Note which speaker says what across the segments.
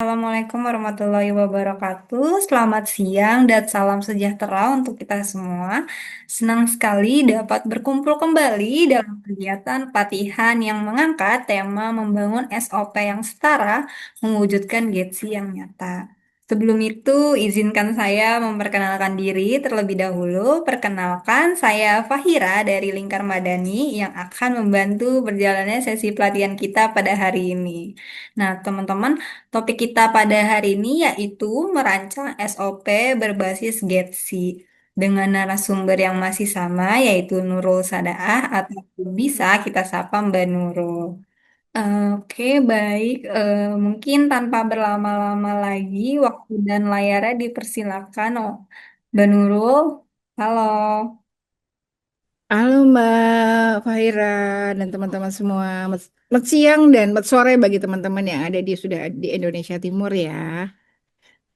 Speaker 1: Assalamualaikum warahmatullahi wabarakatuh. Selamat siang dan salam sejahtera untuk kita semua. Senang sekali dapat berkumpul kembali dalam kegiatan pelatihan yang mengangkat tema membangun SOP yang setara, mewujudkan GETSI yang nyata. Sebelum itu, izinkan saya memperkenalkan diri terlebih dahulu. Perkenalkan, saya Fahira dari Lingkar Madani yang akan membantu berjalannya sesi pelatihan kita pada hari ini. Nah, teman-teman, topik kita pada hari ini yaitu merancang SOP berbasis Getsi dengan narasumber yang masih sama yaitu Nurul Sadaah atau bisa kita sapa Mbak Nurul. Oke, baik. Mungkin tanpa berlama-lama lagi, waktu dan layarnya dipersilakan. Oh, Mbak Nurul, halo.
Speaker 2: Halo Mbak Fahira dan teman-teman semua. Selamat siang dan selamat sore bagi teman-teman yang ada sudah di Indonesia Timur ya.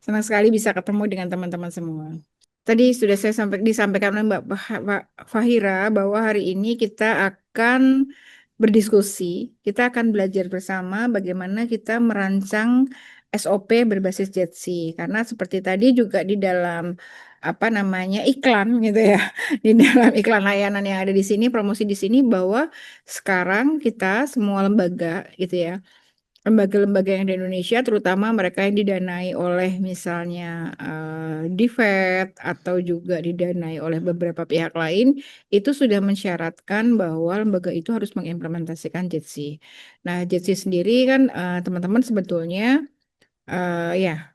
Speaker 2: Senang sekali bisa ketemu dengan teman-teman semua. Tadi sudah disampaikan oleh Mbak Fahira bahwa hari ini kita akan berdiskusi, kita akan belajar bersama bagaimana kita merancang SOP berbasis Jetsi. Karena seperti tadi juga di dalam apa namanya iklan gitu ya, di dalam iklan layanan yang ada di sini, promosi di sini bahwa sekarang kita semua lembaga gitu ya, lembaga-lembaga yang di Indonesia, terutama mereka yang didanai oleh misalnya DIFED atau juga didanai oleh beberapa pihak lain, itu sudah mensyaratkan bahwa lembaga itu harus mengimplementasikan JETSI. Nah, JETSI sendiri kan teman-teman sebetulnya ya,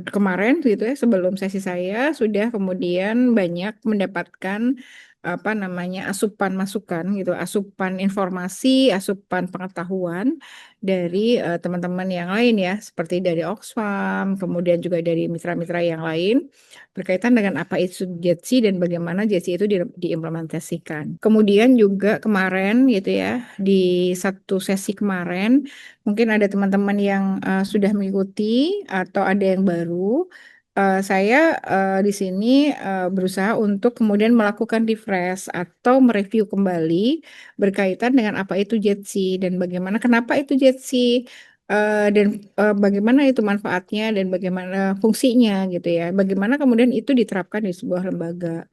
Speaker 2: kemarin gitu ya sebelum sesi saya sudah kemudian banyak mendapatkan apa namanya asupan masukan gitu, asupan informasi, asupan pengetahuan dari teman-teman yang lain ya, seperti dari Oxfam, kemudian juga dari mitra-mitra yang lain berkaitan dengan apa itu JETSI dan bagaimana JETSI itu diimplementasikan. Kemudian juga kemarin gitu ya, di satu sesi kemarin mungkin ada teman-teman yang sudah mengikuti atau ada yang baru. Saya di sini berusaha untuk kemudian melakukan refresh atau mereview kembali berkaitan dengan apa itu Jetsi dan bagaimana kenapa itu Jetsi dan bagaimana itu manfaatnya dan bagaimana fungsinya gitu ya. Bagaimana kemudian itu diterapkan di sebuah lembaga.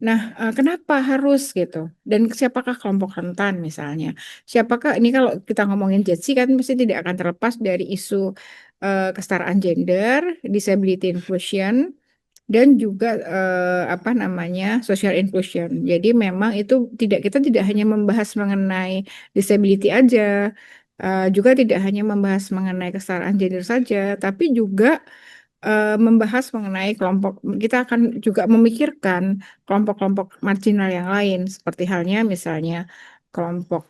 Speaker 2: Nah, kenapa harus gitu? Dan siapakah kelompok rentan misalnya? Siapakah ini kalau kita ngomongin JETSI kan mesti tidak akan terlepas dari isu kesetaraan gender, disability inclusion, dan juga apa namanya social inclusion. Jadi memang itu kita tidak hanya membahas mengenai disability aja, juga tidak hanya membahas mengenai kesetaraan gender saja, tapi juga membahas mengenai kelompok, kita akan juga memikirkan kelompok-kelompok marginal yang lain, seperti halnya misalnya kelompok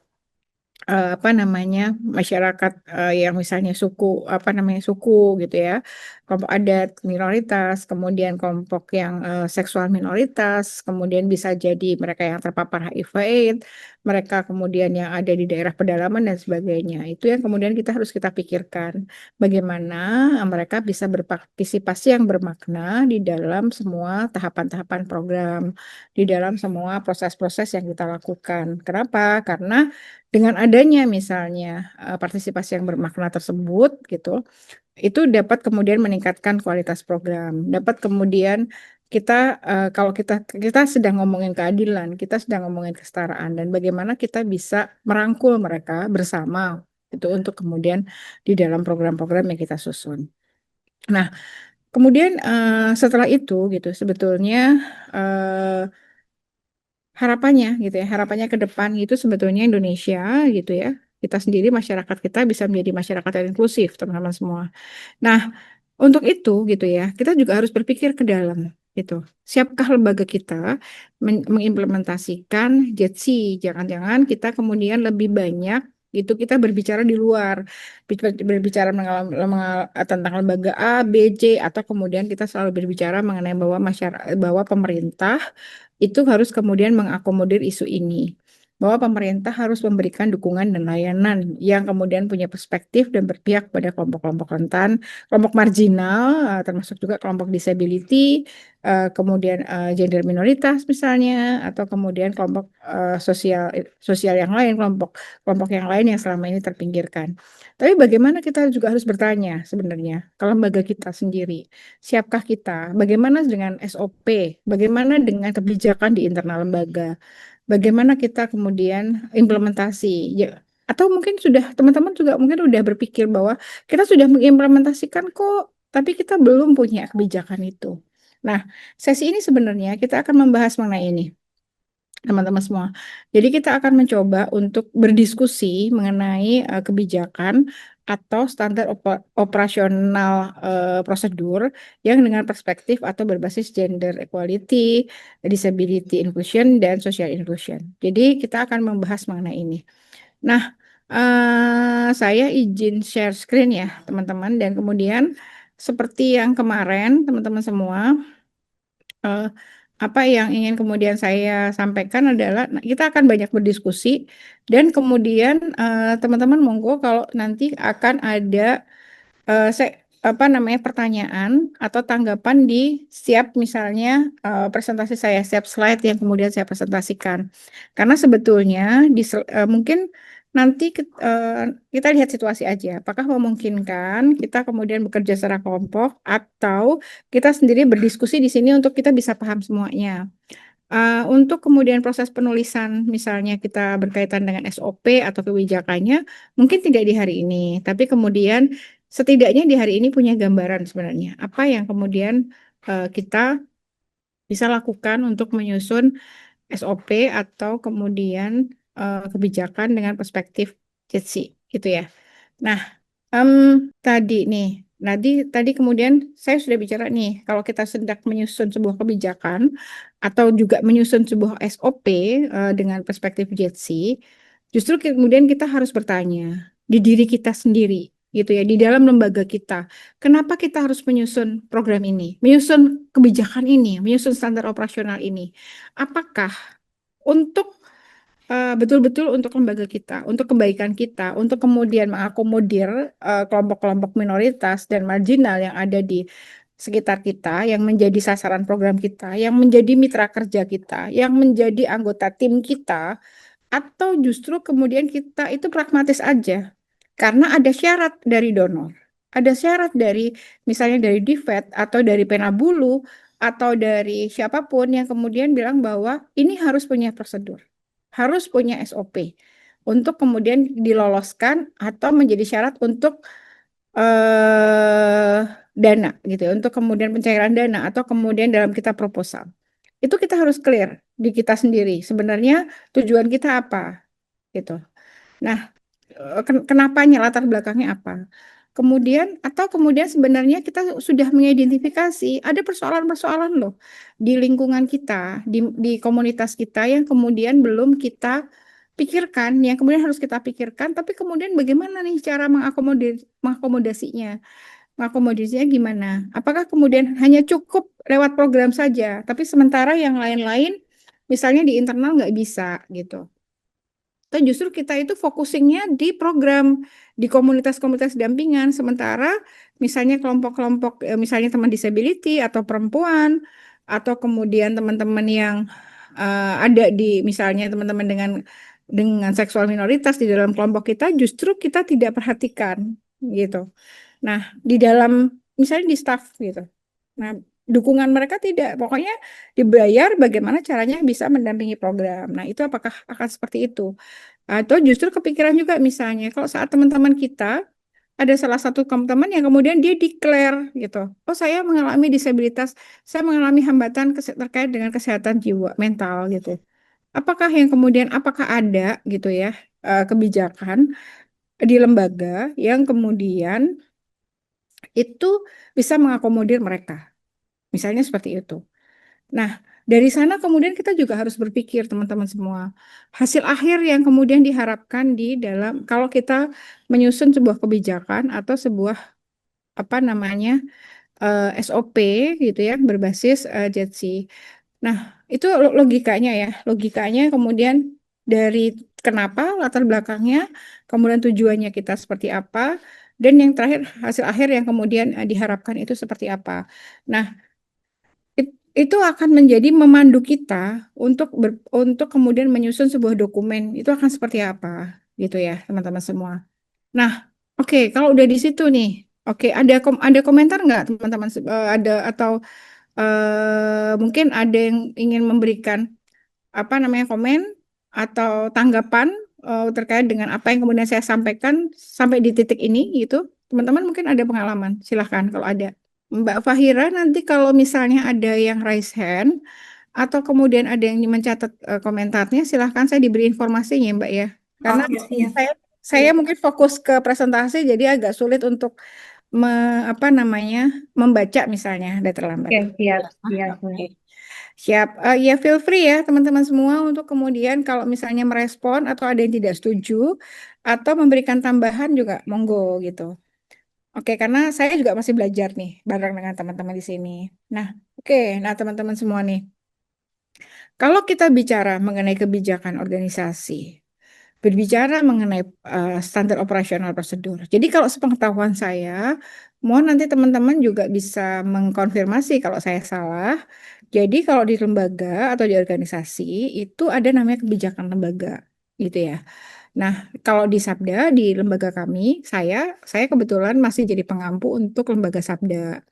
Speaker 2: apa namanya masyarakat yang misalnya suku apa namanya suku gitu ya, kelompok adat minoritas, kemudian kelompok yang seksual minoritas, kemudian bisa jadi mereka yang terpapar HIV/AIDS, mereka kemudian yang ada di daerah pedalaman dan sebagainya. Itu yang kemudian kita pikirkan bagaimana mereka bisa berpartisipasi yang bermakna di dalam semua tahapan-tahapan program, di dalam semua proses-proses yang kita lakukan. Kenapa? Karena dengan adanya misalnya partisipasi yang bermakna tersebut gitu, itu dapat kemudian meningkatkan kualitas program, dapat kemudian kita kalau kita sedang ngomongin keadilan, kita sedang ngomongin kesetaraan dan bagaimana kita bisa merangkul mereka bersama itu untuk kemudian di dalam program-program yang kita susun. Nah, kemudian setelah itu gitu sebetulnya eh, harapannya gitu ya, harapannya ke depan itu sebetulnya Indonesia gitu ya, kita sendiri masyarakat kita bisa menjadi masyarakat yang inklusif teman-teman semua. Nah, untuk itu gitu ya, kita juga harus berpikir ke dalam gitu. Siapkah lembaga kita mengimplementasikan JETSI? Jangan-jangan kita kemudian lebih banyak itu kita berbicara di luar, berbicara tentang lembaga A, B, C, atau kemudian kita selalu berbicara mengenai bahwa masyarakat, bahwa pemerintah itu harus kemudian mengakomodir isu ini. bahwa pemerintah harus memberikan dukungan dan layanan yang kemudian punya perspektif dan berpihak pada kelompok-kelompok rentan, kelompok marginal, termasuk juga kelompok disability, kemudian gender minoritas misalnya, atau kemudian kelompok sosial sosial yang lain, kelompok kelompok yang lain yang selama ini terpinggirkan. Tapi bagaimana kita juga harus bertanya sebenarnya ke lembaga kita sendiri, siapkah kita? Bagaimana dengan SOP? Bagaimana dengan kebijakan di internal lembaga? Bagaimana kita kemudian implementasi? Ya, atau mungkin sudah teman-teman juga mungkin sudah berpikir bahwa kita sudah mengimplementasikan kok, tapi kita belum punya kebijakan itu. Nah, sesi ini sebenarnya kita akan membahas mengenai ini, teman-teman semua. Jadi kita akan mencoba untuk berdiskusi mengenai kebijakan atau standar operasional prosedur yang dengan perspektif atau berbasis gender equality, disability inclusion, dan social inclusion. Jadi kita akan membahas mengenai ini. Nah, saya izin share screen ya, teman-teman, dan kemudian seperti yang kemarin, teman-teman semua, eh, apa yang ingin kemudian saya sampaikan adalah nah, kita akan banyak berdiskusi dan kemudian teman-teman monggo kalau nanti akan ada saya apa namanya pertanyaan atau tanggapan di setiap misalnya presentasi saya, setiap slide yang kemudian saya presentasikan. Karena sebetulnya mungkin nanti kita lihat situasi aja. Apakah memungkinkan kita kemudian bekerja secara kelompok atau kita sendiri berdiskusi di sini untuk kita bisa paham semuanya. Untuk kemudian proses penulisan, misalnya kita berkaitan dengan SOP atau kebijakannya, mungkin tidak di hari ini, tapi kemudian setidaknya di hari ini punya gambaran sebenarnya apa yang kemudian kita bisa lakukan untuk menyusun SOP atau kemudian kebijakan dengan perspektif JETSI gitu ya. Nah, Em, tadi nih, tadi kemudian saya sudah bicara nih, kalau kita sedang menyusun sebuah kebijakan atau juga menyusun sebuah SOP dengan perspektif JETSI, justru kemudian kita harus bertanya di diri kita sendiri, gitu ya, di dalam lembaga kita, kenapa kita harus menyusun program ini, menyusun kebijakan ini, menyusun standar operasional ini? Apakah untuk betul-betul untuk lembaga kita, untuk kebaikan kita, untuk kemudian mengakomodir kelompok-kelompok minoritas dan marginal yang ada di sekitar kita, yang menjadi sasaran program kita, yang menjadi mitra kerja kita, yang menjadi anggota tim kita, atau justru kemudian kita itu pragmatis aja, karena ada syarat dari donor, ada syarat dari misalnya dari DIVET atau dari Penabulu atau dari siapapun yang kemudian bilang bahwa ini harus punya prosedur, harus punya SOP untuk kemudian diloloskan atau menjadi syarat untuk eh, dana gitu ya, untuk kemudian pencairan dana atau kemudian dalam kita proposal. Itu kita harus clear di kita sendiri. Sebenarnya tujuan kita apa gitu. Nah, kenapanya latar belakangnya apa? Kemudian atau kemudian sebenarnya kita sudah mengidentifikasi ada persoalan-persoalan loh di lingkungan kita, di komunitas kita yang kemudian belum kita pikirkan, yang kemudian harus kita pikirkan, tapi kemudian bagaimana nih cara mengakomodasinya? Mengakomodasinya gimana? Apakah kemudian hanya cukup lewat program saja, tapi sementara yang lain-lain misalnya di internal nggak bisa gitu. Atau justru kita itu focusingnya di program, di komunitas-komunitas dampingan, sementara misalnya kelompok-kelompok, misalnya teman disability atau perempuan, atau kemudian teman-teman yang ada di misalnya teman-teman dengan seksual minoritas di dalam kelompok kita, justru kita tidak perhatikan gitu. Nah, di dalam misalnya di staff gitu. Nah, dukungan mereka tidak, pokoknya dibayar bagaimana caranya bisa mendampingi program. Nah, itu apakah akan seperti itu? Atau justru kepikiran juga misalnya kalau saat teman-teman kita ada salah satu teman yang kemudian dia declare gitu, oh saya mengalami disabilitas, saya mengalami hambatan terkait dengan kesehatan jiwa mental gitu. Apakah ada gitu ya kebijakan di lembaga yang kemudian itu bisa mengakomodir mereka, misalnya seperti itu. Nah, dari sana kemudian kita juga harus berpikir teman-teman semua, hasil akhir yang kemudian diharapkan di dalam kalau kita menyusun sebuah kebijakan atau sebuah apa namanya SOP gitu ya berbasis JETSI. Nah, itu logikanya ya, logikanya kemudian dari kenapa, latar belakangnya, kemudian tujuannya kita seperti apa, dan yang terakhir hasil akhir yang kemudian diharapkan itu seperti apa. Nah, itu akan menjadi memandu kita untuk kemudian menyusun sebuah dokumen. Itu akan seperti apa, gitu ya, teman-teman semua. Nah, oke, kalau udah di situ nih, oke, ada komentar nggak teman-teman? Ada atau mungkin ada yang ingin memberikan apa namanya komen atau tanggapan terkait dengan apa yang kemudian saya sampaikan sampai di titik ini gitu. Teman-teman mungkin ada pengalaman, silahkan kalau ada. Mbak Fahira nanti kalau misalnya ada yang raise hand atau kemudian ada yang mencatat komentarnya, silahkan saya diberi informasinya Mbak ya. Karena
Speaker 1: Oke, siap.
Speaker 2: saya saya mungkin fokus ke presentasi jadi agak sulit untuk apa namanya membaca misalnya ada terlambat.
Speaker 1: Oke, siap, siap.
Speaker 2: Oke. Siap. Ya, feel free ya teman-teman semua untuk kemudian kalau misalnya merespon atau ada yang tidak setuju atau memberikan tambahan juga monggo gitu. Oke, karena saya juga masih belajar nih bareng dengan teman-teman di sini. Nah, oke. Nah, teman-teman semua nih. Kalau kita bicara mengenai kebijakan organisasi, berbicara mengenai standar operasional prosedur. Jadi kalau sepengetahuan saya, mohon nanti teman-teman juga bisa mengkonfirmasi kalau saya salah. Jadi kalau di lembaga atau di organisasi itu ada namanya kebijakan lembaga, gitu ya. Nah, kalau di Sabda, di lembaga kami, saya kebetulan masih jadi pengampu untuk lembaga Sabda.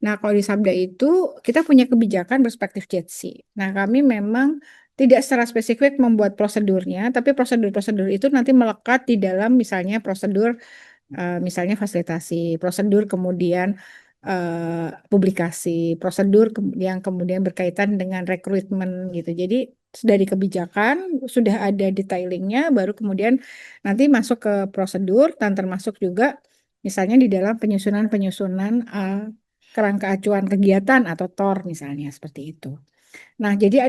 Speaker 2: Nah, kalau di Sabda itu kita punya kebijakan perspektif JETSI. Nah, kami memang tidak secara spesifik membuat prosedurnya, tapi prosedur-prosedur itu nanti melekat di dalam misalnya prosedur, misalnya fasilitasi, prosedur kemudian publikasi, prosedur yang kemudian berkaitan dengan rekrutmen gitu. Jadi dari kebijakan sudah ada detailingnya, baru kemudian nanti masuk ke prosedur dan termasuk juga misalnya di dalam penyusunan-penyusunan kerangka acuan kegiatan atau TOR misalnya seperti itu. Nah, jadi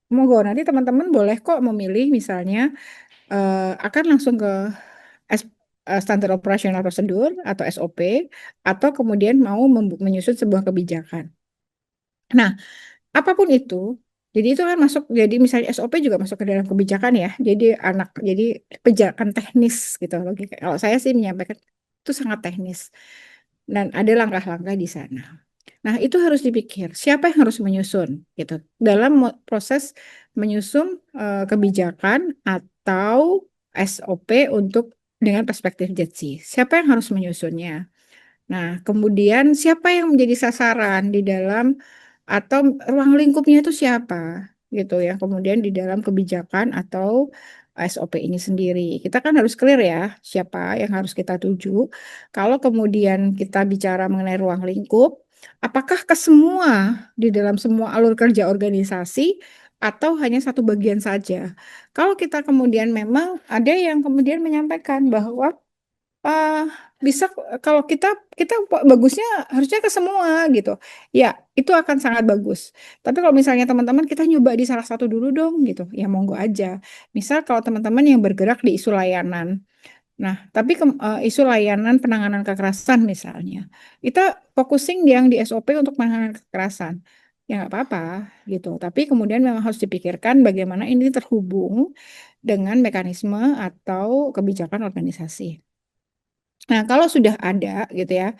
Speaker 2: monggo nanti teman-teman boleh kok memilih misalnya akan langsung ke S- standar operasional prosedur atau SOP atau kemudian mau menyusun sebuah kebijakan. Nah, apapun itu, jadi itu kan masuk jadi misalnya SOP juga masuk ke dalam kebijakan ya. Jadi kebijakan teknis gitu logika. Kalau saya sih menyampaikan itu sangat teknis dan ada langkah-langkah di sana. Nah, itu harus dipikir, siapa yang harus menyusun gitu. Dalam proses menyusun kebijakan atau SOP untuk dengan perspektif JETSI. Siapa yang harus menyusunnya? Nah, kemudian siapa yang menjadi sasaran di dalam atau ruang lingkupnya itu siapa gitu ya. Kemudian di dalam kebijakan atau SOP ini sendiri. Kita kan harus clear ya siapa yang harus kita tuju. Kalau kemudian kita bicara mengenai ruang lingkup, apakah ke semua di dalam semua alur kerja organisasi atau hanya satu bagian saja? Kalau kita kemudian memang ada yang kemudian menyampaikan bahwa eh bisa kalau kita bagusnya harusnya ke semua gitu. Ya, itu akan sangat bagus. Tapi kalau misalnya teman-teman kita nyoba di salah satu dulu dong gitu. Ya monggo aja. Misal kalau teman-teman yang bergerak di isu layanan. Nah, tapi isu layanan penanganan kekerasan misalnya. Kita focusing yang di SOP untuk penanganan kekerasan. Ya nggak apa-apa gitu. Tapi kemudian memang harus dipikirkan bagaimana ini terhubung dengan mekanisme atau kebijakan organisasi. Nah, kalau sudah ada gitu ya,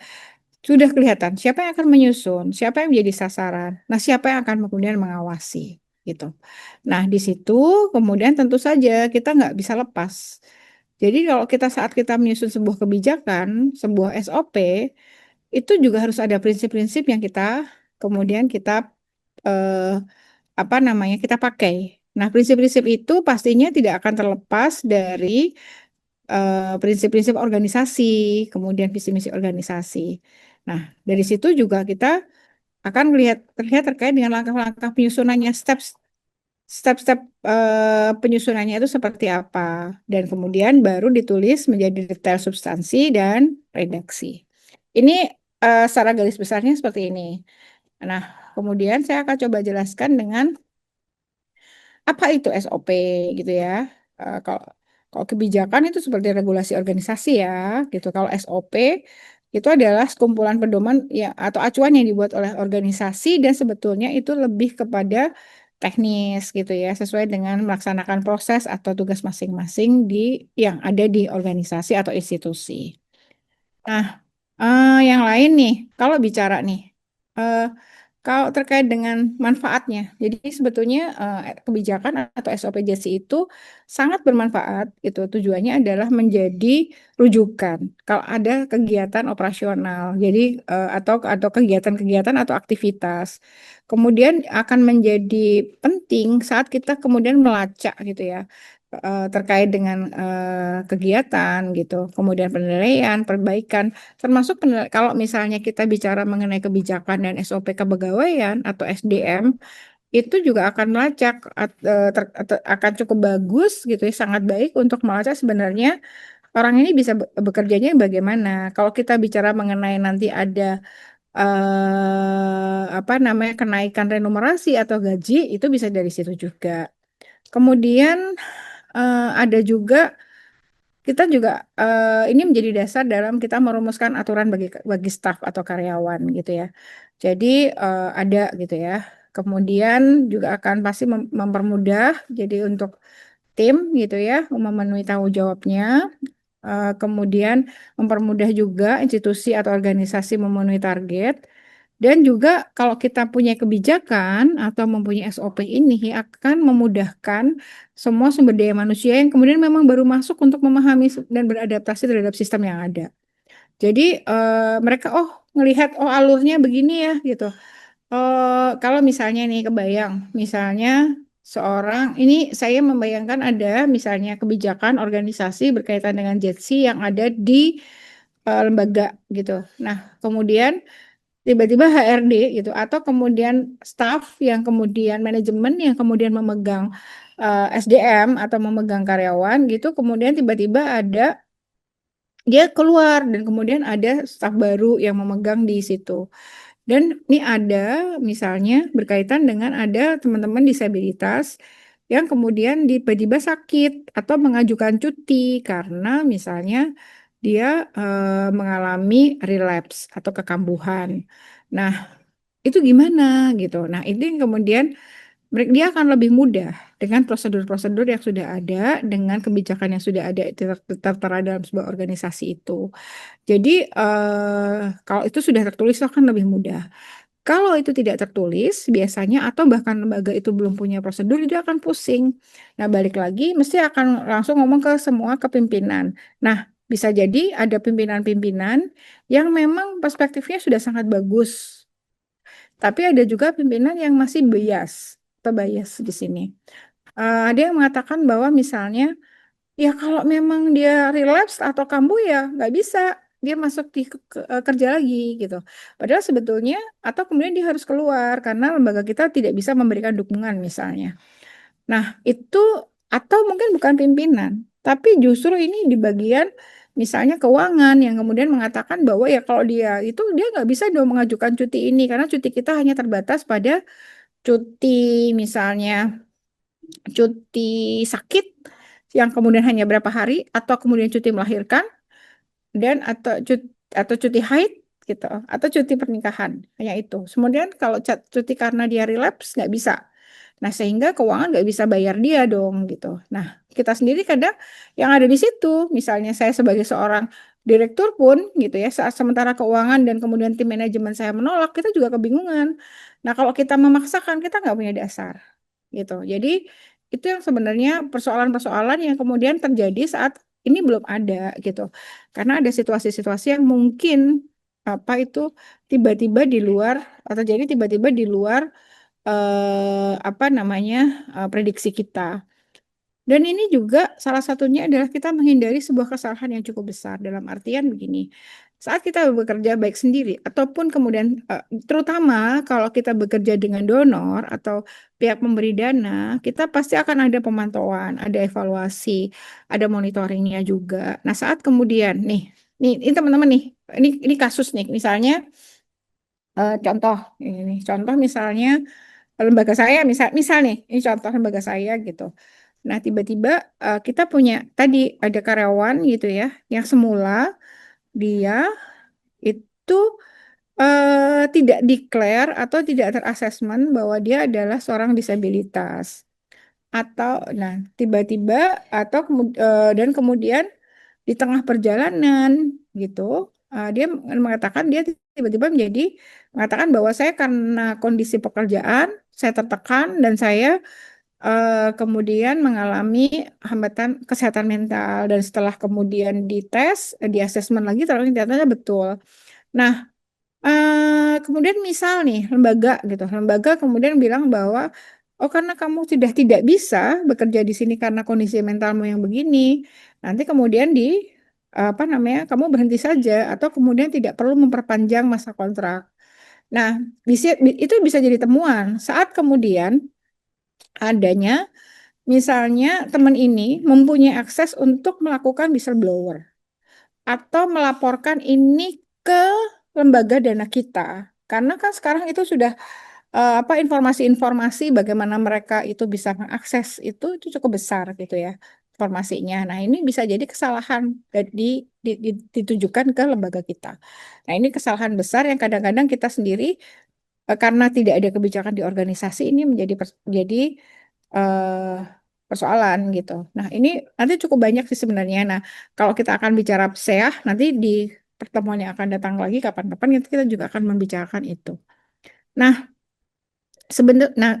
Speaker 2: sudah kelihatan siapa yang akan menyusun, siapa yang menjadi sasaran, nah siapa yang akan kemudian mengawasi gitu. Nah, di situ kemudian tentu saja kita nggak bisa lepas. Jadi kalau saat kita menyusun sebuah kebijakan, sebuah SOP, itu juga harus ada prinsip-prinsip yang kemudian kita eh, apa namanya kita pakai. Nah, prinsip-prinsip itu pastinya tidak akan terlepas dari prinsip-prinsip organisasi, kemudian visi misi organisasi. Nah, dari situ juga kita akan terlihat terkait dengan langkah-langkah penyusunannya, step-step penyusunannya itu seperti apa, dan kemudian baru ditulis menjadi detail substansi dan redaksi. Ini secara garis besarnya seperti ini. Nah, kemudian saya akan coba jelaskan dengan apa itu SOP gitu ya. Kalau kalau kebijakan itu seperti regulasi organisasi ya, gitu. Kalau SOP itu adalah sekumpulan pedoman ya atau acuan yang dibuat oleh organisasi dan sebetulnya itu lebih kepada teknis gitu ya, sesuai dengan melaksanakan proses atau tugas masing-masing yang ada di organisasi atau institusi. Nah, yang lain nih, kalau bicara nih, eh, kalau terkait dengan manfaatnya, jadi sebetulnya kebijakan atau SOP JC itu sangat bermanfaat. Itu tujuannya adalah menjadi rujukan kalau ada kegiatan operasional, jadi atau kegiatan-kegiatan atau aktivitas. Kemudian akan menjadi penting saat kita kemudian melacak gitu ya terkait dengan kegiatan gitu, kemudian penilaian, perbaikan. Termasuk kalau misalnya kita bicara mengenai kebijakan dan SOP kepegawaian atau SDM, itu juga akan melacak akan cukup bagus gitu ya, sangat baik untuk melacak sebenarnya orang ini bisa bekerjanya bagaimana. Kalau kita bicara mengenai nanti ada apa namanya kenaikan remunerasi atau gaji, itu bisa dari situ juga. Kemudian ada juga kita juga ini menjadi dasar dalam kita merumuskan aturan bagi staf atau karyawan gitu ya. Jadi ada gitu ya. Kemudian juga akan pasti mempermudah jadi untuk tim gitu ya memenuhi tanggung jawabnya. Kemudian mempermudah juga institusi atau organisasi memenuhi target. Dan juga kalau kita punya kebijakan atau mempunyai SOP ini akan memudahkan semua sumber daya manusia yang kemudian memang baru masuk untuk memahami dan beradaptasi terhadap sistem yang ada. Jadi mereka ngelihat alurnya begini ya gitu. Kalau misalnya nih kebayang, misalnya seorang ini saya membayangkan ada misalnya kebijakan organisasi berkaitan dengan JETSI yang ada di lembaga gitu. Nah, kemudian tiba-tiba HRD gitu atau kemudian staff yang kemudian manajemen yang kemudian memegang SDM atau memegang karyawan gitu kemudian tiba-tiba ada dia keluar dan kemudian ada staff baru yang memegang di situ. Dan ini ada misalnya berkaitan dengan ada teman-teman disabilitas yang kemudian tiba-tiba sakit atau mengajukan cuti karena misalnya dia mengalami relapse atau kekambuhan. Nah, itu gimana gitu. Nah, itu yang kemudian dia akan lebih mudah dengan prosedur-prosedur yang sudah ada, dengan kebijakan yang sudah ada itu tertera dalam sebuah organisasi itu. Jadi kalau itu sudah tertulis itu akan lebih mudah. Kalau itu tidak tertulis, biasanya atau bahkan lembaga itu belum punya prosedur, itu akan pusing. Nah, balik lagi, mesti akan langsung ngomong ke semua kepimpinan. Nah, bisa jadi ada pimpinan-pimpinan yang memang perspektifnya sudah sangat bagus, tapi ada juga pimpinan yang masih bias di sini. Ada yang mengatakan bahwa misalnya, ya kalau memang dia relapse atau kambuh ya nggak bisa dia masuk di kerja lagi gitu. Padahal sebetulnya atau kemudian dia harus keluar karena lembaga kita tidak bisa memberikan dukungan misalnya. Nah itu atau mungkin bukan pimpinan, tapi justru ini di bagian misalnya keuangan yang kemudian mengatakan bahwa ya kalau dia nggak bisa dong mengajukan cuti ini karena cuti kita hanya terbatas pada cuti misalnya cuti sakit yang kemudian hanya berapa hari atau kemudian cuti melahirkan dan atau cuti haid gitu atau cuti pernikahan hanya itu. Kemudian kalau cuti karena dia relapse nggak bisa. Nah, sehingga keuangan nggak bisa bayar dia dong gitu. Nah, kita sendiri kadang yang ada di situ, misalnya saya sebagai seorang direktur pun gitu ya, saat sementara keuangan dan kemudian tim manajemen saya menolak, kita juga kebingungan. Nah, kalau kita memaksakan, kita nggak punya dasar gitu. Jadi itu yang sebenarnya persoalan-persoalan yang kemudian terjadi saat ini belum ada gitu. Karena ada situasi-situasi yang mungkin apa itu tiba-tiba di luar atau jadi tiba-tiba di luar apa namanya prediksi kita. Dan ini juga salah satunya adalah kita menghindari sebuah kesalahan yang cukup besar dalam artian begini. Saat kita bekerja baik sendiri ataupun kemudian terutama kalau kita bekerja dengan donor atau pihak pemberi dana, kita pasti akan ada pemantauan, ada evaluasi, ada monitoringnya juga. Nah, saat kemudian ini teman-teman nih, ini kasus nih, misalnya contoh ini contoh misalnya lembaga saya misal nih ini contoh lembaga saya gitu. Nah, tiba-tiba kita punya tadi ada karyawan gitu ya, yang semula dia itu tidak declare atau tidak terassessment bahwa dia adalah seorang disabilitas atau nah tiba-tiba atau dan kemudian di tengah perjalanan gitu dia mengatakan dia tiba-tiba mengatakan bahwa saya karena kondisi pekerjaan saya tertekan dan saya kemudian mengalami hambatan kesehatan mental dan setelah kemudian dites di asesmen lagi ternyata betul. Nah, kemudian misal nih lembaga gitu, lembaga kemudian bilang bahwa oh karena kamu sudah tidak bisa bekerja di sini karena kondisi mentalmu yang begini, nanti kemudian apa namanya kamu berhenti saja atau kemudian tidak perlu memperpanjang masa kontrak. Nah, itu bisa jadi temuan saat kemudian adanya misalnya teman ini mempunyai akses untuk melakukan whistleblower atau melaporkan ini ke lembaga dana kita. Karena kan sekarang itu sudah apa informasi-informasi bagaimana mereka itu bisa mengakses itu cukup besar gitu ya informasinya. Nah, ini bisa jadi kesalahan dan ditujukan ke lembaga kita. Nah, ini kesalahan besar yang kadang-kadang kita sendiri karena tidak ada kebijakan di organisasi ini menjadi eh, persoalan gitu. Nah, ini nanti cukup banyak sih sebenarnya. Nah, kalau kita akan bicara PSEA, nanti di pertemuan yang akan datang lagi kapan-kapan kita juga akan membicarakan itu. Nah, nah,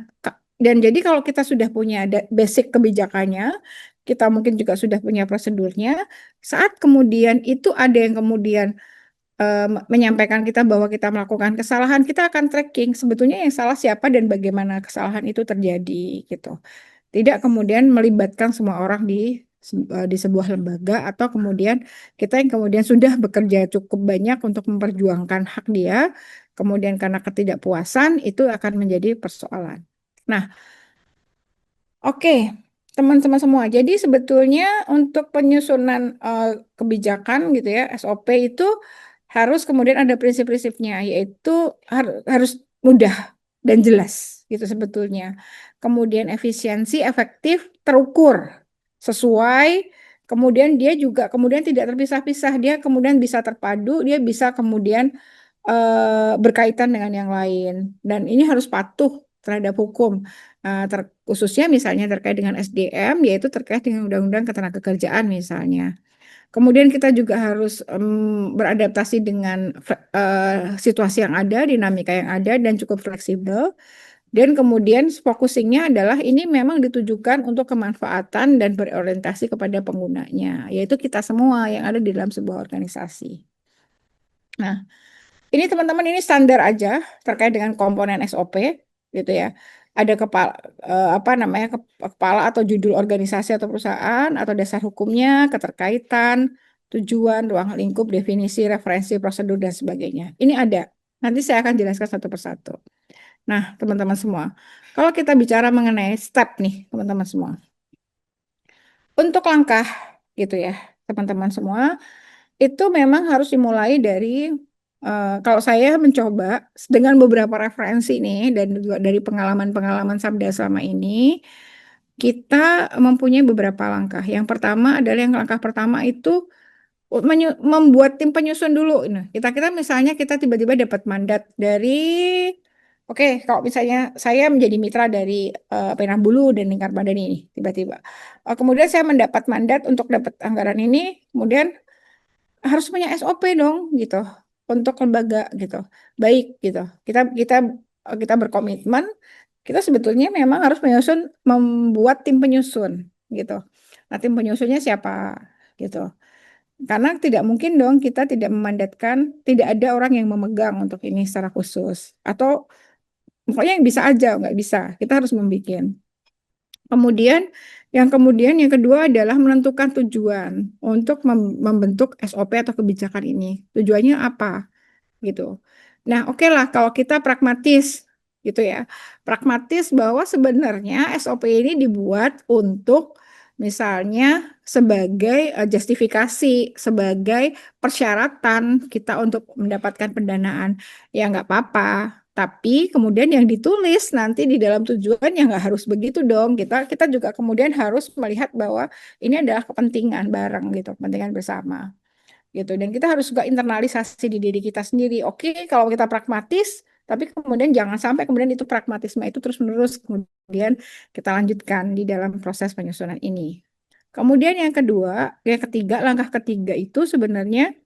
Speaker 2: dan jadi kalau kita sudah punya basic kebijakannya, kita mungkin juga sudah punya prosedurnya, saat kemudian itu ada yang kemudian menyampaikan kita bahwa kita melakukan kesalahan, kita akan tracking sebetulnya yang salah siapa dan bagaimana kesalahan itu terjadi gitu. Tidak kemudian melibatkan semua orang di sebuah lembaga atau kemudian kita yang kemudian sudah bekerja cukup banyak untuk memperjuangkan hak dia, kemudian karena ketidakpuasan itu akan menjadi persoalan. Nah, oke, teman-teman semua. Jadi sebetulnya untuk penyusunan kebijakan gitu ya, SOP itu harus kemudian ada prinsip-prinsipnya, yaitu harus mudah dan jelas gitu sebetulnya. Kemudian efisiensi, efektif, terukur, sesuai. Kemudian dia juga kemudian tidak terpisah-pisah, dia kemudian bisa terpadu, dia bisa kemudian berkaitan dengan yang lain. Dan ini harus patuh terhadap hukum, khususnya misalnya terkait dengan SDM, yaitu terkait dengan Undang-Undang Ketenagakerjaan misalnya. Kemudian kita juga harus beradaptasi dengan situasi yang ada, dinamika yang ada, dan cukup fleksibel. Dan kemudian focusingnya adalah ini memang ditujukan untuk kemanfaatan dan berorientasi kepada penggunanya, yaitu kita semua yang ada di dalam sebuah organisasi. Nah, ini teman-teman ini standar aja terkait dengan komponen SOP gitu ya. Ada kepala apa namanya kepala atau judul organisasi atau perusahaan atau dasar hukumnya, keterkaitan, tujuan, ruang lingkup, definisi, referensi, prosedur dan sebagainya. Ini ada. Nanti saya akan jelaskan satu persatu. Nah, teman-teman semua, kalau kita bicara mengenai step nih, teman-teman semua. Untuk langkah gitu ya, teman-teman semua, itu memang harus dimulai dari kalau saya mencoba dengan beberapa referensi nih dan juga dari pengalaman-pengalaman Sabda selama ini, kita mempunyai beberapa langkah. Yang pertama adalah yang langkah pertama itu membuat tim penyusun dulu. Nah, kita misalnya kita tiba-tiba dapat mandat dari Oke, kalau misalnya saya menjadi mitra dari Penang Bulu dan Lingkar Madani ini tiba-tiba. Kemudian saya mendapat mandat untuk dapat anggaran ini, kemudian harus punya SOP dong gitu untuk lembaga gitu. Baik gitu. Kita kita kita berkomitmen kita sebetulnya memang harus membuat tim penyusun gitu. Nah, tim penyusunnya siapa gitu. Karena tidak mungkin dong kita tidak memandatkan tidak ada orang yang memegang untuk ini secara khusus atau pokoknya yang bisa aja nggak bisa. Kita harus membuat. Kemudian yang kedua adalah menentukan tujuan untuk membentuk SOP atau kebijakan ini. Tujuannya apa gitu. Nah, oke lah kalau kita pragmatis gitu ya. Pragmatis bahwa sebenarnya SOP ini dibuat untuk misalnya sebagai justifikasi, sebagai persyaratan kita untuk mendapatkan pendanaan. Ya nggak apa-apa. Tapi kemudian yang ditulis nanti di dalam tujuan yang nggak harus begitu dong. Kita juga kemudian harus melihat bahwa ini adalah kepentingan bareng gitu, kepentingan bersama. gitu. Dan kita harus juga internalisasi di diri kita sendiri. Oke, kalau kita pragmatis, tapi kemudian jangan sampai kemudian itu pragmatisme itu terus-menerus kemudian kita lanjutkan di dalam proses penyusunan ini. Kemudian yang kedua, yang ketiga, langkah ketiga itu sebenarnya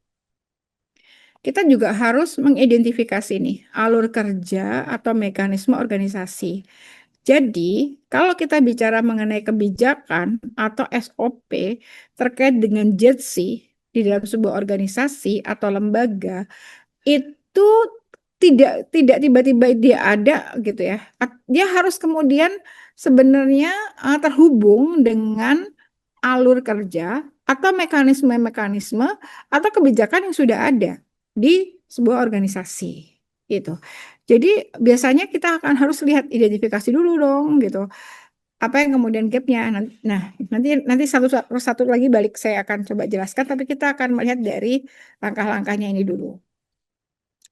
Speaker 2: kita juga harus mengidentifikasi nih alur kerja atau mekanisme organisasi. Jadi, kalau kita bicara mengenai kebijakan atau SOP terkait dengan JETSI di dalam sebuah organisasi atau lembaga, itu tidak tiba-tiba dia ada gitu ya. Dia harus kemudian sebenarnya terhubung dengan alur kerja atau mekanisme-mekanisme atau kebijakan yang sudah ada di sebuah organisasi gitu. Jadi biasanya kita akan harus lihat identifikasi dulu dong gitu. Apa yang kemudian gapnya? Nah, nanti satu satu lagi balik saya akan coba jelaskan, tapi kita akan melihat dari langkah-langkahnya ini dulu.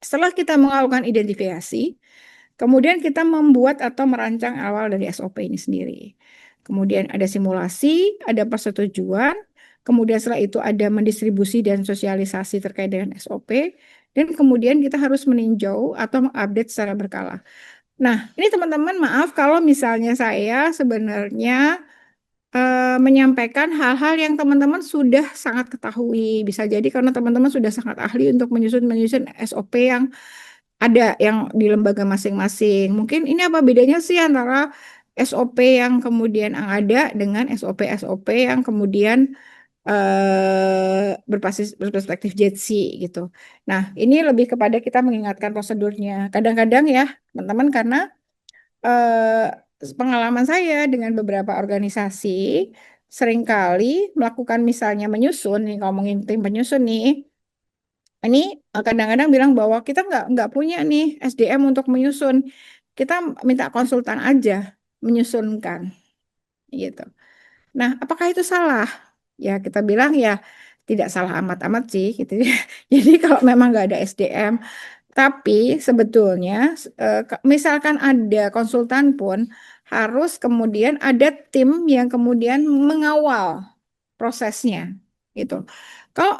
Speaker 2: Setelah kita melakukan identifikasi, kemudian kita membuat atau merancang awal dari SOP ini sendiri. Kemudian ada simulasi, ada persetujuan, kemudian setelah itu ada mendistribusi dan sosialisasi terkait dengan SOP, dan kemudian kita harus meninjau atau mengupdate secara berkala. Nah, ini teman-teman maaf kalau misalnya saya sebenarnya menyampaikan hal-hal yang teman-teman sudah sangat ketahui. Bisa jadi karena teman-teman sudah sangat ahli untuk menyusun SOP yang ada yang di lembaga masing-masing. Mungkin ini apa bedanya sih antara SOP yang kemudian ada dengan SOP-SOP yang kemudian berperspektif JETSI gitu. Nah, ini lebih kepada kita mengingatkan prosedurnya. Kadang-kadang ya, teman-teman, karena pengalaman saya dengan beberapa organisasi seringkali melakukan misalnya menyusun, nih ngomongin tim penyusun nih, ini kadang-kadang bilang bahwa kita nggak punya nih SDM untuk menyusun. Kita minta konsultan aja menyusunkan gitu. Nah, apakah itu salah? Ya, kita bilang ya tidak salah amat-amat sih gitu ya. Jadi kalau memang nggak ada SDM, tapi sebetulnya misalkan ada konsultan pun harus kemudian ada tim yang kemudian mengawal prosesnya gitu. Kalau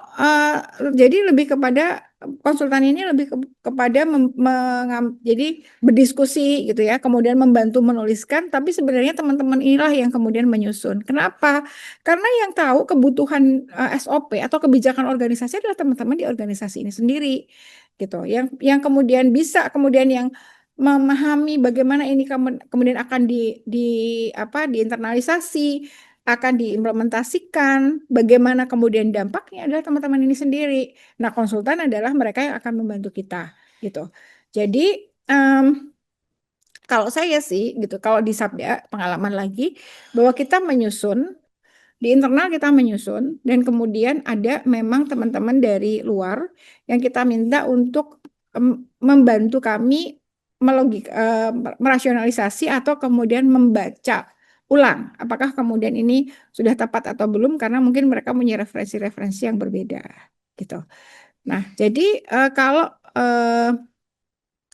Speaker 2: jadi lebih kepada konsultan ini lebih kepada jadi berdiskusi gitu ya, kemudian membantu menuliskan, tapi sebenarnya teman-teman inilah yang kemudian menyusun. Kenapa? Karena yang tahu kebutuhan SOP atau kebijakan organisasi adalah teman-teman di organisasi ini sendiri gitu. Yang kemudian bisa kemudian yang memahami bagaimana ini kemudian akan di apa diinternalisasi, akan diimplementasikan, bagaimana kemudian dampaknya adalah teman-teman ini sendiri. Nah, konsultan adalah mereka yang akan membantu kita, gitu. Jadi, kalau saya sih, gitu, kalau di Sabda, pengalaman lagi, bahwa kita menyusun, di internal kita menyusun, dan kemudian ada memang teman-teman dari luar yang kita minta untuk membantu kami merasionalisasi atau kemudian membaca ulang apakah kemudian ini sudah tepat atau belum karena mungkin mereka punya referensi-referensi yang berbeda gitu. Nah, jadi kalau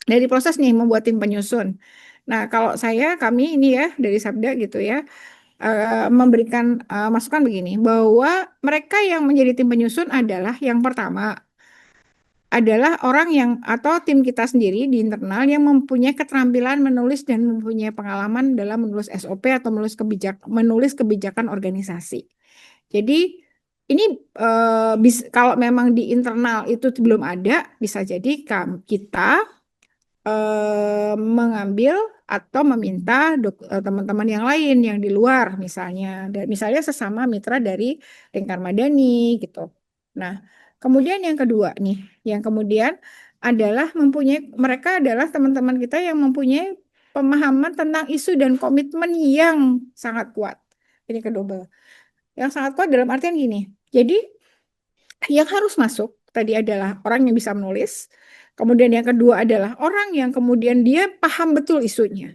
Speaker 2: dari proses nih membuat tim penyusun. Nah, kalau kami ini ya dari Sabda gitu ya memberikan masukan begini bahwa mereka yang menjadi tim penyusun adalah yang pertama adalah orang yang atau tim kita sendiri di internal yang mempunyai keterampilan menulis dan mempunyai pengalaman dalam menulis SOP atau menulis kebijakan organisasi. Jadi ini kalau memang di internal itu belum ada, bisa jadi kita mengambil atau meminta teman-teman yang lain yang di luar misalnya, dan misalnya sesama mitra dari Lingkar Madani gitu. Nah, kemudian yang kedua nih, yang kemudian adalah mereka adalah teman-teman kita yang mempunyai pemahaman tentang isu dan komitmen yang sangat kuat. Ini kedua, yang sangat kuat dalam artian gini. Jadi yang harus masuk tadi adalah orang yang bisa menulis. Kemudian yang kedua adalah orang yang kemudian dia paham betul isunya.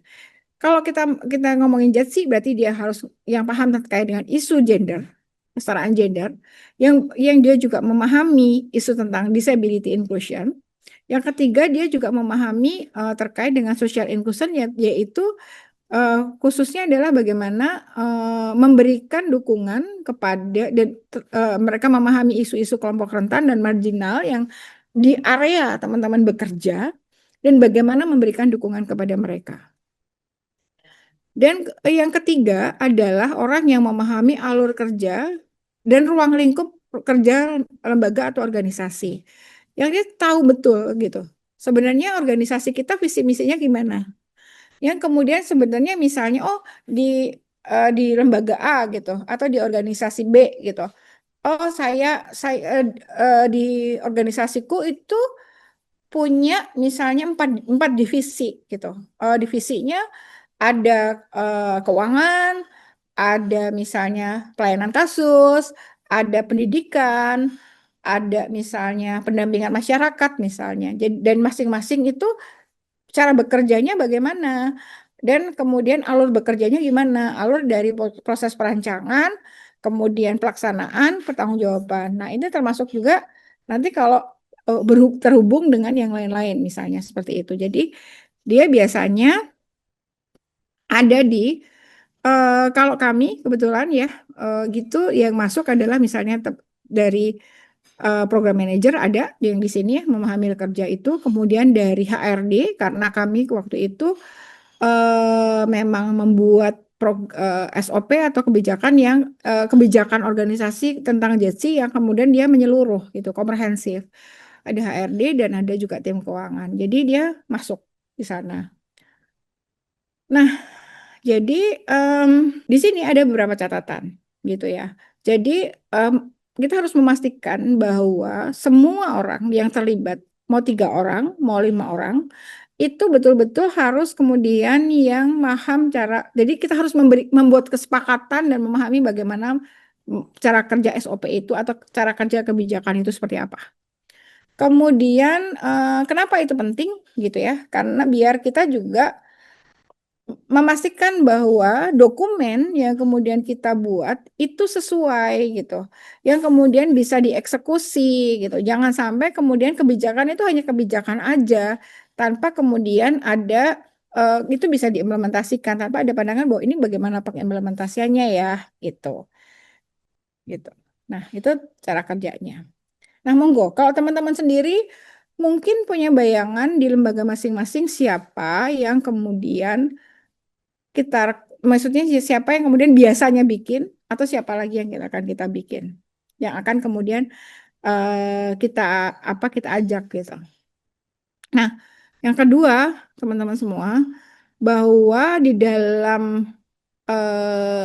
Speaker 2: Kalau kita ngomongin JATSI berarti dia harus yang paham terkait dengan isu gender, kesetaraan gender, yang dia juga memahami isu tentang disability inclusion. Yang ketiga dia juga memahami terkait dengan social inclusion yaitu khususnya adalah bagaimana memberikan dukungan kepada dan mereka memahami isu-isu kelompok rentan dan marginal yang di area teman-teman bekerja dan bagaimana memberikan dukungan kepada mereka. Dan yang ketiga adalah orang yang memahami alur kerja dan ruang lingkup kerja lembaga atau organisasi. Yang dia tahu betul gitu. Sebenarnya organisasi kita visi misinya gimana? Yang kemudian sebenarnya misalnya di lembaga A gitu atau di organisasi B gitu. Oh saya di organisasiku itu punya misalnya empat divisi gitu. Divisinya ada keuangan, ada misalnya pelayanan kasus, ada pendidikan, ada misalnya pendampingan masyarakat misalnya. Dan masing-masing itu cara bekerjanya bagaimana dan kemudian alur bekerjanya gimana, alur dari proses perancangan, kemudian pelaksanaan, pertanggungjawaban. Nah, ini termasuk juga nanti kalau terhubung dengan yang lain-lain misalnya seperti itu. Jadi dia biasanya ada di kalau kami kebetulan ya gitu yang masuk adalah misalnya dari program manager ada yang di sini ya, memahami kerja itu, kemudian dari HRD karena kami waktu itu memang membuat SOP atau kebijakan yang kebijakan organisasi tentang JETSI yang kemudian dia menyeluruh gitu, komprehensif. Ada HRD dan ada juga tim keuangan. Jadi dia masuk di sana. Nah, jadi em, di sini ada beberapa catatan gitu ya. Jadi em, kita harus memastikan bahwa semua orang yang terlibat, mau 3 orang, mau 5 orang, itu betul-betul harus kemudian yang paham cara. Jadi kita harus membuat kesepakatan dan memahami bagaimana cara kerja SOP itu atau cara kerja kebijakan itu seperti apa. Kemudian kenapa itu penting gitu ya? Karena biar kita juga memastikan bahwa dokumen yang kemudian kita buat itu sesuai gitu, yang kemudian bisa dieksekusi gitu. Jangan sampai kemudian kebijakan itu hanya kebijakan aja, tanpa kemudian ada itu bisa diimplementasikan tanpa ada pandangan bahwa ini bagaimana pengimplementasiannya ya gitu, gitu. Nah itu cara kerjanya. Nah monggo, kalau teman-teman sendiri mungkin punya bayangan di lembaga masing-masing siapa yang kemudian kita maksudnya siapa yang kemudian biasanya bikin atau siapa lagi yang akan kita bikin yang akan kemudian kita kita ajak gitu. Nah, yang kedua teman-teman semua bahwa di dalam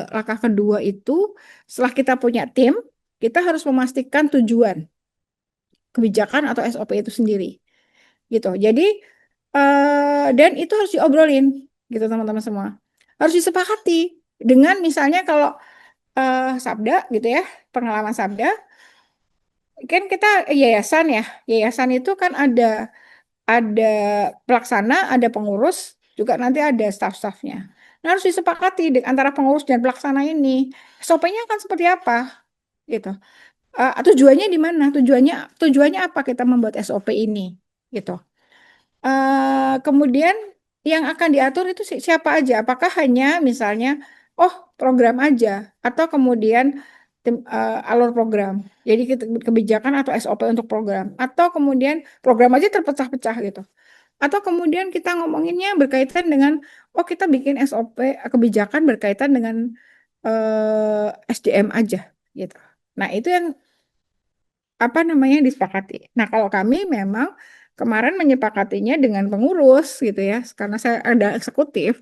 Speaker 2: langkah kedua itu setelah kita punya tim kita harus memastikan tujuan kebijakan atau SOP itu sendiri gitu. Jadi dan itu harus diobrolin gitu teman-teman semua. Harus disepakati dengan misalnya kalau Sabda gitu ya, pengalaman Sabda, kan kita yayasan ya, yayasan itu kan ada pelaksana, ada pengurus, juga nanti ada staf-stafnya. Nah, harus disepakati antara pengurus dan pelaksana ini, SOP-nya akan seperti apa gitu. Tujuannya di mana? Tujuannya apa kita membuat SOP ini gitu. Kemudian yang akan diatur itu siapa aja? Apakah hanya misalnya, oh program aja, atau kemudian alur program. Jadi kebijakan atau SOP untuk program, atau kemudian program aja terpecah-pecah gitu. Atau kemudian kita ngomonginnya berkaitan dengan, oh kita bikin SOP kebijakan berkaitan dengan SDM aja gitu. Nah itu yang apa namanya yang disepakati. Nah, kalau kami memang kemarin menyepakatinya dengan pengurus gitu ya, karena saya ada eksekutif,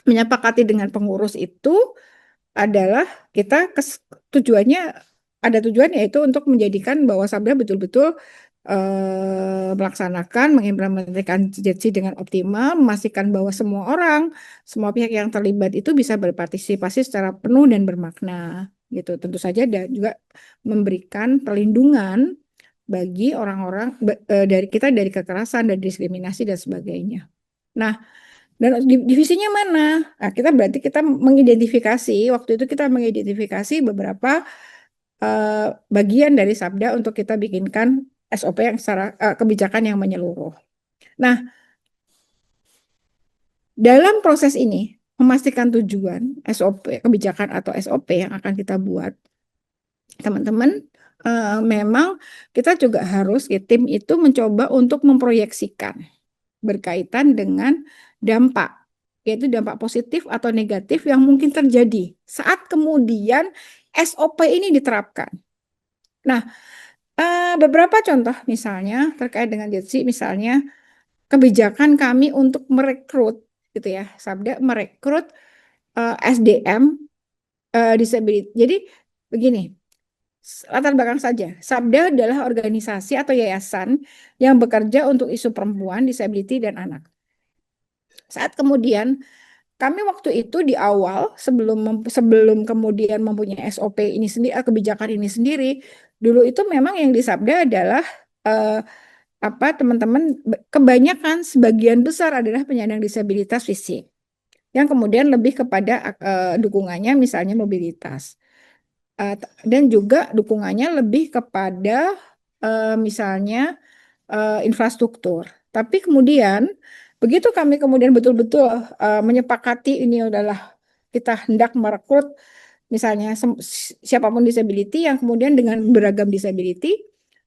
Speaker 2: menyepakati dengan pengurus itu adalah kita tujuannya ada tujuan yaitu untuk menjadikan bahwa Sabda betul-betul melaksanakan, mengimplementasikan JETSI dengan optimal, memastikan bahwa semua orang, semua pihak yang terlibat itu bisa berpartisipasi secara penuh dan bermakna gitu. Tentu saja dan juga memberikan perlindungan bagi orang-orang dari kita dari kekerasan dan diskriminasi dan sebagainya. Nah, dan divisinya mana? Nah, kita mengidentifikasi waktu itu kita mengidentifikasi beberapa bagian dari Sabda untuk kita bikinkan SOP yang secara kebijakan yang menyeluruh. Nah, Dalam proses ini, memastikan tujuan SOP, kebijakan atau SOP yang akan kita buat, teman-teman, memang kita juga harus, ya, tim itu mencoba untuk memproyeksikan berkaitan dengan dampak, yaitu dampak positif atau negatif yang mungkin terjadi saat kemudian SOP ini diterapkan. Nah, beberapa contoh misalnya terkait dengan JETSI, misalnya kebijakan kami untuk merekrut, gitu ya, Sabda merekrut SDM disability. Jadi begini, latar belakang saja. Sabda adalah organisasi atau yayasan yang bekerja untuk isu perempuan, disability, dan anak. Saat kemudian kami waktu itu di awal sebelum kemudian mempunyai SOP ini sendiri, kebijakan ini sendiri, dulu itu memang yang disabda adalah eh, apa, teman-teman, kebanyakan sebagian besar adalah penyandang disabilitas fisik yang kemudian lebih kepada dukungannya misalnya mobilitas. Dan juga dukungannya lebih kepada misalnya infrastruktur. Tapi kemudian begitu kami kemudian betul-betul menyepakati ini adalah kita hendak merekrut misalnya siapapun disability yang kemudian dengan beragam disability,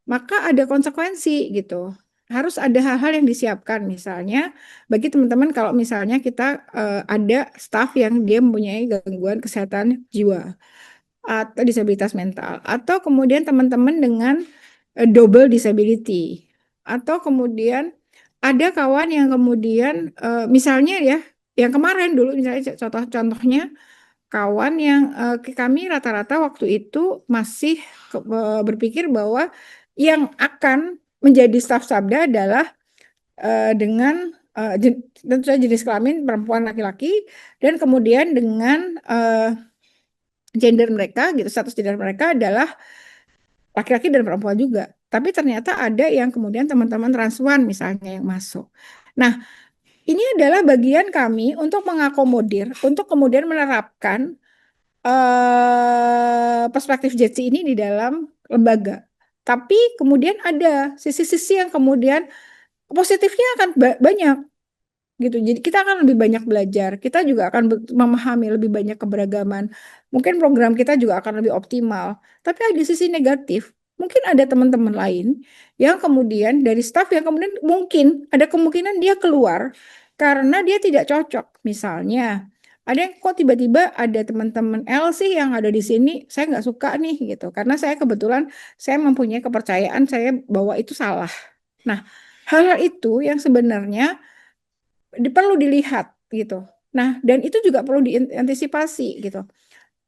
Speaker 2: maka ada konsekuensi gitu. Harus ada hal-hal yang disiapkan, misalnya bagi teman-teman kalau misalnya kita ada staf yang dia mempunyai gangguan kesehatan jiwa atau disabilitas mental, atau kemudian teman-teman dengan double disability, atau kemudian ada kawan yang kemudian misalnya ya, yang kemarin dulu misalnya contohnya kawan yang kami rata-rata waktu itu masih berpikir bahwa yang akan menjadi staf Sabda adalah dengan tentu saja jenis kelamin perempuan laki-laki, dan kemudian dengan gender mereka gitu, status gender mereka adalah laki-laki dan perempuan juga. Tapi ternyata ada yang kemudian teman-teman transwan misalnya yang masuk. Nah, ini adalah bagian kami untuk mengakomodir, untuk kemudian menerapkan perspektif JETSI ini di dalam lembaga. Tapi kemudian ada sisi-sisi yang kemudian positifnya akan banyak gitu. Jadi kita akan lebih banyak belajar. Kita juga akan memahami lebih banyak keberagaman. Mungkin program kita juga akan lebih optimal. Tapi ada sisi negatif. Mungkin ada teman-teman lain yang kemudian dari staf yang kemudian mungkin ada kemungkinan dia keluar karena dia tidak cocok. Misalnya, ada yang kok tiba-tiba ada teman-teman L sih yang ada di sini, saya nggak suka nih gitu. Karena saya kebetulan saya mempunyai kepercayaan saya bahwa itu salah. Nah, hal-hal itu yang sebenarnya perlu dilihat gitu. Nah, dan itu juga perlu diantisipasi gitu.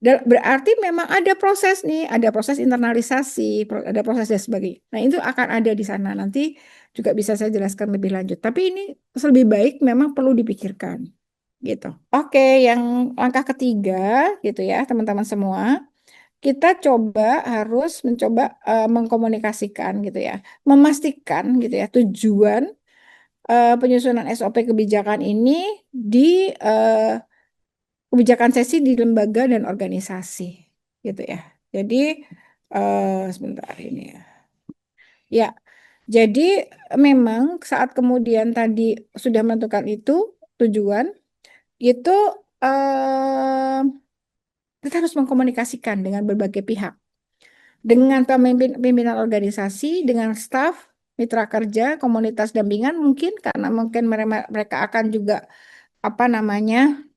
Speaker 2: Berarti memang ada proses nih, ada proses internalisasi, ada proses dan sebagainya. Nah, itu akan ada di sana. Nanti juga bisa saya jelaskan lebih lanjut. Tapi ini lebih baik memang perlu dipikirkan gitu. Oke, yang langkah ketiga gitu ya, teman-teman semua. Kita harus mencoba mengkomunikasikan gitu ya, memastikan gitu ya tujuan penyusunan SOP kebijakan ini di kebijakan sesi di lembaga dan organisasi gitu ya. Jadi sebentar ini ya. Ya, jadi memang saat kemudian tadi sudah menentukan itu tujuan, itu eh, kita harus mengkomunikasikan dengan berbagai pihak, dengan pimpinan organisasi, dengan staf, mitra kerja, komunitas dampingan mungkin karena mungkin mereka akan juga apa namanya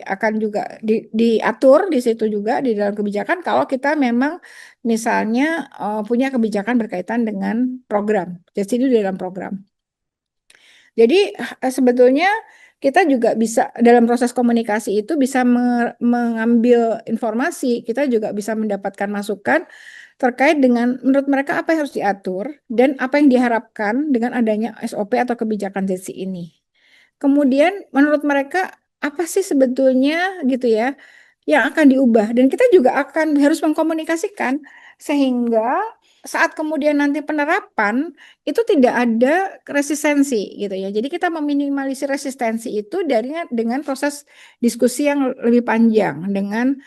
Speaker 2: akan juga diatur di situ juga di dalam kebijakan kalau kita memang misalnya punya kebijakan berkaitan dengan program. Jadi itu di dalam program. Jadi sebetulnya kita juga bisa dalam proses komunikasi itu bisa mengambil informasi, kita juga bisa mendapatkan masukan terkait dengan menurut mereka apa yang harus diatur dan apa yang diharapkan dengan adanya SOP atau kebijakan ZC ini. Kemudian menurut mereka apa sih sebetulnya gitu ya yang akan diubah, dan kita juga akan harus mengkomunikasikan sehingga saat kemudian nanti penerapan itu tidak ada resistensi gitu ya. Jadi kita meminimalisir resistensi itu dari dengan proses diskusi yang lebih panjang dengan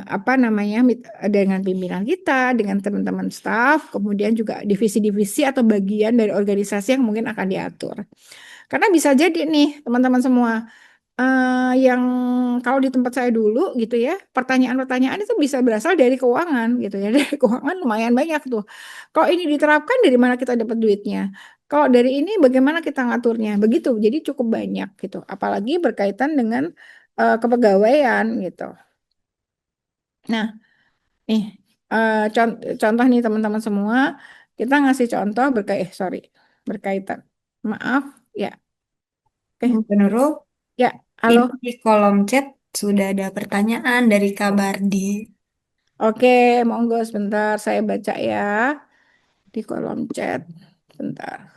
Speaker 2: apa namanya dengan pimpinan kita, dengan teman-teman staff, kemudian juga divisi-divisi atau bagian dari organisasi yang mungkin akan diatur. Karena bisa jadi nih teman-teman semua yang kalau di tempat saya dulu gitu ya, pertanyaan-pertanyaan itu bisa berasal dari keuangan gitu ya. Dari keuangan lumayan banyak tuh. Kalau ini diterapkan dari mana kita dapat duitnya? Kalau dari ini bagaimana kita ngaturnya? Begitu. Jadi cukup banyak gitu. Apalagi berkaitan dengan kepegawaian gitu. Nah, nih contoh nih teman-teman semua, kita ngasih contoh berkaitan. Maaf, ya. Oke.
Speaker 1: Bu Nurul,
Speaker 2: Ya,
Speaker 1: ini
Speaker 2: halo.
Speaker 1: di kolom chat sudah ada pertanyaan dari Kak Bardi.
Speaker 2: Oke, monggo sebentar saya baca ya di kolom chat. Bentar.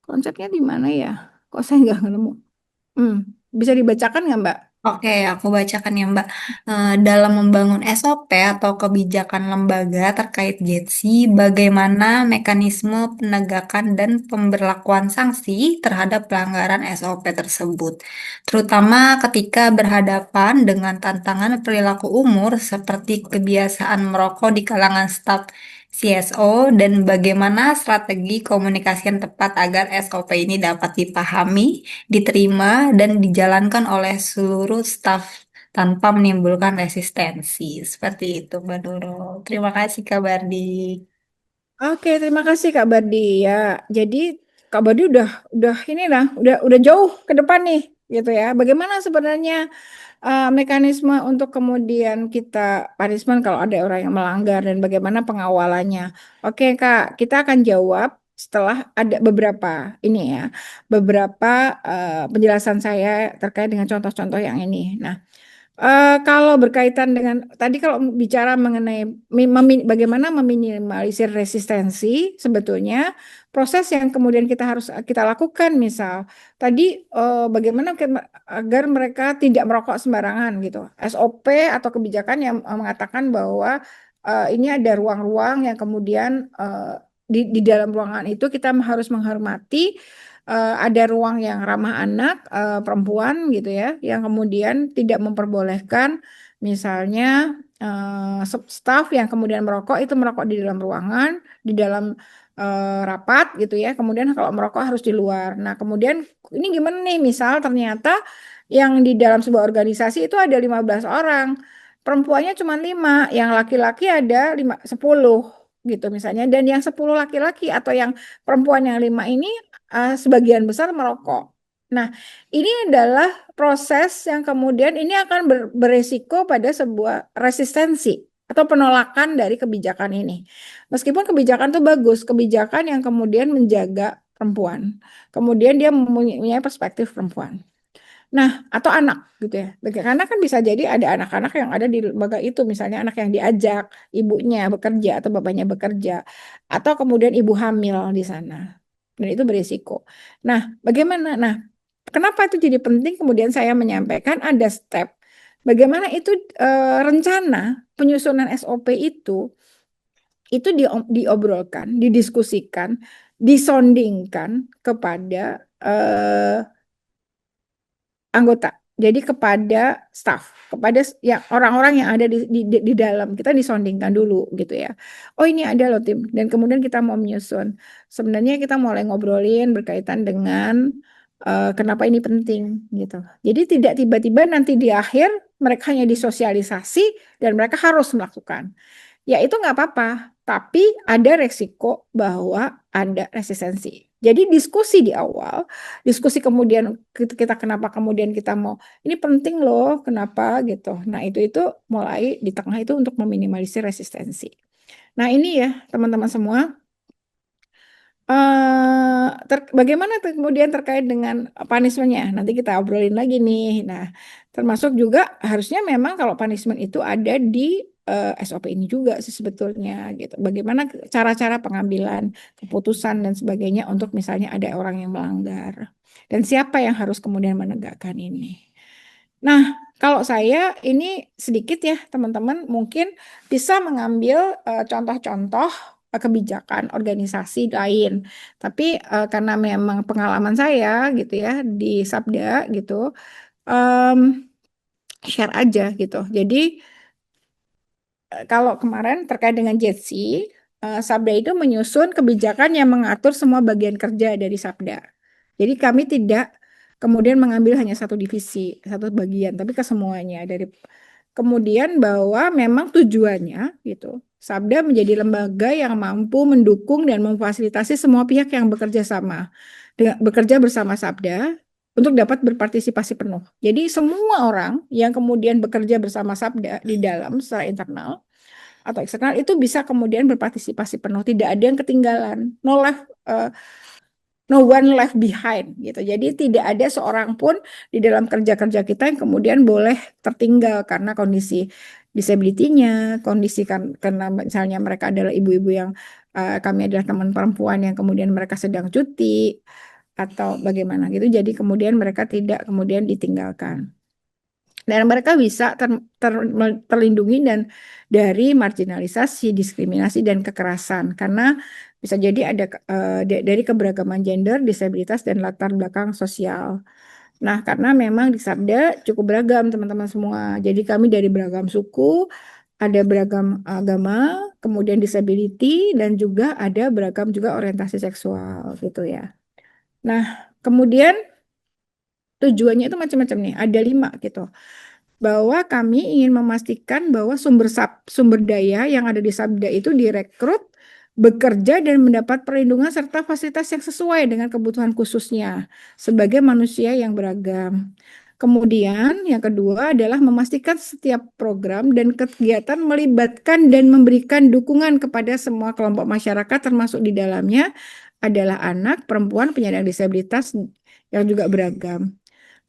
Speaker 2: Kolom chatnya di mana ya? Kok saya nggak nemu? Hmm, bisa dibacakan nggak, Mbak?
Speaker 1: Oke, aku bacakan ya Mbak. Dalam membangun SOP atau kebijakan lembaga terkait JETSI, bagaimana mekanisme penegakan dan pemberlakuan sanksi terhadap pelanggaran SOP tersebut, terutama ketika berhadapan dengan tantangan perilaku umur seperti kebiasaan merokok di kalangan staf CSO dan bagaimana strategi komunikasi yang tepat agar SOP ini dapat dipahami, diterima dan dijalankan oleh seluruh staf tanpa menimbulkan resistensi. Seperti itu, Mbak Nurul. Terima kasih, Kak Bardi.
Speaker 2: Oke, terima kasih Kak Bardi ya. Jadi Kak Bardi udah ini lah, udah jauh ke depan nih, gitu ya. Bagaimana sebenarnya mekanisme untuk kemudian kita punishment kalau ada orang yang melanggar dan bagaimana pengawalannya? Oke Kak, kita akan jawab setelah ada beberapa ini ya, beberapa penjelasan saya terkait dengan contoh-contoh yang ini. Nah. Kalau berkaitan dengan tadi kalau bicara mengenai bagaimana meminimalisir resistensi, sebetulnya proses yang kemudian kita harus kita lakukan, misal tadi bagaimana agar mereka tidak merokok sembarangan gitu. SOP atau kebijakan yang mengatakan bahwa ini ada ruang-ruang yang kemudian di dalam ruangan itu kita harus menghormati ada ruang yang ramah anak perempuan gitu ya, yang kemudian tidak memperbolehkan misalnya staf yang kemudian merokok itu merokok di dalam ruangan, di dalam rapat gitu ya. Kemudian kalau merokok harus di luar. Nah, kemudian ini gimana nih? Misal ternyata yang di dalam sebuah organisasi itu ada 15 orang. Perempuannya cuma 5, yang laki-laki ada 10 gitu misalnya. Dan yang 10 laki-laki atau yang perempuan yang 5 ini sebagian besar merokok. Nah, ini adalah proses yang kemudian ini akan beresiko pada sebuah resistensi atau penolakan dari kebijakan ini. Meskipun kebijakan itu bagus, kebijakan yang kemudian menjaga perempuan, kemudian dia mempunyai perspektif perempuan. Nah, atau anak gitu ya. Karena kan bisa jadi ada anak-anak yang ada di lembaga itu, misalnya anak yang diajak ibunya bekerja atau bapaknya bekerja, atau kemudian ibu hamil di sana. Dan itu berisiko. Nah, bagaimana? Nah, kenapa itu jadi penting? Kemudian saya menyampaikan ada step. Bagaimana itu rencana penyusunan SOP itu diobrolkan, didiskusikan, disondingkan kepada anggota. Jadi kepada staff, kepada ya orang-orang yang ada di dalam kita disondingkan dulu gitu ya. Oh ini ada loh tim dan kemudian kita mau menyusun. Sebenarnya kita mulai ngobrolin berkaitan dengan kenapa ini penting gitu. Jadi tidak tiba-tiba nanti di akhir mereka hanya disosialisasi dan mereka harus melakukan. Ya itu nggak apa-apa, tapi ada resiko bahwa ada resistensi. Jadi diskusi di awal, diskusi kemudian kita kenapa kemudian kita mau ini penting loh, kenapa gitu. Nah itu mulai di tengah itu untuk meminimalisir resistensi. Nah ini ya teman-teman semua. Bagaimana kemudian terkait dengan punishment-nya? Nanti kita obrolin lagi nih. Nah, termasuk juga harusnya memang kalau punishment itu ada di SOP ini juga sih sebetulnya gitu. Bagaimana cara-cara pengambilan keputusan dan sebagainya untuk misalnya ada orang yang melanggar dan siapa yang harus kemudian menegakkan ini. Nah, kalau saya ini sedikit ya teman-teman mungkin bisa mengambil contoh-contoh kebijakan organisasi lain. Tapi karena memang pengalaman saya gitu ya di Sabda gitu, em, share aja gitu. Jadi kalau kemarin terkait dengan Jetsi, Sabda itu menyusun kebijakan yang mengatur semua bagian kerja dari Sabda. Jadi kami tidak kemudian mengambil hanya satu divisi, satu bagian, tapi ke semuanya. Kemudian bahwa memang tujuannya gitu, Sabda menjadi lembaga yang mampu mendukung dan memfasilitasi semua pihak yang bekerja sama, bekerja bersama Sabda untuk dapat berpartisipasi penuh. Jadi semua orang yang kemudian bekerja bersama Sabda di dalam secara internal atau eksternal itu bisa kemudian berpartisipasi penuh, tidak ada yang ketinggalan, no one left behind gitu. Jadi tidak ada seorang pun di dalam kerja-kerja kita yang kemudian boleh tertinggal karena kondisi disability-nya, kondisi karena misalnya mereka adalah ibu-ibu yang kami adalah teman perempuan yang kemudian mereka sedang cuti atau bagaimana gitu. Jadi kemudian mereka tidak kemudian ditinggalkan. Dan mereka bisa terlindungi dan dari marginalisasi, diskriminasi dan kekerasan karena bisa jadi ada dari keberagaman gender, disabilitas dan latar belakang sosial. Nah, karena memang di Sabda cukup beragam teman-teman semua. Jadi kami dari beragam suku, ada beragam agama, kemudian disability dan juga ada beragam juga orientasi seksual gitu ya. Nah, kemudian tujuannya itu macam-macam nih, ada 5 gitu bahwa kami ingin memastikan bahwa sumber daya yang ada di Sabda itu direkrut, bekerja dan mendapat perlindungan serta fasilitas yang sesuai dengan kebutuhan khususnya sebagai manusia yang beragam. Kemudian yang kedua adalah memastikan setiap program dan kegiatan melibatkan dan memberikan dukungan kepada semua kelompok masyarakat termasuk di dalamnya adalah anak, perempuan, penyandang disabilitas yang juga beragam.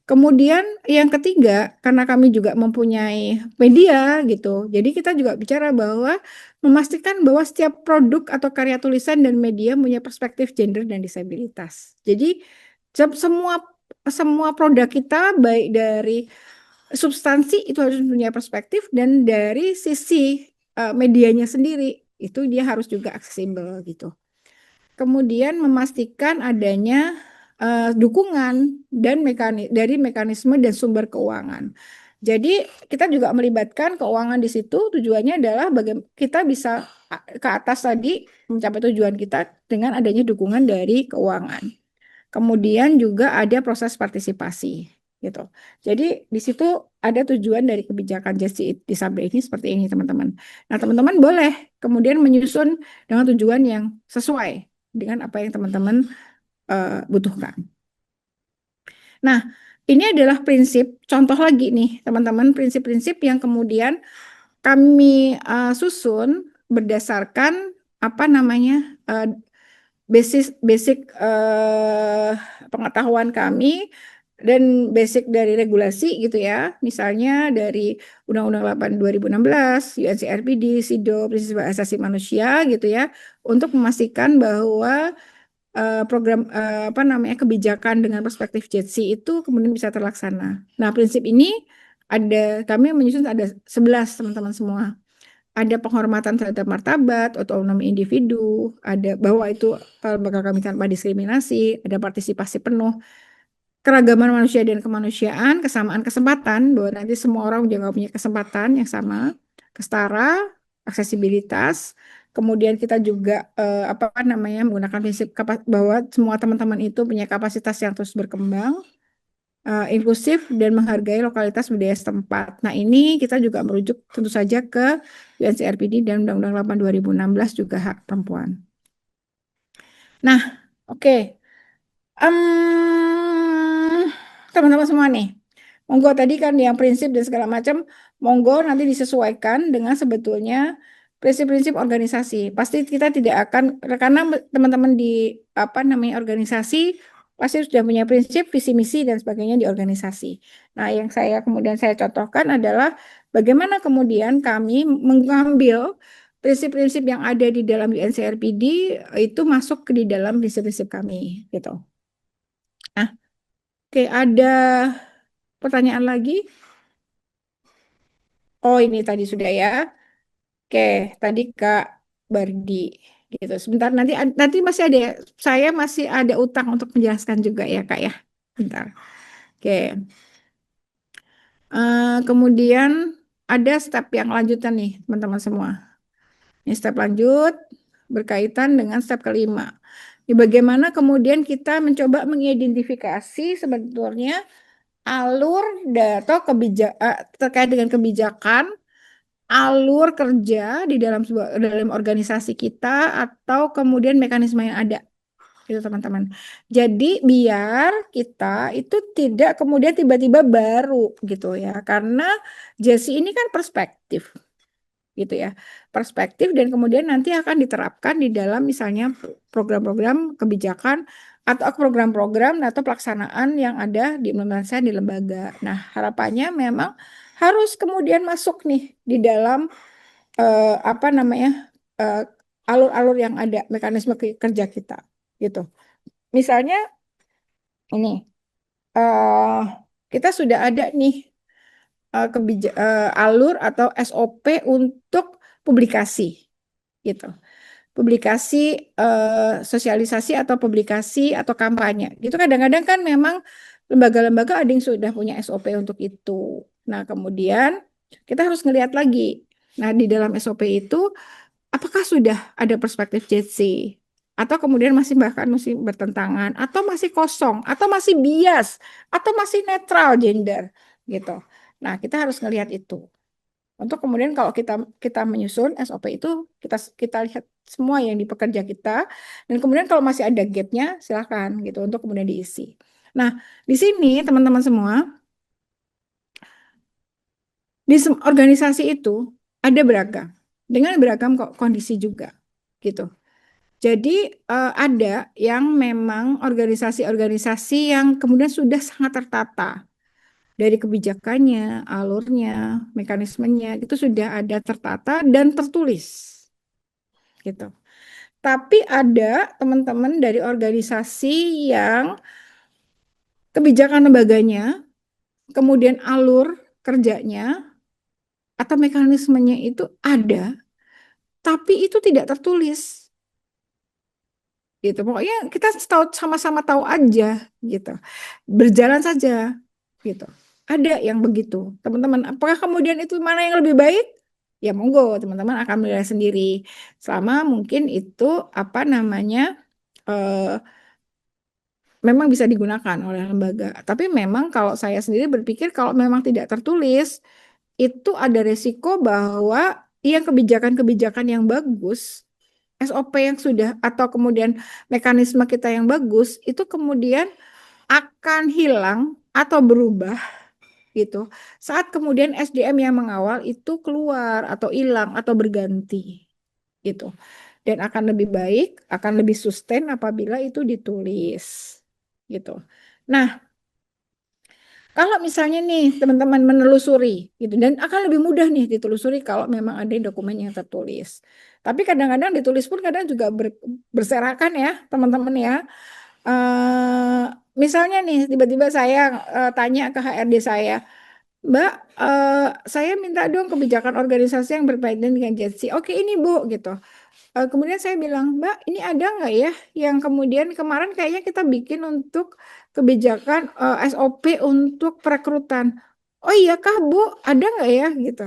Speaker 2: Kemudian yang ketiga, karena kami juga mempunyai media gitu, jadi kita juga bicara bahwa memastikan bahwa setiap produk atau karya tulisan dan media punya perspektif gender dan disabilitas. Jadi semua semua produk kita baik dari substansi itu harus punya perspektif dan dari sisi medianya sendiri itu dia harus juga aksesibel gitu. Kemudian memastikan adanya dukungan dan dari mekanisme dan sumber keuangan. Jadi kita juga melibatkan keuangan di situ tujuannya adalah bagaimana kita bisa ke atas tadi mencapai tujuan kita dengan adanya dukungan dari keuangan. Kemudian juga ada proses partisipasi gitu. Jadi di situ ada tujuan dari kebijakan Justice Disability ini seperti ini teman-teman. Nah teman-teman boleh kemudian menyusun dengan tujuan yang sesuai dengan apa yang teman-teman butuhkan. Nah, ini adalah prinsip, contoh lagi nih teman-teman, prinsip-prinsip yang kemudian kami susun berdasarkan apa namanya basic basic pengetahuan kami dan basic dari regulasi gitu ya. Misalnya dari Undang-Undang 8 2016, UNCRPD, SIDO, Prinsip Hak Asasi Manusia gitu ya, untuk memastikan bahwa program apa namanya kebijakan dengan perspektif JETSI itu kemudian bisa terlaksana. Nah, prinsip ini ada kami menyusun ada 11 teman-teman semua. Ada penghormatan terhadap martabat, otonomi individu, ada bahwa itu lembaga kami tanpa diskriminasi, ada partisipasi penuh, keragaman manusia dan kemanusiaan, kesamaan kesempatan, bahwa nanti semua orang juga punya kesempatan yang sama, kesetara, aksesibilitas. Kemudian kita juga apa namanya menggunakan prinsip bahwa semua teman-teman itu punya kapasitas yang terus berkembang, inklusif dan menghargai lokalitas budaya setempat. Nah, ini kita juga merujuk tentu saja ke UNCRPD dan Undang-Undang 8 2016 juga hak perempuan. Nah, oke. Teman-teman semua nih, monggo tadi kan yang prinsip dan segala macam, monggo nanti disesuaikan dengan sebetulnya prinsip-prinsip organisasi. Pasti kita tidak akan, karena teman-teman di apa namanya organisasi pasti sudah punya prinsip, visi misi dan sebagainya di organisasi. Nah, yang kemudian saya contohkan adalah bagaimana kemudian kami mengambil prinsip-prinsip yang ada di dalam UNCRPD itu masuk ke di dalam prinsip-prinsip kami gitu. Nah, oke, ada pertanyaan lagi? Oh, ini tadi sudah ya. Oke, tadi Kak Bardi gitu. Sebentar nanti masih ada ya. Saya masih ada utang untuk menjelaskan juga ya, Kak ya. Bentar. Oke. Kemudian ada step yang lanjutan nih, teman-teman semua. Ini step lanjut berkaitan dengan step kelima. Di bagaimana kemudian kita mencoba mengidentifikasi sebetulnya alur atau kebijakan terkait dengan kebijakan, alur kerja di dalam organisasi kita atau kemudian mekanisme yang ada gitu teman-teman. Jadi biar kita itu tidak kemudian tiba-tiba baru gitu ya. Karena Jesse ini kan perspektif gitu ya. Perspektif dan kemudian nanti akan diterapkan di dalam misalnya program-program kebijakan atau program-program atau pelaksanaan yang ada di implementasi di lembaga. Nah, harapannya memang harus kemudian masuk nih di dalam apa namanya eh, alur-alur yang ada mekanisme kerja kita gitu. Misalnya ini eh kita sudah ada nih alur atau SOP untuk publikasi gitu. Publikasi sosialisasi atau publikasi atau kampanye. Gitu kadang-kadang kan memang lembaga-lembaga ada yang sudah punya SOP untuk itu. Nah, kemudian kita harus ngelihat lagi. Nah, di dalam SOP itu apakah sudah ada perspektif JC atau kemudian masih bahkan masih bertentangan atau masih kosong atau masih bias atau masih netral gender gitu. Nah, kita harus ngelihat itu. Untuk kemudian kalau kita kita menyusun SOP itu kita lihat semua yang di pekerja kita dan kemudian kalau masih ada gapnya silahkan gitu untuk kemudian diisi. Nah, di sini teman-teman semua di organisasi itu ada beragam dengan beragam kondisi juga gitu. Jadi ada yang memang organisasi-organisasi yang kemudian sudah sangat tertata dari kebijakannya, alurnya, mekanismenya itu sudah ada tertata dan tertulis gitu. Tapi ada teman-teman dari organisasi yang kebijakan lembaganya, kemudian alur kerjanya atau mekanismenya itu ada, tapi itu tidak tertulis gitu. Pokoknya kita tahu sama-sama tahu aja gitu. Berjalan saja gitu. Ada yang begitu. Teman-teman, apakah kemudian itu mana yang lebih baik? Ya monggo, teman-teman akan menilai sendiri. Selama mungkin itu apa namanya eh, memang bisa digunakan oleh lembaga. Tapi memang kalau saya sendiri berpikir kalau memang tidak tertulis, itu ada resiko bahwa yang kebijakan-kebijakan yang bagus SOP yang sudah atau kemudian mekanisme kita yang bagus itu kemudian akan hilang atau berubah gitu. Saat kemudian SDM yang mengawal itu keluar atau hilang atau berganti gitu. Dan akan lebih baik, akan lebih sustain apabila itu ditulis gitu. Nah, kalau misalnya nih teman-teman menelusuri gitu dan akan lebih mudah nih ditelusuri kalau memang ada dokumen yang tertulis. Tapi kadang-kadang ditulis pun kadang juga berserakan ya teman-teman ya. Eh, Misalnya nih tiba-tiba saya tanya ke HRD saya, Mbak, saya minta dong kebijakan organisasi yang berkaitan dengan JETSI. Oke ini Bu gitu. Kemudian saya bilang, Mbak, ini ada nggak ya yang kemudian kemarin kayaknya kita bikin untuk kebijakan SOP untuk perekrutan. Oh iya kah Bu, ada nggak ya gitu.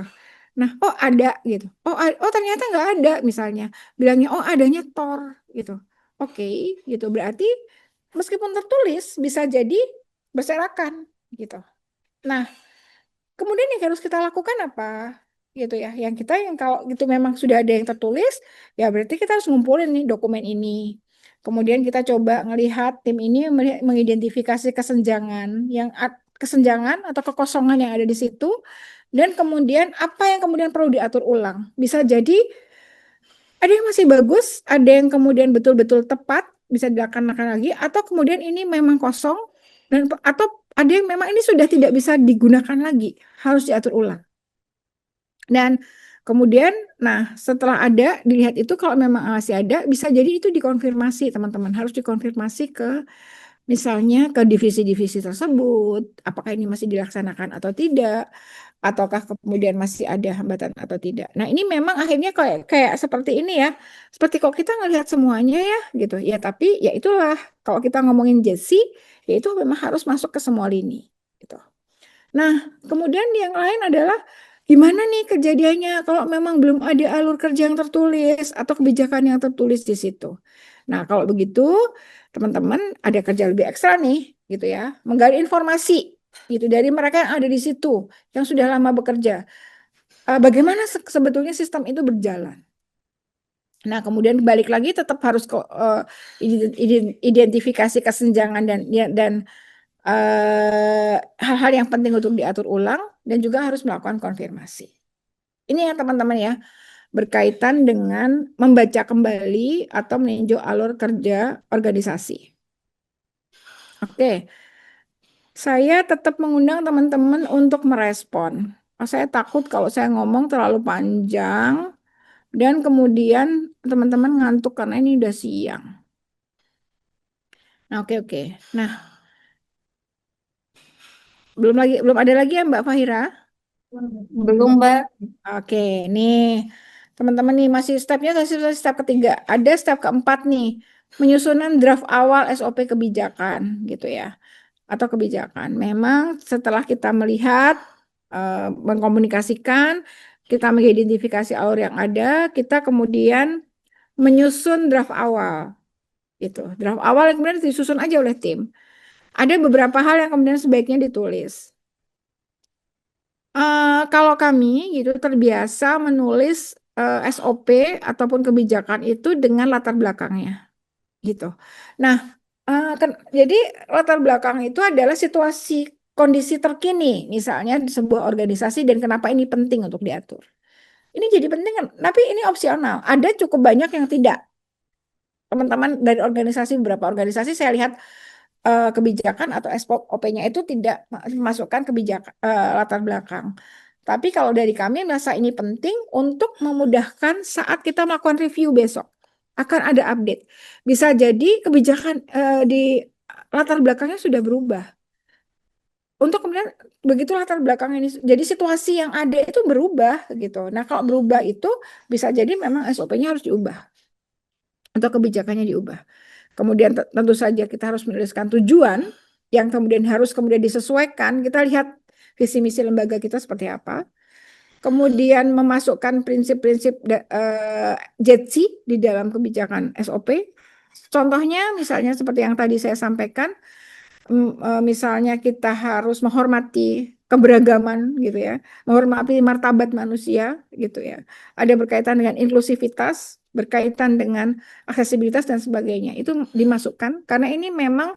Speaker 2: Nah, oh ada gitu. Oh ternyata nggak ada misalnya. Bilangnya oh adanya TOR gitu. Oke gitu. Berarti meskipun tertulis bisa jadi berserakan gitu. Nah, kemudian yang harus kita lakukan apa? Gitu ya. Yang kalau gitu memang sudah ada yang tertulis, ya berarti kita harus ngumpulin nih dokumen ini. Kemudian kita coba ngelihat tim ini mengidentifikasi kesenjangan atau kekosongan yang ada di situ dan kemudian apa yang kemudian perlu diatur ulang. Bisa jadi ada yang masih bagus, ada yang kemudian betul-betul tepat bisa dilaksanakan lagi atau kemudian ini memang kosong dan atau ada yang memang ini sudah tidak bisa digunakan lagi, harus diatur ulang. Dan kemudian, nah setelah ada dilihat itu kalau memang masih ada, bisa jadi itu dikonfirmasi teman-teman, harus dikonfirmasi ke misalnya ke divisi-divisi tersebut, apakah ini masih dilaksanakan atau tidak, ataukah kemudian masih ada hambatan atau tidak. Nah ini memang akhirnya kayak kayak seperti ini ya, seperti kok kita ngelihat semuanya ya gitu, ya tapi ya itulah kalau kita ngomongin Jesse, ya itu memang harus masuk ke semua lini gitu. Nah, kemudian yang lain adalah gimana nih kejadiannya kalau memang belum ada alur kerja yang tertulis atau kebijakan yang tertulis di situ. Nah, kalau begitu, teman-teman ada kerja lebih ekstra nih, gitu ya, menggali informasi gitu dari mereka yang ada di situ, yang sudah lama bekerja. Bagaimana sebetulnya sistem itu berjalan? Nah, kemudian balik lagi tetap harus identifikasi kesenjangan dan hal-hal yang penting untuk diatur ulang dan juga harus melakukan konfirmasi. Ini ya teman-teman ya, berkaitan dengan membaca kembali atau meninjau alur kerja organisasi. Oke, saya tetap mengundang teman-teman untuk merespon. Saya takut kalau saya ngomong terlalu panjang dan kemudian teman-teman ngantuk karena ini udah siang. Nah, oke oke. Nah, belum ada lagi ya Mbak Fahira?
Speaker 1: Belum, Mbak.
Speaker 2: Oke, nih teman-teman nih masih stepnya masih step ketiga. Ada step keempat nih, menyusunan draft awal SOP kebijakan gitu ya, atau kebijakan. Memang setelah kita melihat, mengkomunikasikan, kita mengidentifikasi alur yang ada, kita kemudian menyusun draft awal gitu. Draft awal yang kemudian disusun aja oleh tim. Ada beberapa hal yang kemudian sebaiknya ditulis. Kalau kami gitu terbiasa menulis SOP ataupun kebijakan itu dengan latar belakangnya gitu. Nah, jadi latar belakang itu adalah situasi kondisi terkini, misalnya di sebuah organisasi dan kenapa ini penting untuk diatur. Ini jadi penting kan, tapi ini opsional. Ada cukup banyak yang tidak. Teman-teman dari organisasi, beberapa organisasi saya lihat kebijakan atau SOP-nya itu tidak memasukkan kebijakan latar belakang. Tapi kalau dari kami merasa ini penting untuk memudahkan saat kita melakukan review besok. Akan ada update. Bisa jadi kebijakan di latar belakangnya sudah berubah. Untuk kemudian begitu latar belakang ini, jadi situasi yang ada itu berubah gitu. Nah kalau berubah itu bisa jadi memang SOP-nya harus diubah atau kebijakannya diubah. Kemudian tentu saja kita harus menuliskan tujuan yang kemudian disesuaikan. Kita lihat visi misi lembaga kita seperti apa. Kemudian memasukkan prinsip-prinsip JETSI di dalam kebijakan SOP. Contohnya misalnya seperti yang tadi saya sampaikan, misalnya kita harus menghormati keberagaman gitu ya, menghormati martabat manusia gitu ya. Ada berkaitan dengan inklusivitas, berkaitan dengan aksesibilitas dan sebagainya. Itu dimasukkan karena ini memang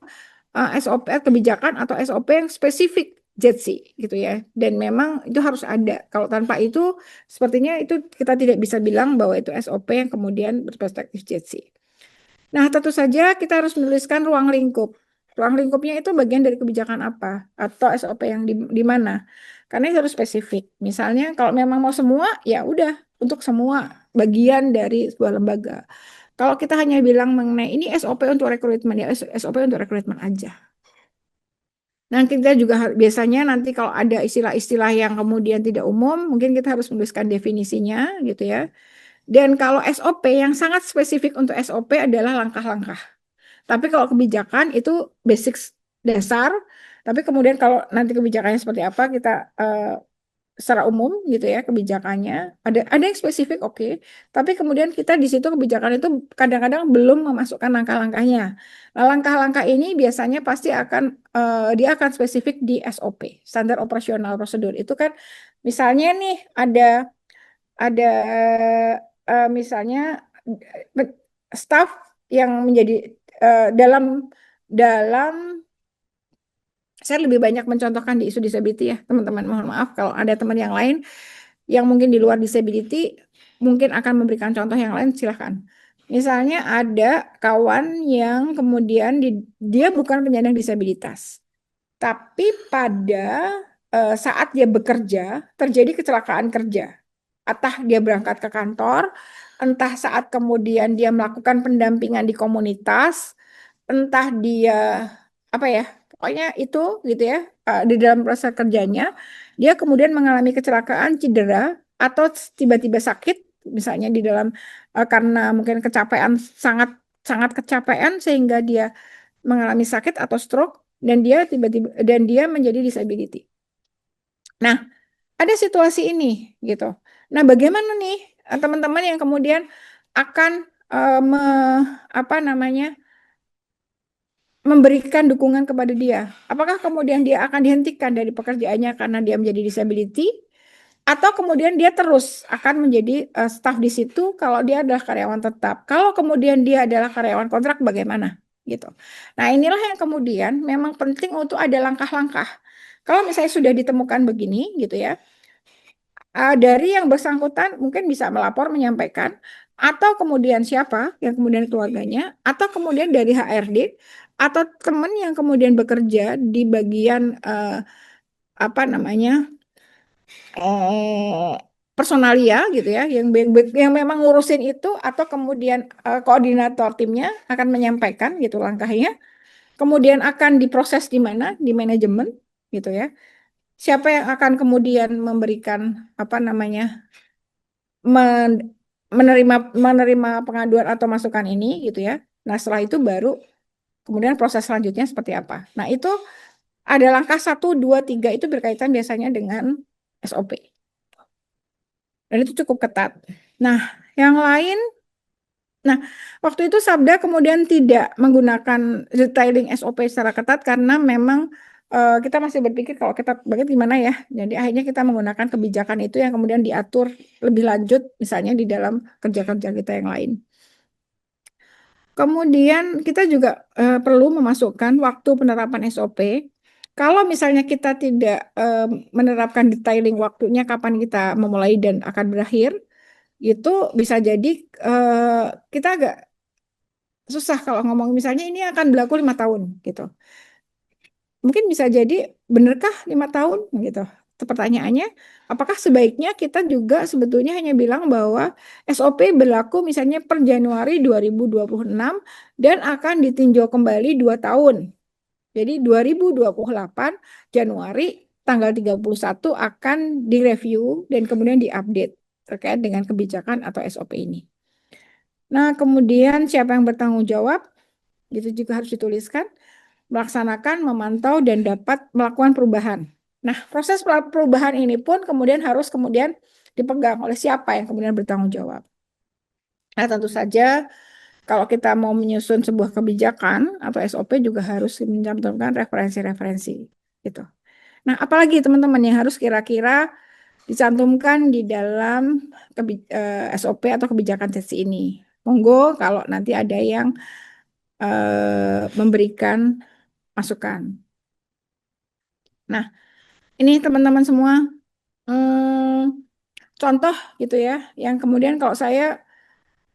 Speaker 2: SOP kebijakan atau SOP yang spesifik JETSI gitu ya. Dan memang itu harus ada. Kalau tanpa itu sepertinya itu kita tidak bisa bilang bahwa itu SOP yang kemudian berperspektif JETSI. Nah, tentu saja kita harus menuliskan ruang lingkup. Ruang lingkupnya itu bagian dari kebijakan apa atau SOP yang di mana. Karena itu harus spesifik. Misalnya kalau memang mau semua, ya udah untuk semua bagian dari sebuah lembaga. Kalau kita hanya bilang mengenai ini SOP untuk rekrutmen, ya SOP untuk rekrutmen aja. Nah, kita juga biasanya nanti kalau ada istilah-istilah yang kemudian tidak umum, mungkin kita harus menuliskan definisinya gitu ya. Dan kalau SOP yang sangat spesifik untuk SOP adalah langkah-langkah. Tapi kalau kebijakan itu basic dasar, tapi kemudian kalau nanti kebijakannya seperti apa kita secara umum gitu ya kebijakannya ada yang spesifik oke, tapi kemudian kita di situ kebijakan itu kadang-kadang belum memasukkan langkah-langkahnya. Nah, langkah-langkah ini biasanya pasti akan dia akan spesifik di SOP, standar operasional prosedur. Itu kan misalnya nih ada misalnya staff yang menjadi dalam dalam saya lebih banyak mencontohkan di isu disability ya, teman-teman. Mohon maaf kalau ada teman yang lain yang mungkin di luar disability mungkin akan memberikan contoh yang lain, silahkan. Misalnya ada kawan yang kemudian dia bukan penyandang disabilitas, tapi pada saat dia bekerja terjadi kecelakaan kerja. Entah dia berangkat ke kantor, entah saat kemudian dia melakukan pendampingan di komunitas, entah dia apa ya, pokoknya itu gitu ya, di dalam proses kerjanya dia kemudian mengalami kecelakaan, cedera atau tiba-tiba sakit misalnya di dalam karena mungkin kecapean sangat sangat kecapean sehingga dia mengalami sakit atau stroke dan dia tiba-tiba dan dia menjadi disability. Nah, ada situasi ini gitu. Nah, bagaimana nih teman-teman yang kemudian akan eh, me, apa namanya memberikan dukungan kepada dia? Apakah kemudian dia akan dihentikan dari pekerjaannya karena dia menjadi disability, atau kemudian dia terus akan menjadi staf di situ kalau dia adalah karyawan tetap? Kalau kemudian dia adalah karyawan kontrak, bagaimana? Gitu. Nah, inilah yang kemudian memang penting untuk ada langkah-langkah. Kalau misalnya sudah ditemukan begini, gitu ya, dari yang bersangkutan mungkin bisa melapor menyampaikan, atau kemudian siapa yang kemudian keluarganya, atau kemudian dari HRD atau teman yang kemudian bekerja di bagian apa namanya personalia gitu ya, yang memang ngurusin itu, atau kemudian koordinator timnya akan menyampaikan gitu langkahnya, kemudian akan diproses di mana, di manajemen gitu ya, siapa yang akan kemudian memberikan apa namanya men- menerima menerima pengaduan atau masukan ini gitu ya. Nah, setelah itu baru kemudian proses selanjutnya seperti apa. Nah, itu ada langkah satu, dua, tiga itu berkaitan biasanya dengan SOP. Dan itu cukup ketat. Nah, yang lain, nah, waktu itu Sabda kemudian tidak menggunakan detailing SOP secara ketat karena memang kita masih berpikir kalau kita bagian gimana ya. Jadi akhirnya kita menggunakan kebijakan itu yang kemudian diatur lebih lanjut misalnya di dalam kerja-kerja kita yang lain. Kemudian kita juga perlu memasukkan waktu penerapan SOP. Kalau misalnya kita tidak menerapkan detailing waktunya kapan kita memulai dan akan berakhir, itu bisa jadi eh, kita agak susah kalau ngomong misalnya ini akan berlaku 5 tahun gitu. Mungkin bisa jadi benarkah 5 tahun gitu. Pertanyaannya, apakah sebaiknya kita juga sebetulnya hanya bilang bahwa SOP berlaku misalnya per Januari 2026 dan akan ditinjau kembali 2 tahun. Jadi 2028 Januari tanggal 31 akan direview dan kemudian diupdate terkait dengan kebijakan atau SOP ini. Nah, kemudian siapa yang bertanggung jawab? Itu juga harus dituliskan. Melaksanakan, memantau, dan dapat melakukan perubahan. Nah, proses perubahan ini pun kemudian harus kemudian dipegang oleh siapa yang kemudian bertanggung jawab. Nah, tentu saja kalau kita mau menyusun sebuah kebijakan atau SOP juga harus mencantumkan referensi-referensi gitu. Nah, apalagi teman-teman yang harus kira-kira dicantumkan di dalam SOP atau kebijakan sesi ini. Monggo kalau nanti ada yang memberikan masukan. Nah, ini teman-teman semua contoh gitu ya, yang kemudian kalau saya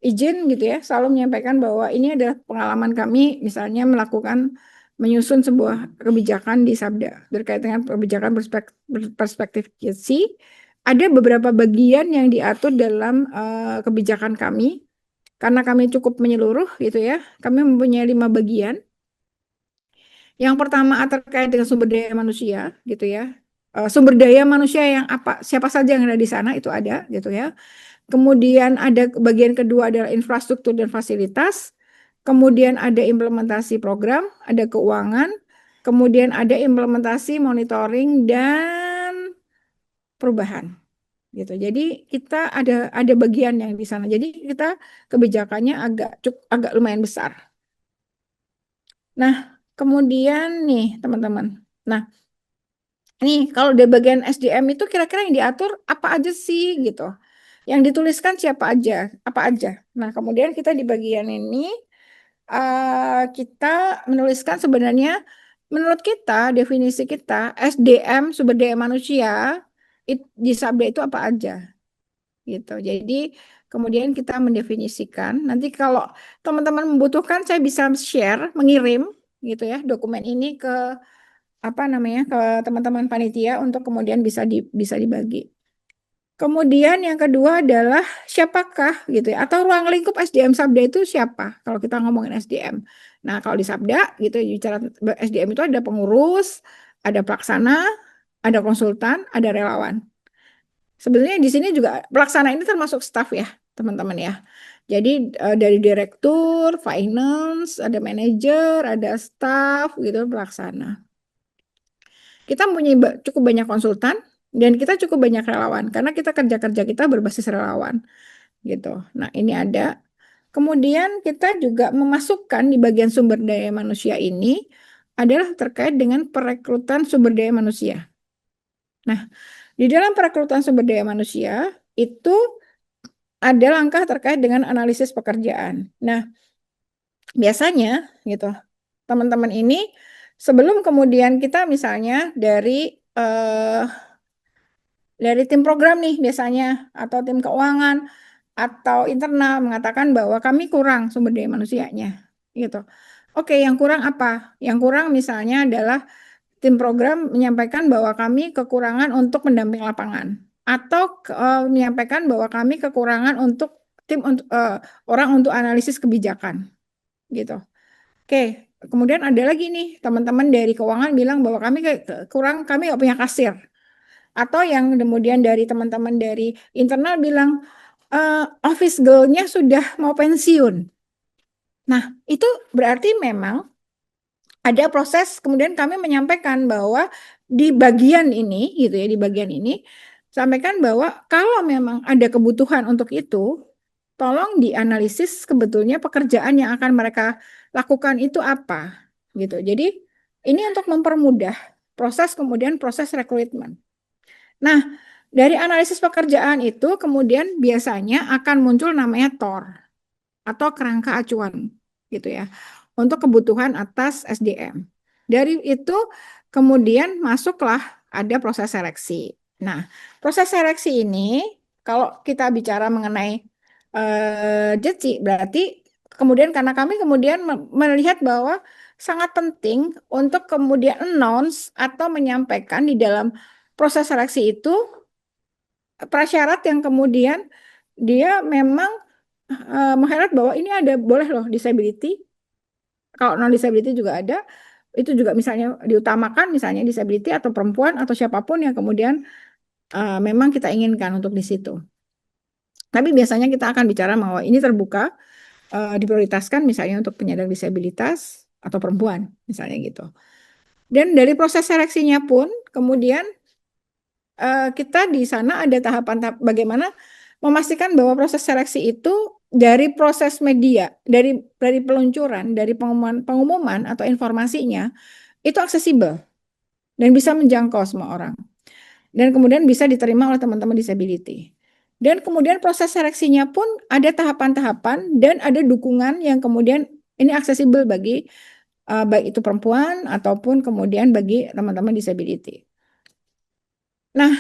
Speaker 2: izin gitu ya, selalu menyampaikan bahwa ini adalah pengalaman kami, misalnya melakukan menyusun sebuah kebijakan di Sabda berkaitan dengan kebijakan perspektif gizi. Ada beberapa bagian yang diatur dalam kebijakan kami, karena kami cukup menyeluruh gitu ya. Kami mempunyai 5 bagian. Yang pertama terkait dengan sumber daya manusia gitu ya. Sumber daya manusia yang apa, siapa saja yang ada di sana itu ada gitu ya. Kemudian ada bagian kedua adalah infrastruktur dan fasilitas. Kemudian ada implementasi program, ada keuangan, kemudian ada implementasi monitoring dan perubahan gitu. Jadi kita ada bagian yang di sana. Jadi kita kebijakannya agak lumayan besar. Nah, kemudian nih teman-teman. Nah, nih kalau di bagian SDM itu kira-kira yang diatur apa aja sih gitu. Yang dituliskan siapa aja, apa aja. Nah, kemudian kita di bagian ini kita menuliskan sebenarnya menurut kita definisi kita SDM sumber daya manusia di Sabda itu apa aja gitu. Jadi kemudian kita mendefinisikan. Nanti kalau teman-teman membutuhkan saya bisa share, mengirim gitu ya dokumen ini ke apa namanya ke teman-teman panitia untuk kemudian bisa dibagi. Kemudian yang kedua adalah siapakah gitu ya, atau ruang lingkup SDM Sabda itu siapa kalau kita ngomongin SDM. Nah, kalau di Sabda gitu bicara SDM itu ada pengurus, ada pelaksana, ada konsultan, ada relawan. Sebenarnya di sini juga pelaksana ini termasuk staf ya, teman-teman ya. Jadi dari direktur, finance, ada manajer, ada staf gitu pelaksana. Kita punya cukup banyak konsultan. Dan kita cukup banyak relawan karena kita kerja-kerja kita berbasis relawan gitu. Nah, ini ada. Kemudian kita juga memasukkan di bagian sumber daya manusia ini adalah terkait dengan perekrutan sumber daya manusia. Nah, di dalam perekrutan sumber daya manusia itu ada langkah terkait dengan analisis pekerjaan. Nah, biasanya gitu, teman-teman ini sebelum kemudian kita misalnya eh, dari tim program nih biasanya atau tim keuangan atau internal mengatakan bahwa kami kurang sumber daya manusianya gitu. Oke, yang kurang apa? Yang kurang misalnya adalah tim program menyampaikan bahwa kami kekurangan untuk pendamping lapangan atau menyampaikan bahwa kami kekurangan untuk tim untuk orang untuk analisis kebijakan gitu. Oke, kemudian ada lagi nih teman-teman dari keuangan bilang bahwa kami kurang, kami nggak punya kasir. Atau yang kemudian dari teman-teman dari internal bilang office girl-nya sudah mau pensiun. Nah, itu berarti memang ada proses kemudian kami menyampaikan bahwa di bagian ini gitu ya, di bagian ini sampaikan bahwa kalau memang ada kebutuhan untuk itu, tolong dianalisis sebetulnya pekerjaan yang akan mereka lakukan itu apa gitu. Jadi ini untuk mempermudah proses kemudian proses rekrutmen. Nah, dari analisis pekerjaan itu kemudian biasanya akan muncul namanya TOR atau kerangka acuan gitu ya untuk kebutuhan atas SDM. Dari itu kemudian masuklah ada proses seleksi. Nah, proses seleksi ini kalau kita bicara mengenai JETSI berarti kemudian karena kami kemudian melihat bahwa sangat penting untuk kemudian announce atau menyampaikan di dalam proses seleksi itu prasyarat yang kemudian dia memang mengherat bahwa ini ada boleh loh disability, kalau non disability juga ada, itu juga misalnya diutamakan misalnya disability atau perempuan atau siapapun yang kemudian memang kita inginkan untuk di situ. Tapi biasanya kita akan bicara bahwa ini terbuka, diprioritaskan misalnya untuk penyandang disabilitas atau perempuan misalnya gitu. Dan dari proses seleksinya pun kemudian kita di sana ada tahapan-tahap bagaimana memastikan bahwa proses seleksi itu dari proses media, dari peluncuran, dari pengumuman atau informasinya itu aksesibel dan bisa menjangkau semua orang. Dan kemudian bisa diterima oleh teman-teman disability. Dan kemudian proses seleksinya pun ada tahapan-tahapan dan ada dukungan yang kemudian ini aksesibel bagi baik itu perempuan ataupun kemudian bagi teman-teman disability. Nah,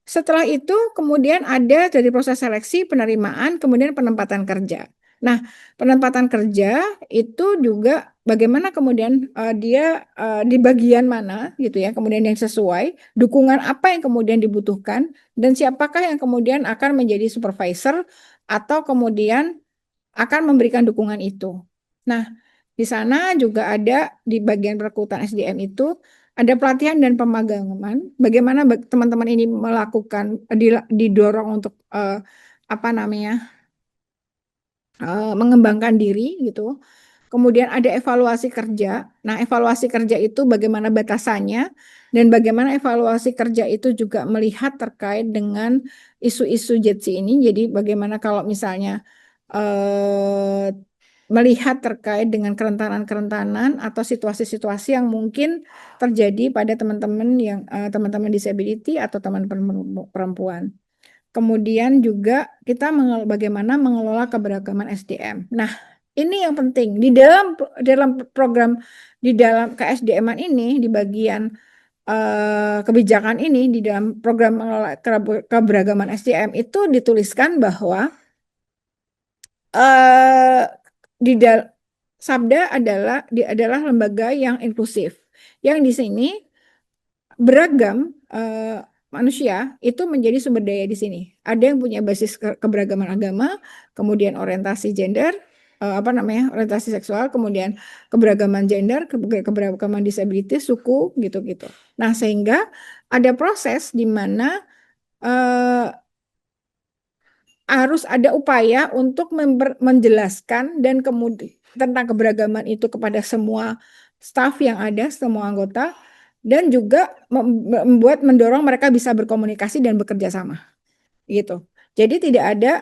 Speaker 2: setelah itu kemudian ada dari proses seleksi, penerimaan, kemudian penempatan kerja. Nah, penempatan kerja itu juga bagaimana kemudian dia di bagian mana gitu ya, kemudian yang sesuai, dukungan apa yang kemudian dibutuhkan, dan siapakah yang kemudian akan menjadi supervisor atau kemudian akan memberikan dukungan itu. Nah, di sana juga ada di bagian perekrutan SDM itu ada pelatihan dan pemagangan. Bagaimana teman-teman ini melakukan didorong untuk apa namanya mengembangkan diri gitu. Kemudian ada evaluasi kerja. Nah, evaluasi kerja itu bagaimana batasannya dan bagaimana evaluasi kerja itu juga melihat terkait dengan isu-isu JETSI ini. Jadi bagaimana kalau misalnya eh, melihat terkait dengan kerentanan-kerentanan atau situasi-situasi yang mungkin terjadi pada teman-teman yang teman-teman disability atau teman-teman perempuan. Kemudian juga kita bagaimana mengelola keberagaman SDM. Nah, ini yang penting di dalam program di dalam KSDM-an ini di bagian kebijakan ini di dalam program mengelola keberagaman SDM itu dituliskan bahwa eh, di Sabda adalah lembaga yang inklusif. Yang di sini beragam manusia itu menjadi sumber daya di sini. Ada yang punya basis keberagaman agama, kemudian orientasi gender, apa namanya, orientasi seksual, kemudian keberagaman gender, keberagaman disabilitas, suku, gitu-gitu. Nah, sehingga ada proses di mana eh, harus ada upaya untuk menjelaskan dan kemudian tentang keberagaman itu kepada semua staf yang ada, semua anggota, dan juga mendorong mereka bisa berkomunikasi dan bekerja sama gitu. Jadi tidak ada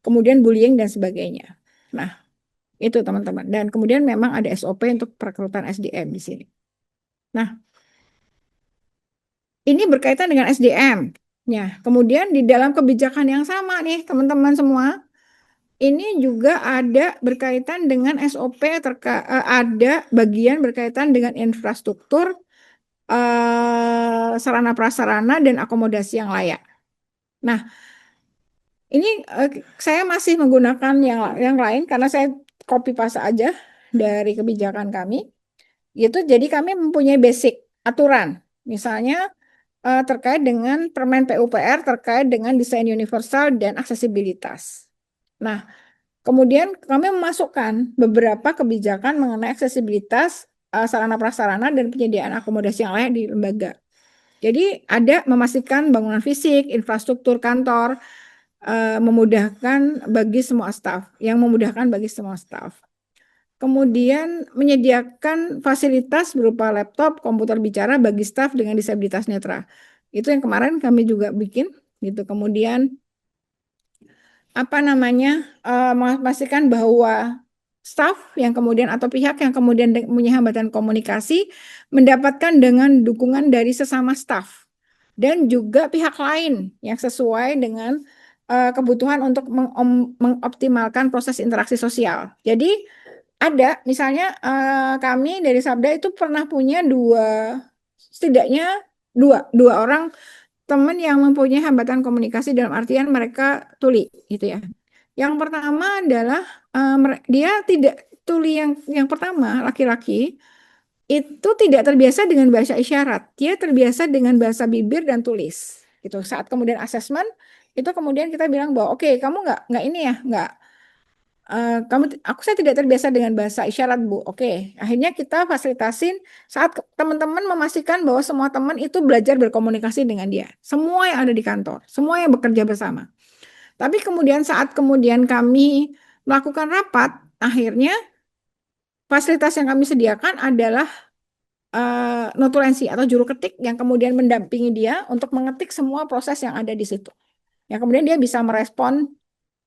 Speaker 2: kemudian bullying dan sebagainya. Nah, itu teman-teman. Dan kemudian memang ada SOP untuk perekrutan SDM di sini. Nah, ini berkaitan dengan SDM. Ya, kemudian di dalam kebijakan yang sama nih, teman-teman semua, ini juga ada berkaitan dengan SOP ada bagian berkaitan dengan infrastruktur, sarana prasarana dan akomodasi yang layak. Nah, ini saya masih menggunakan yang lain karena saya copy paste aja dari kebijakan kami. Gitu. Jadi kami mempunyai basic aturan. Misalnya terkait dengan Permen PUPR terkait dengan desain universal dan aksesibilitas. Nah, kemudian kami memasukkan beberapa kebijakan mengenai aksesibilitas sarana prasarana dan penyediaan akomodasi yang layak di lembaga. Jadi ada memastikan bangunan fisik, infrastruktur kantor, memudahkan bagi semua staf, yang memudahkan bagi semua staf. Kemudian menyediakan fasilitas berupa laptop, komputer bicara bagi staf dengan disabilitas netra. Itu yang kemarin kami juga bikin gitu. Kemudian apa namanya memastikan bahwa staf yang kemudian atau pihak yang kemudian punya hambatan komunikasi mendapatkan dengan dukungan dari sesama staf dan juga pihak lain yang sesuai dengan kebutuhan untuk mengoptimalkan proses interaksi sosial. Jadi ada misalnya kami dari Sabda itu pernah punya setidaknya dua orang teman yang mempunyai hambatan komunikasi dalam artian mereka tuli gitu ya. Yang pertama adalah dia tidak tuli yang pertama laki-laki itu tidak terbiasa dengan bahasa isyarat. Dia terbiasa dengan bahasa bibir dan tulis. Gitu. Saat kemudian asesmen itu kemudian kita bilang bahwa oke, kamu nggak ini ya nggak saya tidak terbiasa dengan bahasa isyarat, Bu. Oke, akhirnya kita fasilitasin saat teman-teman memastikan bahwa semua teman itu belajar berkomunikasi dengan dia. Semua yang ada di kantor, semua yang bekerja bersama. Tapi kemudian saat kemudian kami melakukan rapat, akhirnya fasilitas yang kami sediakan adalah notulensi atau juru ketik yang kemudian mendampingi dia untuk mengetik semua proses yang ada di situ. Yang kemudian dia bisa merespon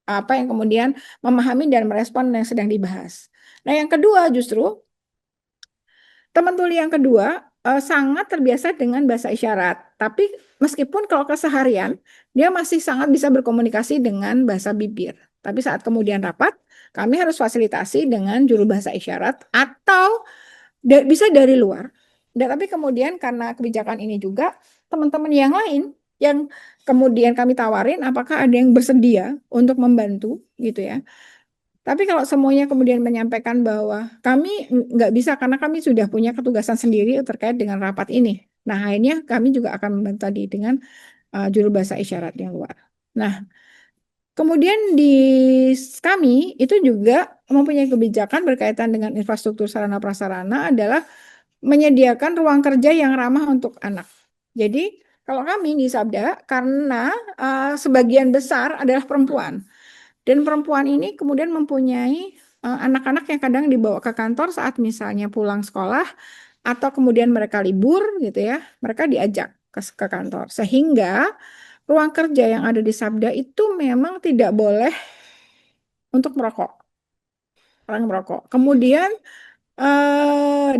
Speaker 2: apa yang kemudian memahami dan merespon yang sedang dibahas. Nah, yang kedua justru teman tuli yang kedua sangat terbiasa dengan bahasa isyarat, tapi meskipun kalau keseharian dia masih sangat bisa berkomunikasi dengan bahasa bibir. Tapi saat kemudian rapat, kami harus fasilitasi dengan juru bahasa isyarat atau bisa dari luar. Dan tapi kemudian karena kebijakan ini juga teman-teman yang lain yang kemudian kami tawarin apakah ada yang bersedia untuk membantu gitu ya. Tapi kalau semuanya kemudian menyampaikan bahwa kami nggak bisa karena kami sudah punya ketugasan sendiri terkait dengan rapat ini. Nah, akhirnya kami juga akan membantu tadi dengan juru bahasa isyarat yang luar. Nah, kemudian di kami itu juga mempunyai kebijakan berkaitan dengan infrastruktur sarana prasarana adalah menyediakan ruang kerja yang ramah untuk anak. Jadi, kalau kami di Sabda, karena sebagian besar adalah perempuan, dan perempuan ini kemudian mempunyai anak-anak yang kadang dibawa ke kantor saat misalnya pulang sekolah atau kemudian mereka libur gitu ya, mereka diajak ke kantor. Sehingga ruang kerja yang ada di Sabda itu memang tidak boleh untuk merokok, orang merokok. Kemudian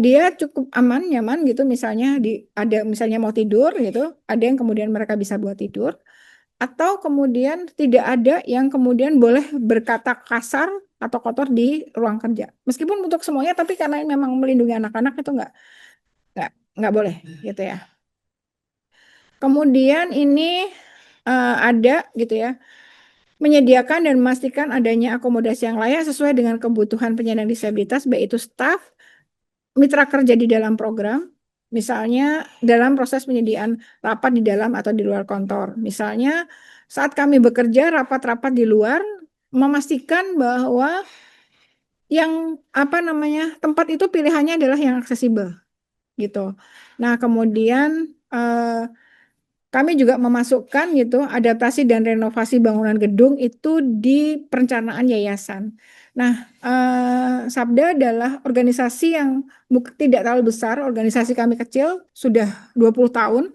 Speaker 2: dia cukup aman, nyaman gitu misalnya ada misalnya mau tidur gitu, ada yang kemudian mereka bisa buat tidur atau kemudian tidak ada yang kemudian boleh berkata kasar atau kotor di ruang kerja. Meskipun untuk semuanya tapi karena ini memang melindungi anak-anak itu nggak nggak boleh gitu ya. Kemudian ini ada gitu ya menyediakan dan memastikan adanya akomodasi yang layak sesuai dengan kebutuhan penyandang disabilitas baik itu staf mitra kerja di dalam program, misalnya dalam proses penyediaan rapat di dalam atau di luar kantor. Misalnya saat kami bekerja rapat-rapat di luar, memastikan bahwa yang apa namanya tempat itu pilihannya adalah yang aksesibel gitu. Nah kemudian kami juga memasukkan gitu adaptasi dan renovasi bangunan gedung itu di perencanaan yayasan. Nah, Sabda adalah organisasi yang tidak terlalu besar, organisasi kami kecil, sudah 20 tahun.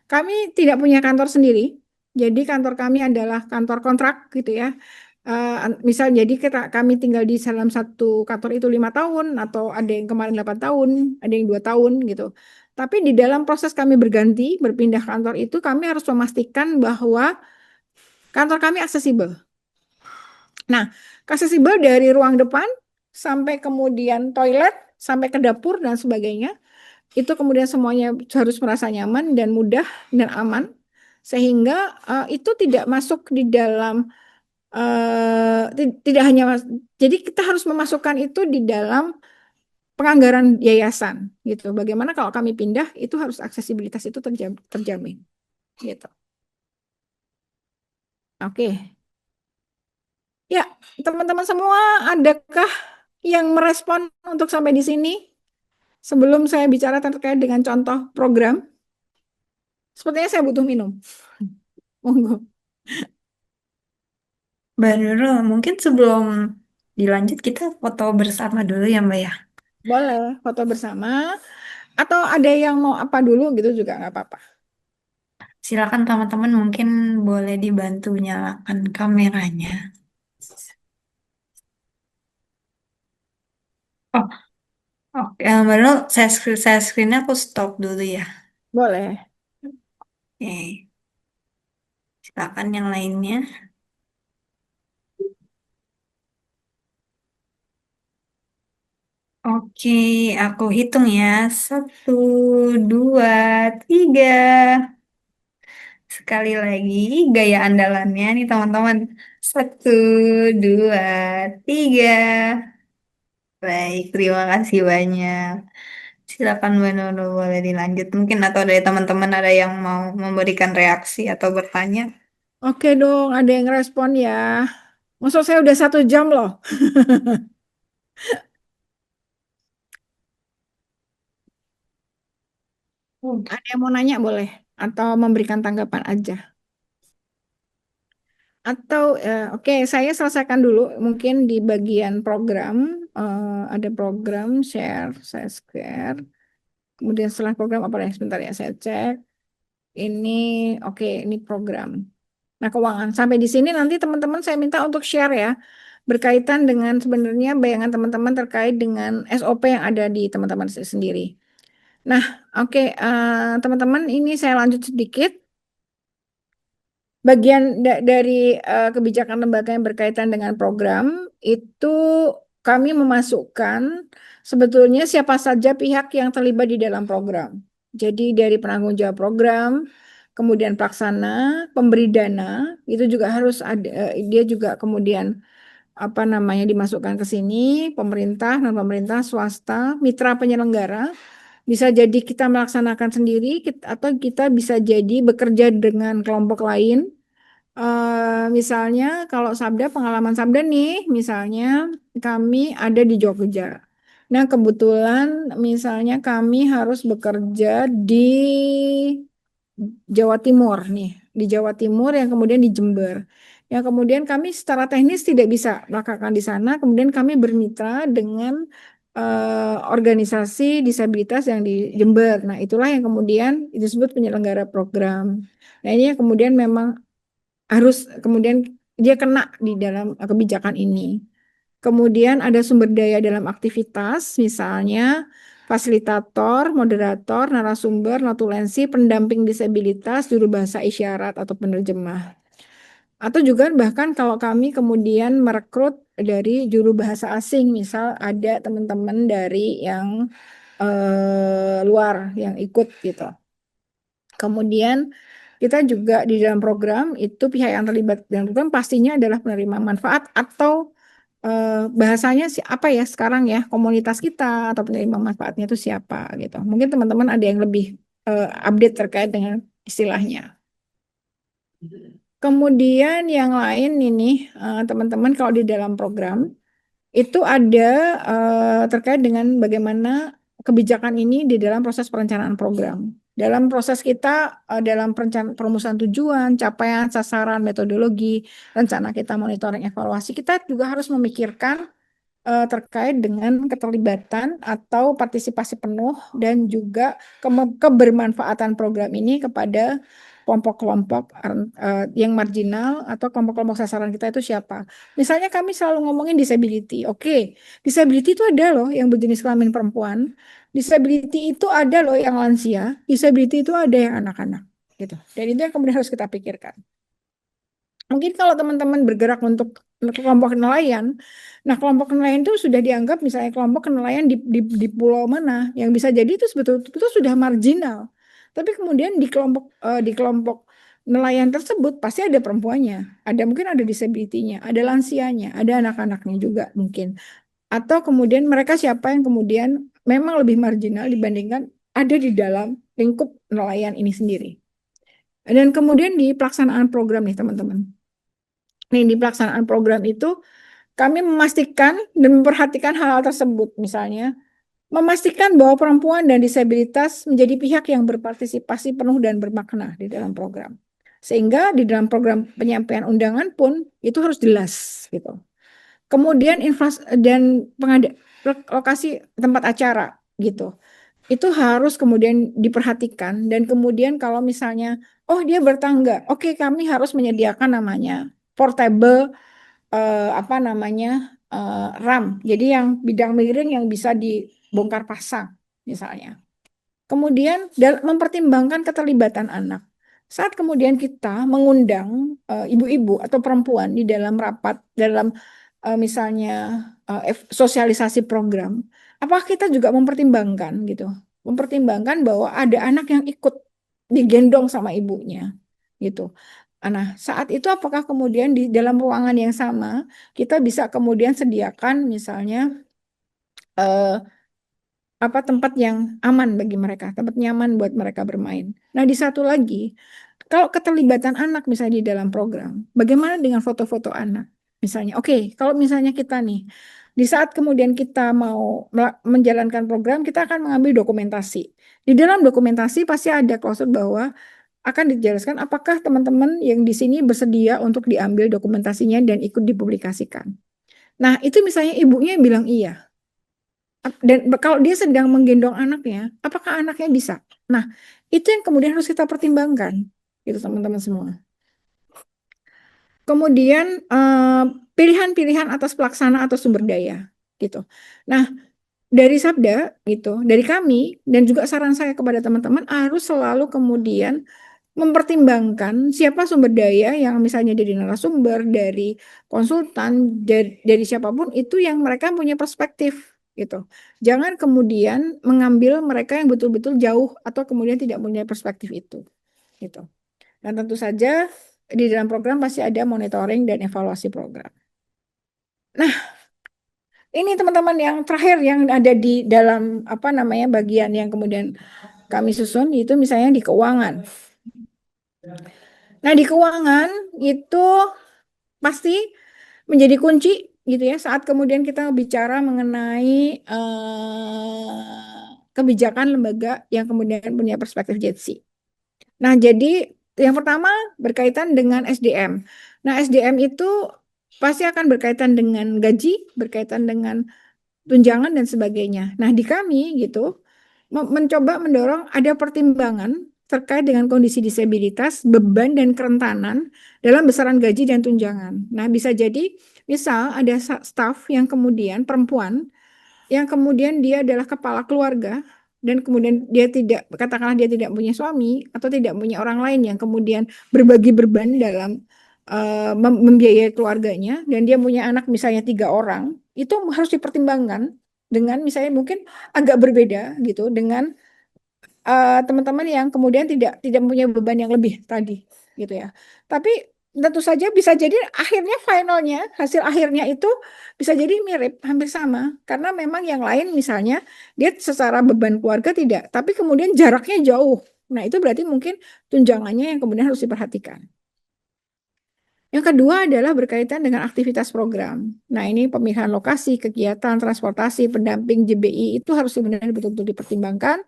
Speaker 2: Kami tidak punya kantor sendiri, jadi kantor kami adalah kantor kontrak gitu ya. Misal jadi kami tinggal di dalam satu kantor itu 5 tahun, atau ada yang kemarin 8 tahun, ada yang 2 tahun gitu. Tapi di dalam proses kami berganti, berpindah kantor itu, kami harus memastikan bahwa kantor kami aksesibel. Nah, aksesibel dari ruang depan sampai kemudian toilet, sampai ke dapur dan sebagainya, itu kemudian semuanya harus merasa nyaman dan mudah dan aman, sehingga itu tidak masuk di dalam tidak hanya jadi kita harus memasukkan itu di dalam penganggaran yayasan gitu. Bagaimana kalau kami pindah itu harus aksesibilitas itu terjamin gitu. Oke. Ya, teman-teman semua, adakah yang merespon untuk sampai di sini sebelum saya bicara terkait dengan contoh program? Sepertinya saya butuh minum. Monggo.
Speaker 1: Mbak Nurul, mungkin sebelum dilanjut kita foto bersama dulu ya Mbak ya.
Speaker 2: Boleh foto bersama atau ada yang mau apa dulu gitu juga nggak apa-apa.
Speaker 1: Silakan teman-teman mungkin boleh dibantu nyalakan kameranya. Oh, oke. Mbak Nurul, saya screennya aku stop dulu ya.
Speaker 2: Boleh.
Speaker 1: Oke, silakan yang lainnya. Oke, aku hitung ya. 1, 2, 3. Sekali lagi gaya andalannya nih teman-teman. 1, 2, 3. Baik, terima kasih banyak. Silakan Mbak Nurul boleh dilanjut mungkin atau dari teman-teman ada yang mau memberikan reaksi atau bertanya.
Speaker 2: Oke dong, ada yang respon ya. Maksud saya udah 1 jam loh.
Speaker 1: Oh,
Speaker 2: Ada yang mau nanya boleh, atau memberikan tanggapan aja. Atau oke, saya selesaikan dulu mungkin di bagian program. Ada program share, saya share. Kemudian setelah program apa ya? Sebentar ya, saya cek. Ini oke, ini program. Nah, keuangan. Sampai di sini nanti teman-teman saya minta untuk share ya, berkaitan dengan sebenarnya bayangan teman-teman terkait dengan SOP yang ada di teman-teman sendiri. Nah, oke, teman-teman, ini saya lanjut sedikit. Bagian dari kebijakan lembaga yang berkaitan dengan program itu kami memasukkan sebetulnya siapa saja pihak yang terlibat di dalam program. Jadi dari penanggung jawab program, kemudian pelaksana, pemberi dana, itu juga harus ada, dia juga kemudian apa namanya dimasukkan ke sini, pemerintah, non pemerintah, swasta, mitra penyelenggara. Bisa jadi kita melaksanakan sendiri, atau kita bisa jadi bekerja dengan kelompok lain. Misalnya kalau Sabda, pengalaman Sabda nih, misalnya kami ada di Jogja. Nah, kebetulan misalnya kami harus bekerja di Jawa Timur nih, di Jawa Timur yang kemudian di Jember. Yang kemudian kami secara teknis tidak bisa melakukan di sana, kemudian kami bermitra dengan organisasi disabilitas yang di Jember. Nah, itulah yang kemudian disebut penyelenggara program. Nah, ini yang kemudian memang harus kemudian dia kena di dalam kebijakan ini. Kemudian ada sumber daya dalam aktivitas, misalnya fasilitator, moderator, narasumber, notulensi, pendamping disabilitas, juru bahasa isyarat atau penerjemah. Atau juga bahkan kalau kami kemudian merekrut dari juru bahasa asing, misal ada teman-teman dari yang luar yang ikut gitu. Kemudian kita juga di dalam program itu pihak yang terlibat dalam program pastinya adalah penerima manfaat atau bahasanya apa ya sekarang ya, komunitas kita atau penerima manfaatnya itu siapa gitu. Mungkin teman-teman ada yang lebih update terkait dengan istilahnya. Kemudian yang lain ini teman-teman kalau di dalam program itu ada terkait dengan bagaimana kebijakan ini di dalam proses perencanaan program. Dalam proses kita, dalam perumusan tujuan, capaian, sasaran, metodologi, rencana kita monitoring evaluasi, kita juga harus memikirkan terkait dengan keterlibatan atau partisipasi penuh dan juga kebermanfaatan program ini kepada kelompok-kelompok yang marginal atau kelompok-kelompok sasaran kita itu siapa. Misalnya kami selalu ngomongin disability. Oke, disability itu ada loh yang berjenis kelamin perempuan. Disability itu ada loh yang lansia. Disability itu ada yang anak-anak gitu. Dan itu yang kemudian harus kita pikirkan. Mungkin kalau teman-teman bergerak untuk kelompok nelayan, nah kelompok nelayan itu sudah dianggap misalnya kelompok nelayan di pulau mana yang bisa jadi itu sebetulnya sudah marginal. Tapi kemudian di kelompok nelayan tersebut pasti ada perempuannya, ada mungkin ada disability-nya, ada lansianya, ada anak-anaknya juga mungkin. Atau kemudian mereka siapa yang kemudian memang lebih marginal dibandingkan ada di dalam lingkup nelayan ini sendiri. Dan kemudian di pelaksanaan program nih teman-teman. Nih, di pelaksanaan program itu kami memastikan dan memperhatikan hal-hal tersebut. Misalnya, memastikan bahwa perempuan dan disabilitas menjadi pihak yang berpartisipasi penuh dan bermakna di dalam program. Sehingga di dalam program penyampaian undangan pun itu harus jelas gitu. Kemudian dan lokasi tempat acara gitu. Itu harus kemudian diperhatikan dan kemudian kalau misalnya oh dia bertangga, oke kami harus menyediakan namanya portable apa namanya RAM. Jadi yang bidang miring yang bisa dibongkar pasang misalnya. Kemudian mempertimbangkan keterlibatan anak. Saat kemudian kita mengundang ibu-ibu atau perempuan di dalam rapat, dalam misalnya sosialisasi program, apakah kita juga mempertimbangkan gitu, mempertimbangkan bahwa ada anak yang ikut digendong sama ibunya gitu. Nah, saat itu apakah kemudian di dalam ruangan yang sama kita bisa kemudian sediakan misalnya eh, apa tempat yang aman bagi mereka, tempat nyaman buat mereka bermain. Nah, di satu lagi, kalau keterlibatan anak misalnya di dalam program, bagaimana dengan foto-foto anak? Misalnya, oke, kalau misalnya kita nih, di saat kemudian kita mau menjalankan program, kita akan mengambil dokumentasi. Di dalam dokumentasi pasti ada klausul bahwa akan dijelaskan apakah teman-teman yang di sini bersedia untuk diambil dokumentasinya dan ikut dipublikasikan. Nah, itu misalnya ibunya yang bilang iya. Dan kalau dia sedang menggendong anaknya, apakah anaknya bisa? Nah, itu yang kemudian harus kita pertimbangkan, gitu teman-teman semua. Kemudian pilihan-pilihan atas pelaksana atau sumber daya, gitu. Nah, dari Sabda, gitu, dari kami dan juga saran saya kepada teman-teman harus selalu kemudian mempertimbangkan siapa sumber daya yang misalnya dari narasumber, dari konsultan, dari siapapun itu yang mereka punya perspektif gitu. Jangan kemudian mengambil mereka yang betul-betul jauh atau kemudian tidak punya perspektif itu gitu. Dan tentu saja di dalam program pasti ada monitoring dan evaluasi program. Nah, ini teman-teman yang terakhir yang ada di dalam apa namanya bagian yang kemudian kami susun itu misalnya di keuangan. Nah, di keuangan itu pasti menjadi kunci gitu ya saat kemudian kita bicara mengenai kebijakan lembaga yang kemudian punya perspektif JETSI. Nah, jadi yang pertama berkaitan dengan SDM. Nah, SDM itu pasti akan berkaitan dengan gaji, berkaitan dengan tunjangan dan sebagainya. Nah, di kami gitu mencoba mendorong ada pertimbangan terkait dengan kondisi disabilitas, beban dan kerentanan dalam besaran gaji dan tunjangan. Nah, bisa jadi misal ada staf yang kemudian perempuan yang kemudian dia adalah kepala keluarga dan kemudian dia tidak katakanlah dia tidak punya suami atau tidak punya orang lain yang kemudian berbagi beban dalam membiayai keluarganya dan dia punya anak misalnya 3 orang itu harus dipertimbangkan dengan misalnya mungkin agak berbeda gitu dengan teman-teman yang kemudian tidak punya beban yang lebih tadi gitu ya. Tapi tentu saja bisa jadi akhirnya finalnya hasil akhirnya itu bisa jadi mirip hampir sama karena memang yang lain misalnya dia secara beban keluarga tidak, tapi kemudian jaraknya jauh. Nah, itu berarti mungkin tunjangannya yang kemudian harus diperhatikan. Yang kedua adalah berkaitan dengan aktivitas program. Nah, ini pemilihan lokasi, kegiatan, transportasi, pendamping JBI itu harus sebenarnya betul-betul dipertimbangkan.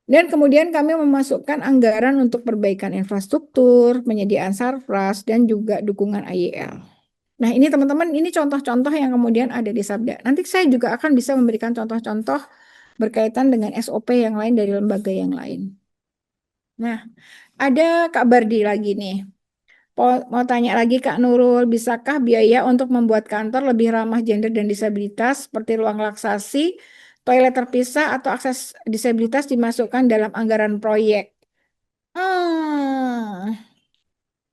Speaker 2: Dan kemudian kami memasukkan anggaran untuk perbaikan infrastruktur, penyediaan sarpras, dan juga dukungan IEL. Nah, ini teman-teman, ini contoh-contoh yang kemudian ada di Sabda. Nanti saya juga akan bisa memberikan contoh-contoh berkaitan dengan SOP yang lain dari lembaga yang lain. Nah, ada Kak Bardi lagi nih. Mau tanya lagi Kak Nurul, bisakah biaya untuk membuat kantor lebih ramah gender dan disabilitas seperti ruang relaksasi, toilet terpisah, atau akses disabilitas dimasukkan dalam anggaran proyek? Hmm,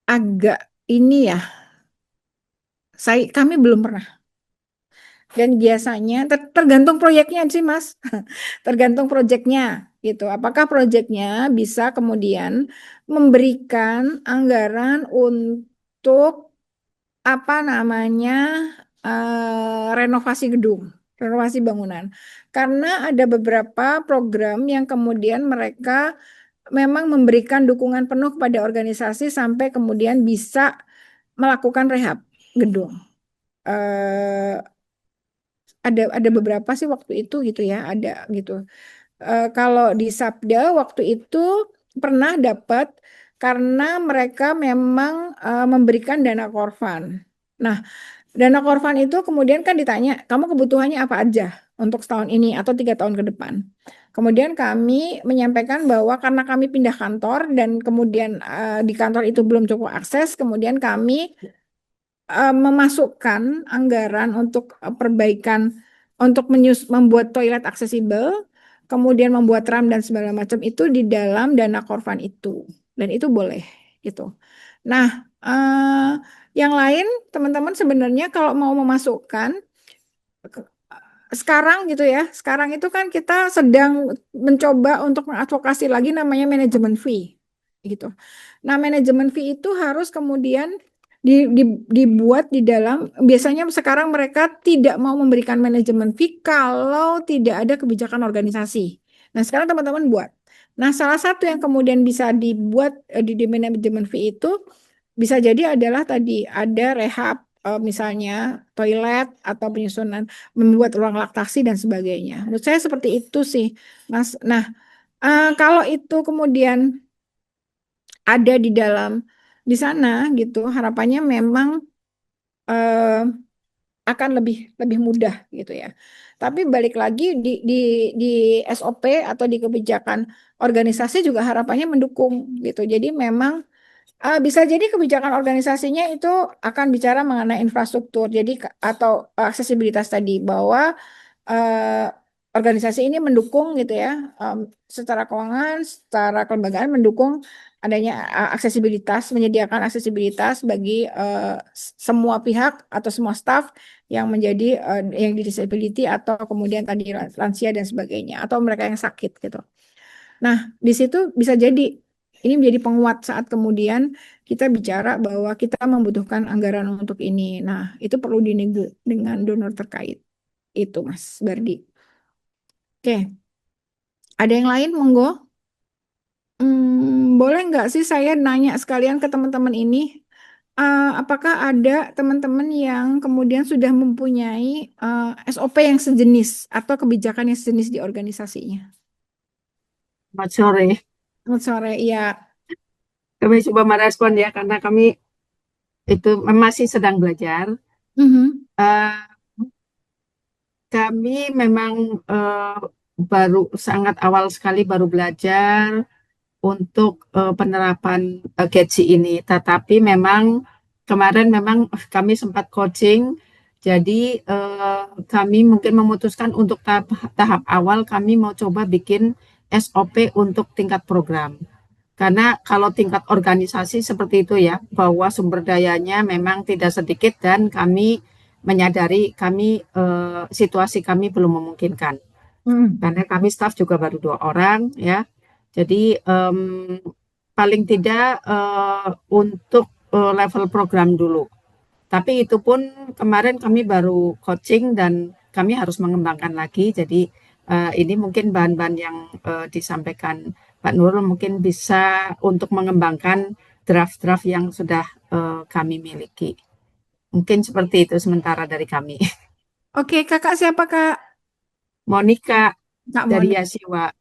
Speaker 2: agak ini ya, kami belum pernah. Dan biasanya tergantung proyeknya sih Mas, tergantung proyeknya gitu. Apakah proyeknya bisa kemudian memberikan anggaran untuk apa namanya renovasi gedung, renovasi bangunan. Karena ada beberapa program yang kemudian mereka memang memberikan dukungan penuh kepada organisasi sampai kemudian bisa melakukan rehab gedung. Eh, ada beberapa sih waktu itu gitu ya, ada gitu. Kalau di Sabda waktu itu pernah dapat karena mereka memang memberikan dana korban. Nah, dana korban itu kemudian kan ditanya, kamu kebutuhannya apa aja untuk setahun ini atau 3 tahun ke depan. Kemudian kami menyampaikan bahwa karena kami pindah kantor dan kemudian di kantor itu belum cukup akses, kemudian kami memasukkan anggaran untuk perbaikan, untuk membuat toilet aksesibel, kemudian membuat ram dan segala macam itu di dalam dana korban itu, dan itu boleh gitu. Nah, yang lain teman-teman sebenarnya kalau mau memasukkan sekarang gitu ya, sekarang itu kan kita sedang mencoba untuk mengadvokasi lagi namanya manajemen fee gitu. Nah, manajemen fee itu harus kemudian dibuat di dalam, biasanya sekarang mereka tidak mau memberikan manajemen fee kalau tidak ada kebijakan organisasi. Nah, sekarang teman-teman buat. Nah, salah satu yang kemudian bisa dibuat di manajemen fee itu bisa jadi adalah tadi ada rehab, misalnya toilet atau penyusunan, membuat ruang laktasi dan sebagainya. Menurut saya seperti itu sih, Mas. Nah, kalau itu kemudian ada di sana gitu, harapannya memang eh, akan lebih lebih mudah gitu ya. Tapi balik lagi di SOP atau di kebijakan organisasi juga harapannya mendukung gitu. Jadi memang bisa jadi kebijakan organisasinya itu akan bicara mengenai infrastruktur, jadi atau aksesibilitas tadi, bahwa eh, organisasi ini mendukung gitu ya, secara keuangan, secara kelembagaan mendukung adanya aksesibilitas, menyediakan aksesibilitas bagi semua pihak atau semua staf yang menjadi yang di disability atau kemudian tadi lansia dan sebagainya atau mereka yang sakit gitu. Nah, di situ bisa jadi ini menjadi penguat saat kemudian kita bicara bahwa kita membutuhkan anggaran untuk ini. Nah, itu perlu dinego dengan donor terkait. Itu, Mas Bardi. Oke, ada yang lain, monggo. Boleh nggak sih saya nanya sekalian ke teman-teman ini, apakah ada teman-teman yang kemudian sudah mempunyai SOP yang sejenis atau kebijakan yang sejenis di organisasinya?
Speaker 3: Selamat sore.
Speaker 2: Selamat sore, ya.
Speaker 3: Kami coba merespon ya karena kami itu masih sedang belajar.
Speaker 2: Mhm.
Speaker 3: Eh, Kami memang baru sangat awal sekali baru belajar untuk penerapan Getsi ini. Tetapi memang kemarin memang kami sempat coaching. Jadi kami mungkin memutuskan untuk tahap awal kami mau coba bikin SOP untuk tingkat program. Karena kalau tingkat organisasi seperti itu ya, bahwa sumber dayanya memang tidak sedikit dan kami menyadari situasi kami belum memungkinkan.
Speaker 2: Mhm.
Speaker 3: Karena kami staf juga baru 2 orang ya. Jadi paling tidak untuk level program dulu. Tapi itu pun kemarin kami baru coaching dan kami harus mengembangkan lagi. Jadi ini mungkin bahan-bahan yang disampaikan Pak Nurul mungkin bisa untuk mengembangkan draft-draft yang sudah kami miliki. Mungkin seperti itu sementara dari kami.
Speaker 2: Oke, kakak siapa kak?
Speaker 3: Monica
Speaker 2: Kak
Speaker 3: dari
Speaker 2: Moni.
Speaker 3: Yasiwa.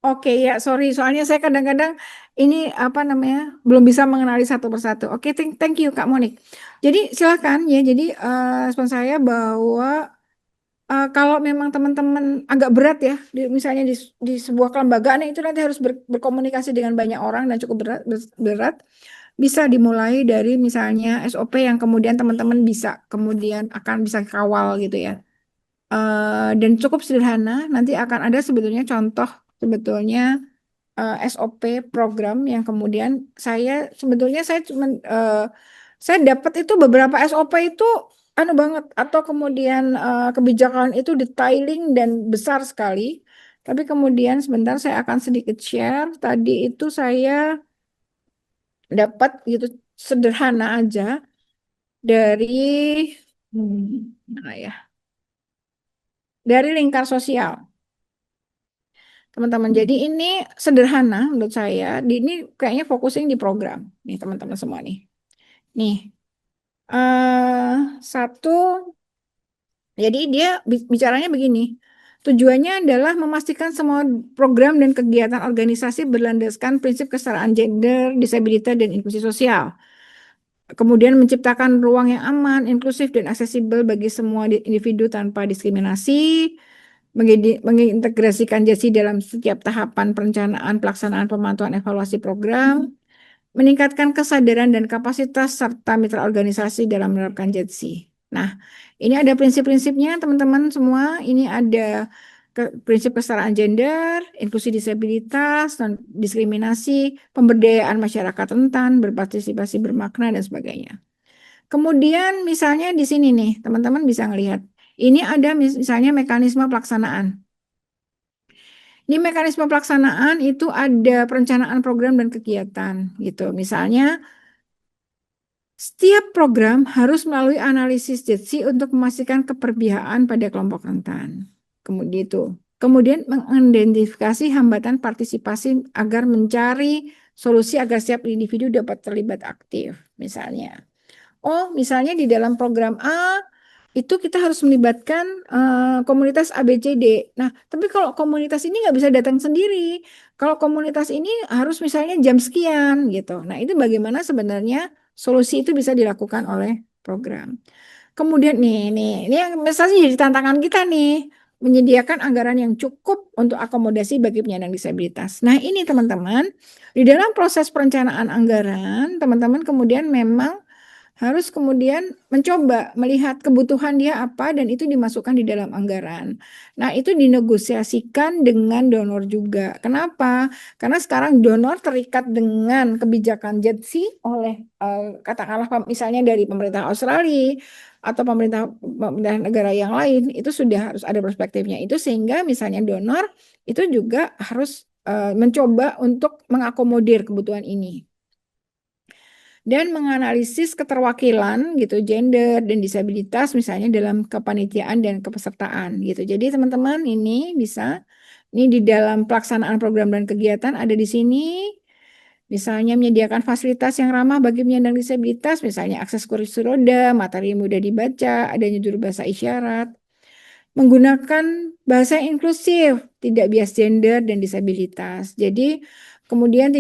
Speaker 2: Oke ya, sorry. Soalnya saya kadang-kadang ini apa namanya belum bisa mengenali satu persatu. Oke, thank you Kak Monik. Jadi silakan ya. Jadi respon saya bahwa kalau memang teman-teman agak berat ya, misalnya di sebuah kelembagaan itu nanti harus berkomunikasi dengan banyak orang dan cukup berat, bisa dimulai dari misalnya SOP yang kemudian teman-teman bisa kemudian akan bisa kawal gitu ya. Dan cukup sederhana, nanti akan ada sebetulnya contoh sebetulnya SOP program yang kemudian saya cuma saya dapat itu beberapa SOP itu anu banget atau kemudian kebijakan itu detailing dan besar sekali. Tapi kemudian sebentar saya akan sedikit share. Tadi itu saya dapat gitu sederhana aja dari mana ya? Dari lingkar sosial. Teman-teman, jadi ini sederhana menurut saya. Ini kayaknya focusing di program nih teman-teman semua nih. Nih, satu, jadi dia bicaranya begini. Tujuannya adalah memastikan semua program dan kegiatan organisasi berlandaskan prinsip kesetaraan gender, disabilitas, dan inklusi sosial. Kemudian menciptakan ruang yang aman, inklusif, dan aksesibel bagi semua individu tanpa diskriminasi, mengintegrasikan JASI dalam setiap tahapan perencanaan, pelaksanaan, pemantauan, evaluasi program, meningkatkan kesadaran dan kapasitas serta mitra organisasi dalam menerapkan JASI. Nah, ini ada prinsip-prinsipnya teman-teman semua. Ini ada prinsip kesetaraan gender, inklusi disabilitas, non diskriminasi, pemberdayaan masyarakat rentan, berpartisipasi bermakna dan sebagainya. Kemudian misalnya di sini nih, teman-teman bisa ngelihat. Ini ada misalnya mekanisme pelaksanaan. Di mekanisme pelaksanaan itu ada perencanaan program dan kegiatan gitu. Misalnya setiap program harus melalui analisis JETSI untuk memastikan keperpihakan pada kelompok rentan. Kemudian mengidentifikasi hambatan partisipasi agar mencari solusi agar setiap individu dapat terlibat aktif. Misalnya di dalam program A itu kita harus melibatkan komunitas ABCD. Nah, tapi kalau komunitas ini nggak bisa datang sendiri. Kalau komunitas ini harus misalnya jam sekian gitu. Nah, itu bagaimana sebenarnya solusi itu bisa dilakukan oleh program. Kemudian ini yang misalnya jadi tantangan kita nih, menyediakan anggaran yang cukup untuk akomodasi bagi penyandang disabilitas. Nah, ini teman-teman, di dalam proses perencanaan anggaran, teman-teman kemudian memang harus kemudian mencoba melihat kebutuhan dia apa dan itu dimasukkan di dalam anggaran. Nah, itu dinegosiasikan dengan donor juga. Kenapa? Karena sekarang donor terikat dengan kebijakan JETSI oleh katakanlah misalnya dari pemerintah Australia atau pemerintah negara yang lain itu sudah harus ada perspektifnya itu sehingga misalnya donor itu juga harus mencoba untuk mengakomodir kebutuhan ini dan menganalisis keterwakilan gitu gender dan disabilitas misalnya dalam kepanitiaan dan kepesertaan gitu. Jadi teman-teman ini di dalam pelaksanaan program dan kegiatan ada di sini misalnya menyediakan fasilitas yang ramah bagi penyandang disabilitas misalnya akses kursi roda, materi yang mudah dibaca, adanya juru bahasa isyarat, menggunakan bahasa inklusif, tidak bias gender dan disabilitas. Jadi kemudian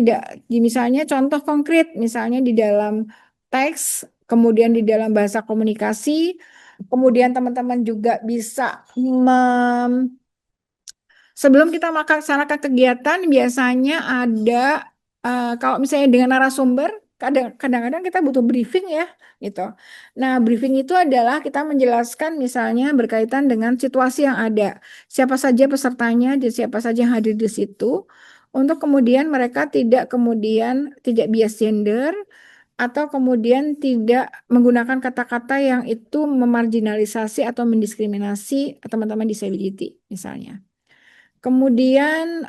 Speaker 2: misalnya contoh konkret, misalnya di dalam teks, kemudian di dalam bahasa komunikasi, kemudian teman-teman juga bisa sebelum kita melaksanakan kegiatan biasanya ada kalau misalnya dengan narasumber kadang-kadang kita butuh briefing ya gitu. Nah, briefing itu adalah kita menjelaskan misalnya berkaitan dengan situasi yang ada. Siapa saja pesertanya, dan siapa saja yang hadir di situ untuk kemudian mereka tidak bias gender atau kemudian tidak menggunakan kata-kata yang itu memarginalisasi atau mendiskriminasi teman-teman disability misalnya. Kemudian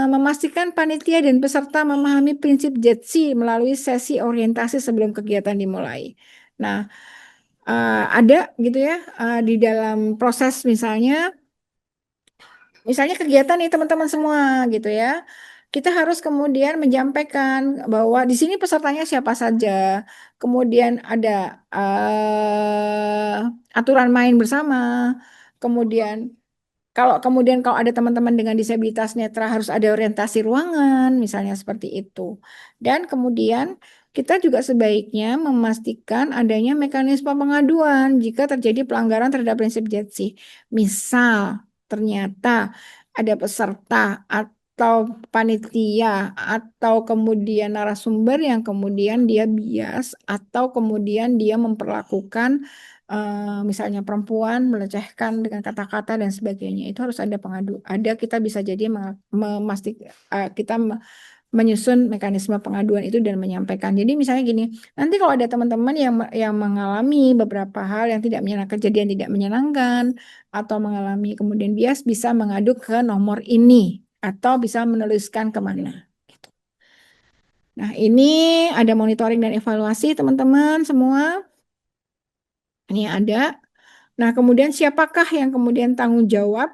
Speaker 2: memastikan panitia dan peserta memahami prinsip JETSI melalui sesi orientasi sebelum kegiatan dimulai. Nah, ada gitu ya di dalam proses misalnya kegiatan nih teman-teman semua gitu ya. Kita harus kemudian menyampaikan bahwa di sini pesertanya siapa saja. Kemudian ada aturan main bersama. Kemudian kalau ada teman-teman dengan disabilitas netra harus ada orientasi ruangan, misalnya seperti itu. Dan kemudian kita juga sebaiknya memastikan adanya mekanisme pengaduan jika terjadi pelanggaran terhadap prinsip JETSI. Misal ternyata ada peserta atau panitia atau kemudian narasumber yang kemudian dia bias atau kemudian dia memperlakukan misalnya perempuan melecehkan dengan kata-kata dan sebagainya, itu harus ada kita bisa jadi memastikan kita menyusun mekanisme pengaduan itu dan menyampaikan. Jadi misalnya gini, nanti kalau ada teman-teman yang mengalami beberapa hal yang tidak menyenangkan, kejadian tidak menyenangkan atau mengalami kemudian bias, bisa mengadu ke nomor ini atau bisa menuliskan kemana. Gitu. Nah, ini ada monitoring dan evaluasi teman-teman semua. Ini ada. Nah, kemudian siapakah yang kemudian tanggung jawab,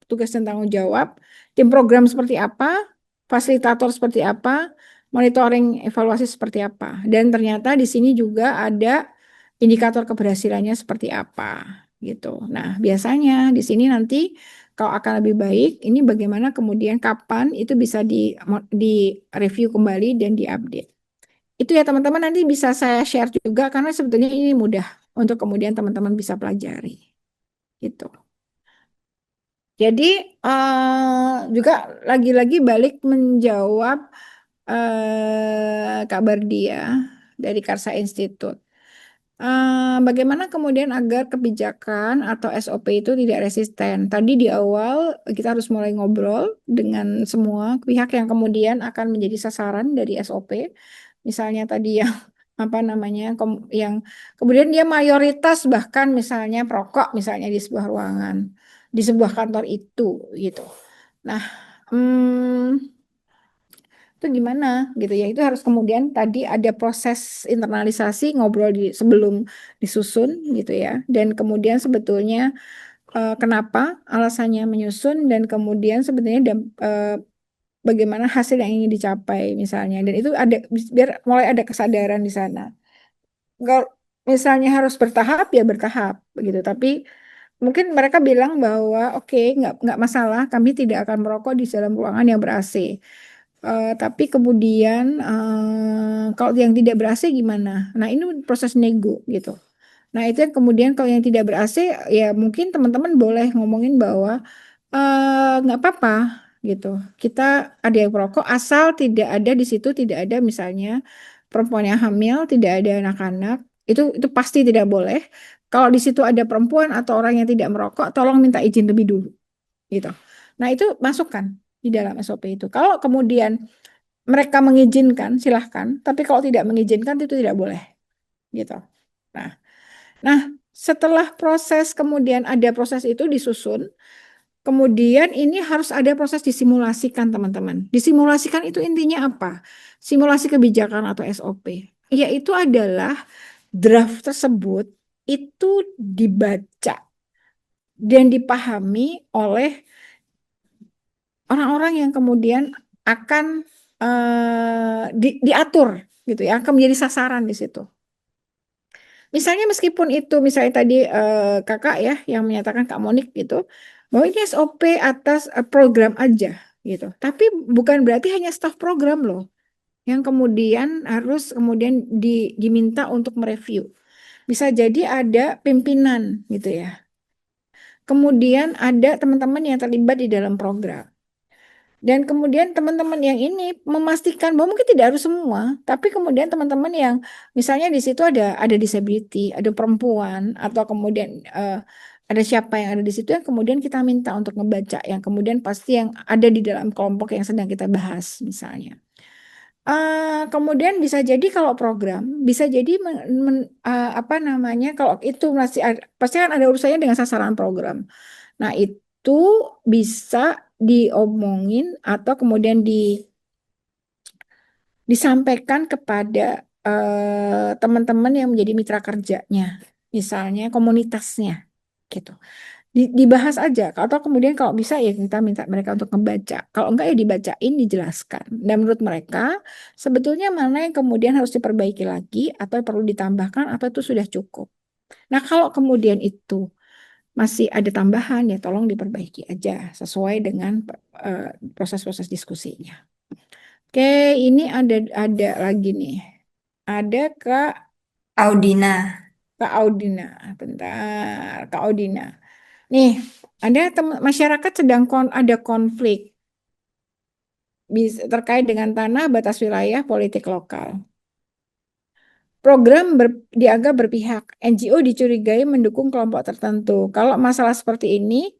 Speaker 2: tugas dan tanggung jawab, tim program seperti apa, fasilitator seperti apa, monitoring evaluasi seperti apa. Dan ternyata di sini juga ada indikator keberhasilannya seperti apa gitu. Nah, biasanya di sini nanti kalau akan lebih baik, ini bagaimana kemudian kapan itu bisa di review kembali dan diupdate. Itu ya teman-teman, nanti bisa saya share juga karena sebetulnya ini mudah untuk kemudian teman-teman bisa pelajari gitu. Jadi juga lagi-lagi balik menjawab kabar dia dari Karsa Institute. Bagaimana kemudian agar kebijakan atau SOP itu tidak resisten? Tadi di awal kita harus mulai ngobrol dengan semua pihak yang kemudian akan menjadi sasaran dari SOP. Misalnya tadi yang apa namanya yang kemudian dia mayoritas bahkan misalnya perokok misalnya di sebuah ruangan, di sebuah kantor itu gitu. Nah, itu gimana gitu ya, itu harus kemudian tadi ada proses internalisasi ngobrol sebelum disusun gitu ya, dan kemudian sebetulnya kenapa alasannya menyusun dan kemudian sebenarnya bagaimana hasil yang ingin dicapai misalnya, dan itu ada biar mulai ada kesadaran di sana. Kalau misalnya harus bertahap ya bertahap begitu, tapi mungkin mereka bilang bahwa oke, nggak masalah, kami tidak akan merokok di dalam ruangan yang ber-AC. Tapi kemudian kalau yang tidak ber-AC gimana? Nah, ini proses nego gitu. Nah, itu yang kemudian kalau yang tidak ber-AC ya mungkin teman-teman boleh ngomongin bahwa nggak apa-apa gitu. Kita ada yang merokok asal tidak ada di situ, tidak ada misalnya perempuan yang hamil, tidak ada anak-anak. Itu pasti tidak boleh. Kalau di situ ada perempuan atau orang yang tidak merokok, tolong minta izin lebih dulu gitu. Nah, itu masukkan di dalam SOP itu. Kalau kemudian mereka mengizinkan, silahkan. Tapi kalau tidak mengizinkan, itu tidak boleh. Gitu. Nah, nah, setelah proses kemudian ada proses itu disusun, kemudian ini harus ada proses disimulasikan, teman-teman. Disimulasikan itu intinya apa? Simulasi kebijakan atau SOP. Yaitu adalah draft tersebut itu dibaca dan dipahami oleh orang-orang yang kemudian akan diatur gitu ya, akan menjadi sasaran di situ. Misalnya meskipun itu misalnya tadi kakak ya yang menyatakan Kak Monik gitu bahwa ini SOP atas program aja gitu, tapi bukan berarti hanya staf program loh yang kemudian harus kemudian diminta untuk mereview. Bisa jadi ada pimpinan gitu ya. Kemudian ada teman-teman yang terlibat di dalam program. Dan kemudian teman-teman yang ini memastikan bahwa mungkin tidak harus semua, tapi kemudian teman-teman yang misalnya di situ ada disability, ada perempuan, atau kemudian ada siapa yang ada di situ yang kemudian kita minta untuk ngebaca, yang kemudian pasti yang ada di dalam kelompok yang sedang kita bahas misalnya. Kemudian bisa jadi kalau program, bisa jadi apa namanya kalau itu masih pasti kan ada urusannya dengan sasaran program. Nah, itu bisa diomongin atau kemudian disampaikan kepada teman-teman yang menjadi mitra kerjanya, misalnya komunitasnya, gitu. Dibahas aja, atau kemudian kalau bisa ya kita minta mereka untuk membaca. Kalau enggak ya dibacain, dijelaskan. Dan menurut mereka sebetulnya mana yang kemudian harus diperbaiki lagi atau perlu ditambahkan atau itu sudah cukup. Nah, kalau kemudian itu masih ada tambahan ya tolong diperbaiki aja sesuai dengan proses-proses diskusinya. Oke, ini ada lagi nih. Ada
Speaker 1: Audina.
Speaker 2: Kak Audina. Bentar, Kak Audina. Nih, ada masyarakat sedang ada konflik terkait dengan tanah, batas wilayah, politik lokal. Program dianggap berpihak. NGO dicurigai mendukung kelompok tertentu. Kalau masalah seperti ini,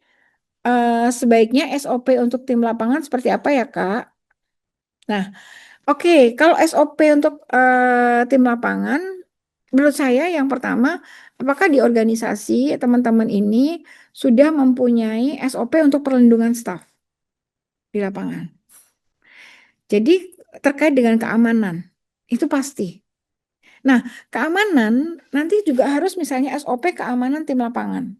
Speaker 2: sebaiknya SOP untuk tim lapangan seperti apa ya, Kak? Nah, oke, kalau SOP untuk tim lapangan, menurut saya yang pertama, apakah di organisasi teman-teman ini sudah mempunyai SOP untuk perlindungan staf di lapangan? Jadi terkait dengan keamanan, itu pasti. Nah, keamanan nanti juga harus misalnya SOP keamanan tim lapangan.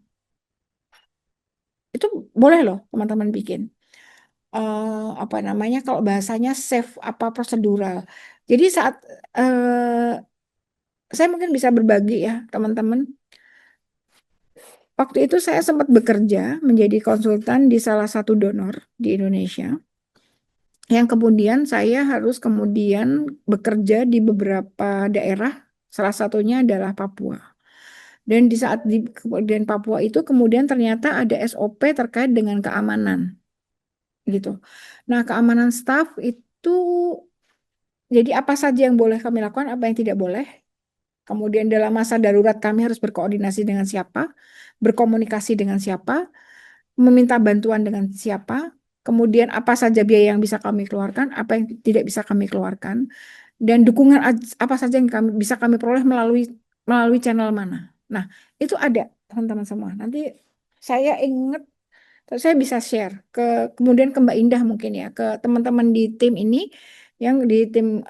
Speaker 2: Itu boleh loh teman-teman bikin. Apa namanya kalau bahasanya safe apa prosedural. Jadi saat saya mungkin bisa berbagi ya teman-teman. Waktu itu saya sempat bekerja menjadi konsultan di salah satu donor di Indonesia. Yang kemudian saya harus kemudian bekerja di beberapa daerah, salah satunya adalah Papua. Dan di saat di kemudian Papua itu kemudian ternyata ada SOP terkait dengan keamanan gitu. Nah, keamanan staf itu jadi apa saja yang boleh kami lakukan, apa yang tidak boleh. Kemudian dalam masa darurat kami harus berkoordinasi dengan siapa, berkomunikasi dengan siapa, meminta bantuan dengan siapa, kemudian apa saja biaya yang bisa kami keluarkan, apa yang tidak bisa kami keluarkan, dan dukungan apa saja yang bisa kami peroleh melalui melalui channel mana. Nah, itu ada teman-teman semua. Nanti saya ingat, saya bisa share kemudian ke Mbak Indah mungkin ya, ke teman-teman di tim ini yang di tim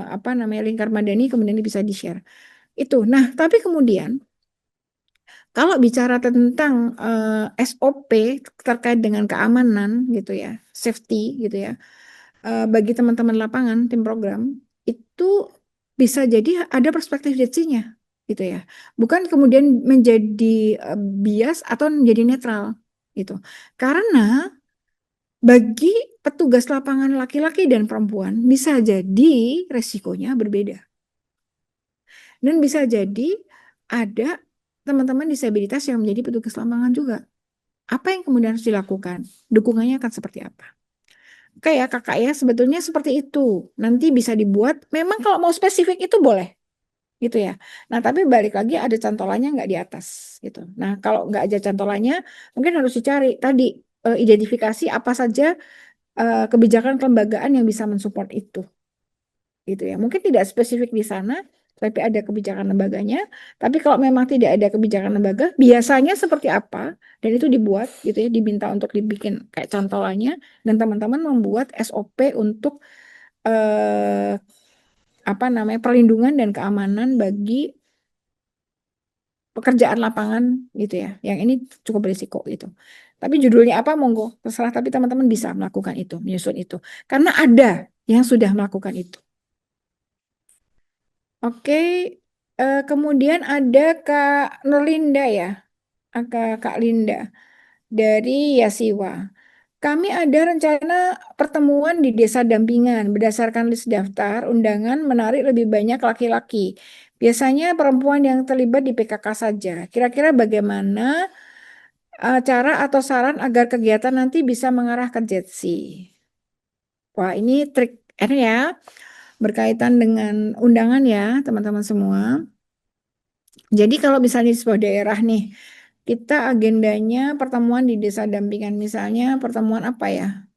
Speaker 2: apa namanya Lingkar Madani kemudian bisa di-share. Itu. Nah, tapi kemudian kalau bicara tentang SOP terkait dengan keamanan gitu ya, safety gitu ya, bagi teman-teman lapangan, tim program, itu bisa jadi ada perspektif judge-nya gitu ya. Bukan kemudian menjadi bias atau menjadi netral gitu. Karena bagi petugas lapangan laki-laki dan perempuan bisa jadi resikonya berbeda. Dan bisa jadi ada teman-teman disabilitas yang menjadi petugas lapangan juga. Apa yang kemudian harus dilakukan? Dukungannya akan seperti apa? Kayak kakak ya, sebetulnya seperti itu. Nanti bisa dibuat, memang kalau mau spesifik itu boleh, gitu ya. Nah, tapi balik lagi ada cantolannya nggak di atas, gitu. Nah, kalau nggak ada cantolannya, mungkin harus dicari tadi identifikasi apa saja kebijakan kelembagaan yang bisa mensupport itu, gitu ya. Mungkin tidak spesifik di sana, tapi ada kebijakan lembaganya. Tapi kalau memang tidak ada kebijakan lembaga, biasanya seperti apa? Dan itu dibuat, gitu ya, diminta untuk dibikin kayak cantolannya, dan teman-teman membuat SOP untuk apa namanya perlindungan dan keamanan bagi pekerjaan lapangan, gitu ya. Yang ini cukup berisiko gitu. Tapi judulnya apa, monggo terserah. Tapi teman-teman bisa melakukan itu, menyusun itu, karena ada yang sudah melakukan itu. Oke, kemudian ada Kak Nurlinda ya, Kak Linda dari Yasiwa. Kami ada rencana pertemuan di desa dampingan berdasarkan list daftar undangan menarik lebih banyak laki-laki. Biasanya perempuan yang terlibat di PKK saja. Kira-kira bagaimana cara atau saran agar kegiatan nanti bisa mengarah ke JETSI? Wah, ini trik ini ya, berkaitan dengan undangan ya, teman-teman semua. Jadi kalau misalnya di sebuah daerah nih, kita agendanya pertemuan di desa dampingan, misalnya pertemuan apa ya?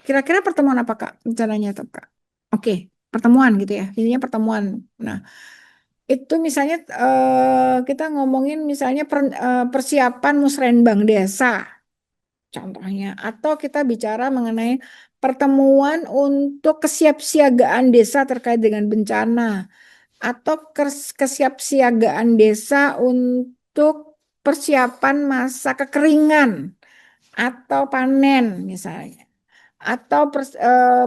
Speaker 2: Kira-kira pertemuan apa Kak? Rencananya tuh Kak? Oke, pertemuan gitu ya. Intinya pertemuan. Nah, itu misalnya kita ngomongin misalnya persiapan musrenbang desa, contohnya. Atau kita bicara mengenai pertemuan untuk kesiapsiagaan desa terkait dengan bencana atau kesiapsiagaan desa untuk persiapan masa kekeringan atau panen misalnya, atau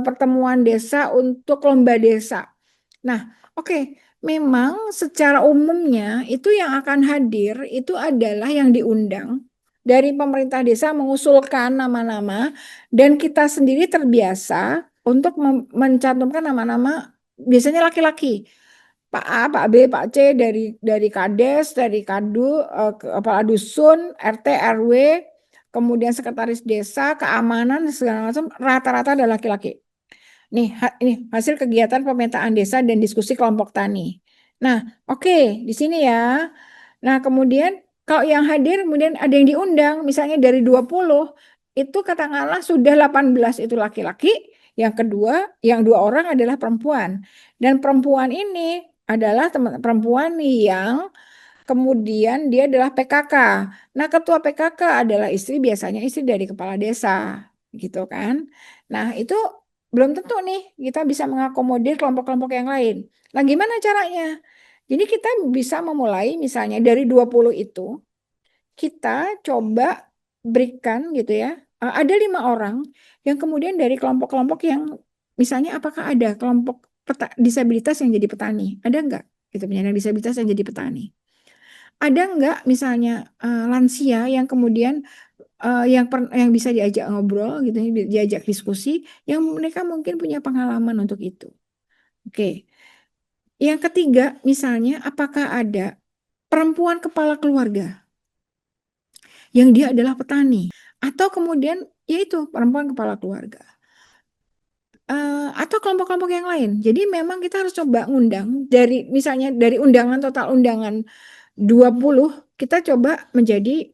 Speaker 2: pertemuan desa untuk lomba desa. Nah, oke, memang secara umumnya itu yang akan hadir itu adalah yang diundang dari pemerintah desa mengusulkan nama-nama dan kita sendiri terbiasa untuk mencantumkan nama-nama biasanya laki-laki. Pak A, Pak B, Pak C dari Kades, dari Kadu, kepala dusun, RT, RW, kemudian sekretaris desa, keamanan segala macam rata-rata adalah laki-laki. Nih, ini hasil kegiatan pemetaan desa dan diskusi kelompok tani. Nah, oke, di sini ya. Nah, kemudian kalau yang hadir kemudian ada yang diundang, misalnya dari 20 itu katakanlah sudah 18 itu laki-laki, yang kedua, yang 2 orang adalah perempuan. Dan perempuan ini adalah teman perempuan yang kemudian dia adalah PKK. Nah, ketua PKK adalah istri, biasanya istri dari kepala desa, gitu kan. Nah, itu belum tentu nih kita bisa mengakomodir kelompok-kelompok yang lain. Nah, gimana caranya? Jadi kita bisa memulai misalnya dari 20 itu, kita coba berikan gitu ya. Ada 5 orang yang kemudian dari kelompok-kelompok yang misalnya apakah ada kelompok disabilitas yang jadi petani? Ada enggak? Gitu, penyandang disabilitas yang jadi petani. Ada enggak misalnya lansia yang kemudian yang bisa diajak ngobrol gitu, diajak diskusi, yang mereka mungkin punya pengalaman untuk itu. Oke. Yang ketiga, misalnya apakah ada perempuan kepala keluarga yang dia adalah petani atau kemudian yaitu perempuan kepala keluarga. Atau kelompok-kelompok yang lain. Jadi memang kita harus coba ngundang dari misalnya dari undangan total undangan 20 kita coba menjadi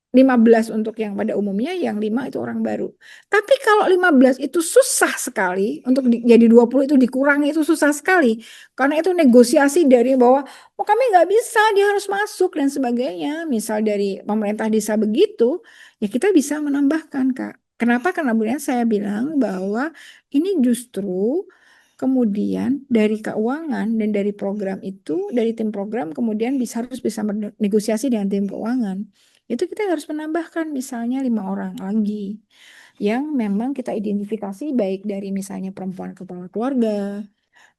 Speaker 2: 15 untuk yang pada umumnya, yang 5 itu orang baru. Tapi kalau 15 itu susah sekali, untuk jadi 20 itu dikurangi itu susah sekali. Karena itu negosiasi dari bawah, oh kami nggak bisa, dia harus masuk dan sebagainya. Misal dari pemerintah desa begitu, ya kita bisa menambahkan, Kak. Kenapa? Karena kemudian saya bilang bahwa ini justru kemudian dari keuangan dan dari program itu, dari tim program kemudian harus bisa bernegosiasi dengan tim keuangan. Itu kita harus menambahkan misalnya 5 orang lagi yang memang kita identifikasi baik dari misalnya perempuan kepala keluarga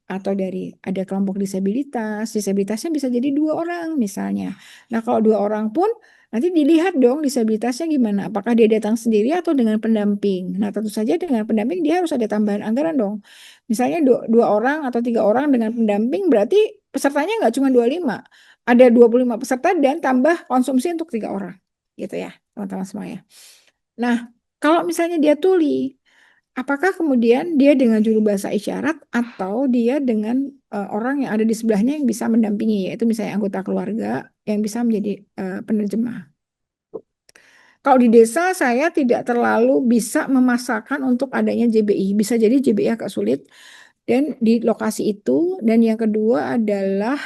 Speaker 2: atau dari ada kelompok disabilitas, disabilitasnya bisa jadi 2 orang misalnya. Nah kalau 2 orang pun nanti dilihat dong disabilitasnya gimana, apakah dia datang sendiri atau dengan pendamping. Nah tentu saja dengan pendamping dia harus ada tambahan anggaran dong. Misalnya 2 orang atau 3 orang dengan pendamping berarti pesertanya nggak cuma 25, ada 25 peserta dan tambah konsumsi untuk 3 orang, gitu ya teman-teman semuanya. Nah kalau misalnya dia tuli, apakah kemudian dia dengan juru bahasa isyarat atau dia dengan orang yang ada di sebelahnya yang bisa mendampingi, yaitu misalnya anggota keluarga yang bisa menjadi penerjemah. Kalau di desa saya tidak terlalu bisa memasakkan untuk adanya JBI. Bisa jadi JBI agak sulit dan di lokasi itu. Dan yang kedua adalah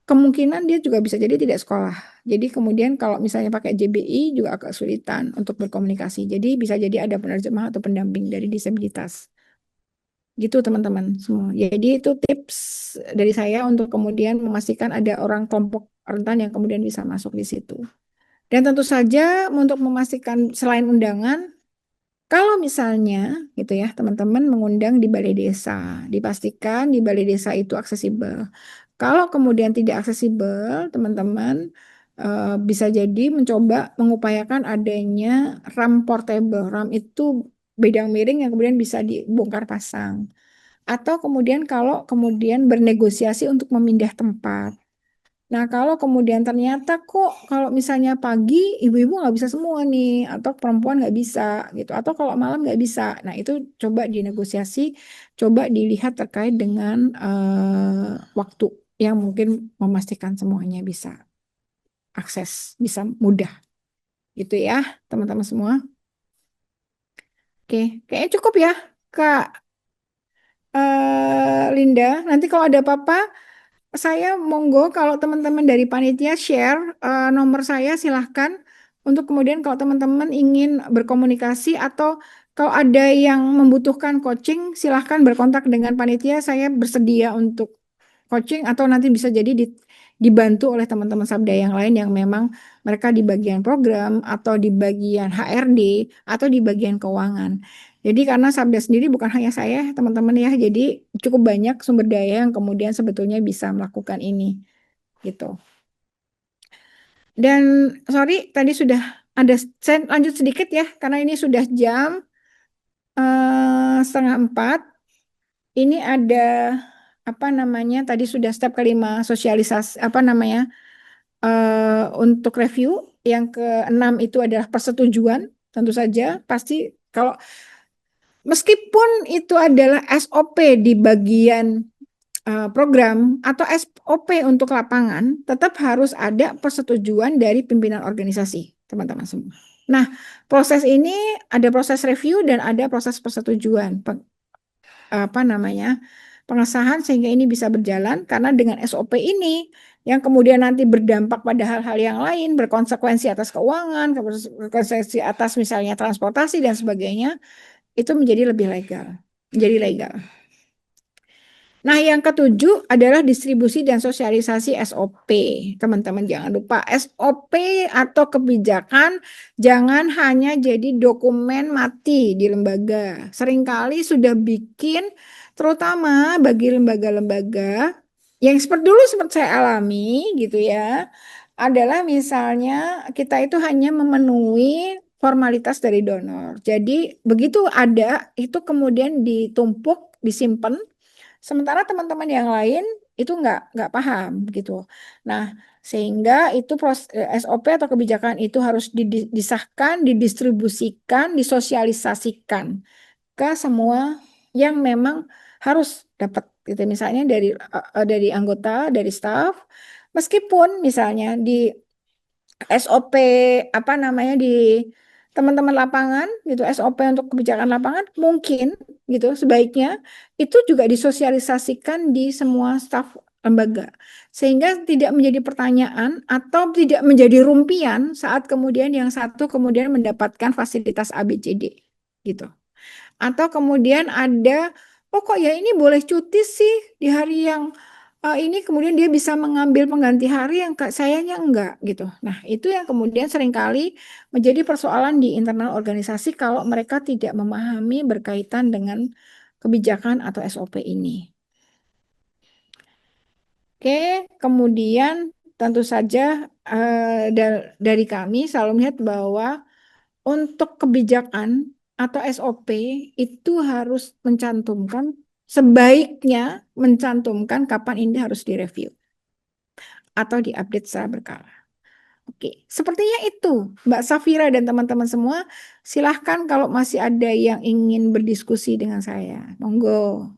Speaker 2: kemungkinan dia juga bisa jadi tidak sekolah. Jadi kemudian kalau misalnya pakai JBI juga agak sulitan untuk berkomunikasi. Jadi bisa jadi ada penerjemah atau pendamping dari disabilitas. Gitu teman-teman semua. Jadi itu tips dari saya untuk kemudian memastikan ada orang kelompok rentan yang kemudian bisa masuk di situ. Dan tentu saja untuk memastikan selain undangan, kalau misalnya gitu ya teman-teman mengundang di balai desa, dipastikan di balai desa itu aksesibel. Kalau kemudian tidak aksesibel, teman-teman bisa jadi mencoba mengupayakan adanya RAM portable. RAM itu bidang miring yang kemudian bisa dibongkar pasang. Atau kemudian kalau kemudian bernegosiasi untuk memindah tempat. Nah, kalau kemudian ternyata kok kalau misalnya pagi ibu-ibu nggak bisa semua nih, atau perempuan nggak bisa gitu, atau kalau malam nggak bisa. Nah, itu coba dinegosiasi, coba dilihat terkait dengan waktu yang mungkin memastikan semuanya bisa akses, bisa mudah gitu ya, teman-teman semua. Oke, kayaknya cukup ya, Kak Linda. Nanti kalau ada apa-apa saya monggo kalau teman-teman dari panitia share nomor saya silahkan untuk kemudian kalau teman-teman ingin berkomunikasi atau kalau ada yang membutuhkan coaching silahkan berkontak dengan panitia, saya bersedia untuk coaching atau nanti bisa jadi dibantu oleh teman-teman Sabda yang lain yang memang mereka di bagian program atau di bagian HRD atau di bagian keuangan. Jadi karena Sabda sendiri bukan hanya saya teman-teman ya, jadi cukup banyak sumber daya yang kemudian sebetulnya bisa melakukan ini gitu. Dan sorry, tadi sudah ada, saya lanjut sedikit ya, karena ini sudah jam 3:30. Ini ada apa namanya? Tadi sudah step kelima sosialisasi apa namanya? Untuk review. Yang keenam itu adalah persetujuan. Tentu saja pasti kalau meskipun itu adalah SOP di bagian program atau SOP untuk lapangan, tetap harus ada persetujuan dari pimpinan organisasi, teman-teman semua. Nah, proses ini ada proses review dan ada proses persetujuan, apa namanya, pengesahan sehingga ini bisa berjalan karena dengan SOP ini yang kemudian nanti berdampak pada hal-hal yang lain, berkonsekuensi atas keuangan, berkonsekuensi atas misalnya transportasi dan sebagainya, itu menjadi lebih legal, menjadi legal. Nah, yang ketujuh adalah distribusi dan sosialisasi SOP. Teman-teman jangan lupa SOP atau kebijakan jangan hanya jadi dokumen mati di lembaga. Seringkali sudah bikin, terutama bagi lembaga-lembaga yang seperti dulu seperti saya alami gitu ya, adalah misalnya kita itu hanya memenuhi formalitas dari donor. Jadi begitu ada, itu kemudian ditumpuk, disimpan. Sementara teman-teman yang lain itu nggak paham gitu. Nah, sehingga itu SOP atau kebijakan itu harus disahkan, didistribusikan, disosialisasikan ke semua yang memang harus dapat gitu. Misalnya dari anggota, dari staf, meskipun misalnya di SOP apa namanya di teman-teman lapangan gitu, SOP untuk kebijakan lapangan mungkin gitu sebaiknya itu juga disosialisasikan di semua staf lembaga sehingga tidak menjadi pertanyaan atau tidak menjadi rumpian saat kemudian yang satu kemudian mendapatkan fasilitas ABCD gitu. Atau kemudian ada, oh kok ya ini boleh cuti sih di hari yang ini kemudian dia bisa mengambil pengganti hari yang sayanya enggak gitu. Nah, itu yang kemudian seringkali menjadi persoalan di internal organisasi kalau mereka tidak memahami berkaitan dengan kebijakan atau SOP ini. Oke, kemudian tentu saja dari kami selalu melihat bahwa untuk kebijakan atau SOP itu harus mencantumkan, sebaiknya mencantumkan kapan ini harus direview atau diupdate secara berkala. Oke, sepertinya itu Mbak Safira dan teman-teman semua. Silahkan kalau masih ada yang ingin berdiskusi dengan saya. Monggo.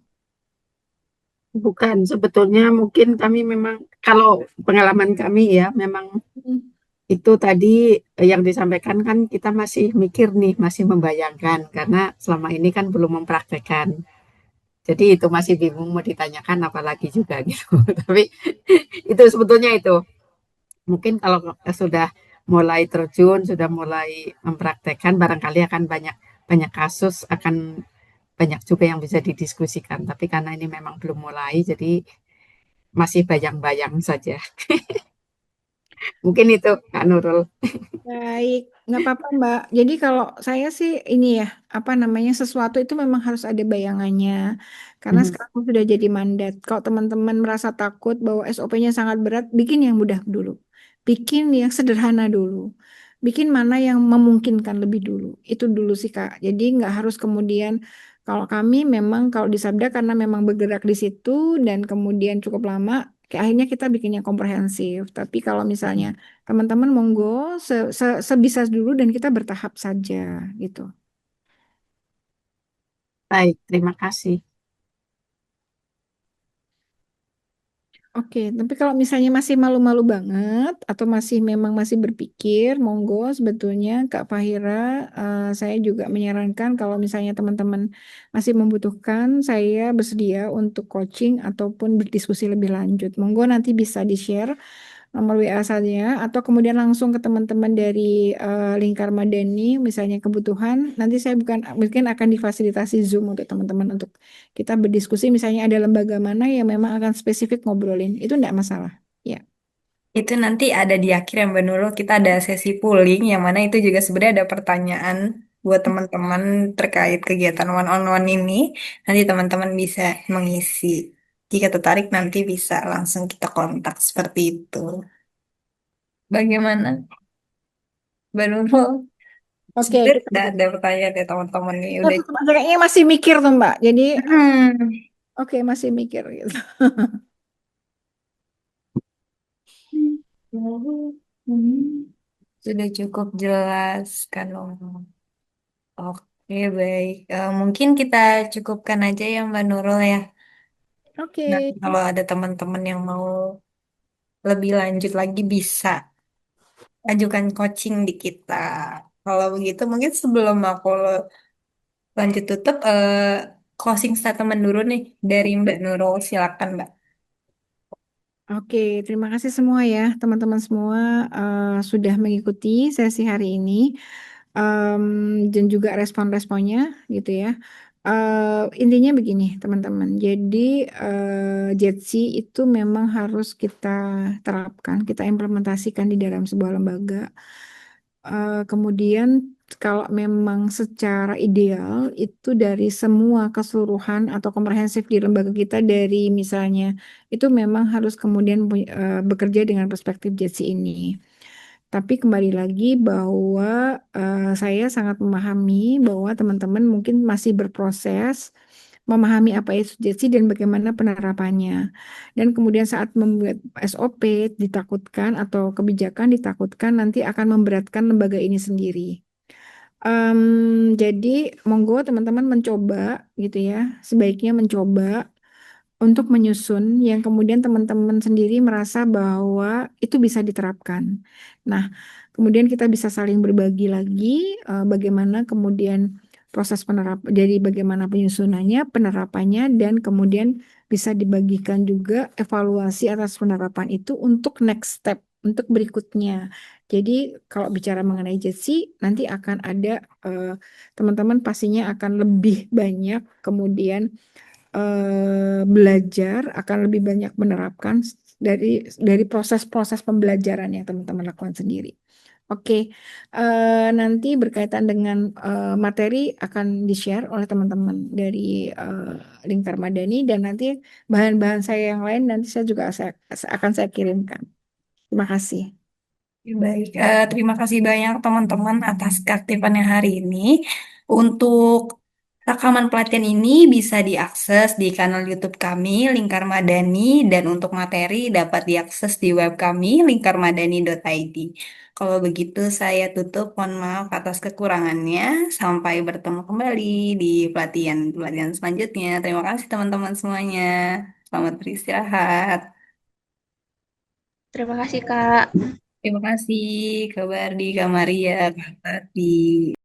Speaker 3: Bukan, sebetulnya mungkin kami memang, kalau pengalaman kami ya, memang itu tadi yang disampaikan kan kita masih mikir nih, masih membayangkan, karena selama ini kan belum mempraktekkan. Jadi itu masih bingung mau ditanyakan apalagi juga gitu. Tapi itu sebetulnya itu. Mungkin kalau sudah mulai terjun, sudah mulai mempraktekkan, barangkali akan banyak banyak kasus, akan banyak juga yang bisa didiskusikan. Tapi karena ini memang belum mulai, jadi masih bayang-bayang saja. Mungkin itu, Kak Nurul.
Speaker 2: Baik, nggak apa-apa Mbak. Jadi kalau saya sih ini ya, apa namanya, sesuatu itu memang harus ada bayangannya. Karena
Speaker 3: Mhm.
Speaker 2: sekarang sudah jadi mandat. Kalau teman-teman merasa takut bahwa SOP-nya sangat berat, bikin yang mudah dulu. Bikin yang sederhana dulu. Bikin mana yang memungkinkan lebih dulu. Itu dulu sih Kak. Jadi nggak harus kemudian, kalau kami memang kalau di Sabda karena memang bergerak di situ dan kemudian cukup lama, akhirnya kita bikinnya komprehensif. Tapi kalau misalnya teman-teman monggo sebisa dulu dan kita bertahap saja gitu.
Speaker 3: Baik, terima kasih.
Speaker 2: Oke, tapi kalau misalnya masih malu-malu banget atau memang masih berpikir, monggo sebetulnya Kak Fahira, saya juga menyarankan kalau misalnya teman-teman masih membutuhkan, saya bersedia untuk coaching ataupun berdiskusi lebih lanjut. Monggo nanti bisa di-share nomor WA saja atau kemudian langsung ke teman-teman dari Lingkar Madani misalnya kebutuhan nanti saya bukan mungkin akan difasilitasi Zoom untuk teman-teman untuk kita berdiskusi misalnya ada lembaga mana yang memang akan spesifik ngobrolin itu enggak masalah ya.
Speaker 1: Itu nanti ada di akhir yang Mbak Nurul, kita ada sesi pooling yang mana itu juga sebenarnya ada pertanyaan buat teman-teman terkait kegiatan one on one ini. Nanti teman-teman bisa mengisi. Jika tertarik nanti bisa langsung kita kontak seperti itu. Bagaimana, Mbak Nurul?
Speaker 2: Oke,
Speaker 1: Sebenarnya
Speaker 2: kita
Speaker 1: ada pertanyaan dari teman-teman nih udah.
Speaker 2: kayaknya masih mikir tuh Mbak. Jadi,
Speaker 1: Hmm.
Speaker 2: oke masih mikir gitu.
Speaker 1: Sudah cukup jelas kan Om. Oke, baik. Mungkin kita cukupkan aja ya Mbak Nurul ya. Nah,
Speaker 2: Oke,
Speaker 1: kalau ada teman-teman yang mau lebih lanjut lagi bisa ajukan coaching di kita. Kalau begitu mungkin sebelum aku lanjut tutup, closing statement dulu nih dari Mbak Nurul. Silakan Mbak.
Speaker 2: oke. Terima kasih semua ya, teman-teman semua sudah mengikuti sesi hari ini. em, dan juga respon-responnya gitu ya. Intinya begini teman-teman, jadi Jetsi itu memang harus kita terapkan, kita implementasikan di dalam sebuah lembaga. Kemudian kalau memang secara ideal itu dari semua keseluruhan atau komprehensif di lembaga kita dari misalnya itu memang harus kemudian bekerja dengan perspektif Jetsi ini. Tapi kembali lagi bahwa saya sangat memahami bahwa teman-teman mungkin masih berproses memahami apa itu JC dan bagaimana penerapannya. Dan kemudian saat membuat SOP ditakutkan atau kebijakan ditakutkan nanti akan memberatkan lembaga ini sendiri. Jadi monggo teman-teman mencoba gitu ya, sebaiknya mencoba untuk menyusun yang kemudian teman-teman sendiri merasa bahwa itu bisa diterapkan. Nah, kemudian kita bisa saling berbagi lagi bagaimana kemudian proses jadi bagaimana penyusunannya, penerapannya, dan kemudian bisa dibagikan juga evaluasi atas penerapan itu untuk next step, untuk berikutnya. Jadi kalau bicara mengenai JETSI, nanti akan ada teman-teman pastinya akan lebih banyak kemudian belajar akan lebih banyak menerapkan dari proses-proses pembelajaran yang teman-teman lakukan sendiri. Oke, nanti berkaitan dengan materi akan di-share oleh teman-teman dari Lingkar Madani dan nanti bahan-bahan saya yang lain nanti saya juga akan saya kirimkan. Terima kasih.
Speaker 1: Baik, terima kasih banyak teman-teman atas keaktifannya hari ini. Untuk rekaman pelatihan ini bisa diakses di kanal YouTube kami, Lingkar Madani, dan untuk materi dapat diakses di web kami, lingkarmadani.id. Kalau begitu, saya tutup. Mohon maaf atas kekurangannya. Sampai bertemu kembali di pelatihan-pelatihan selanjutnya. Terima kasih teman-teman semuanya. Selamat beristirahat.
Speaker 4: Terima kasih, Kak.
Speaker 1: Terima kasih, kabar di Kamaria, Kak Tati.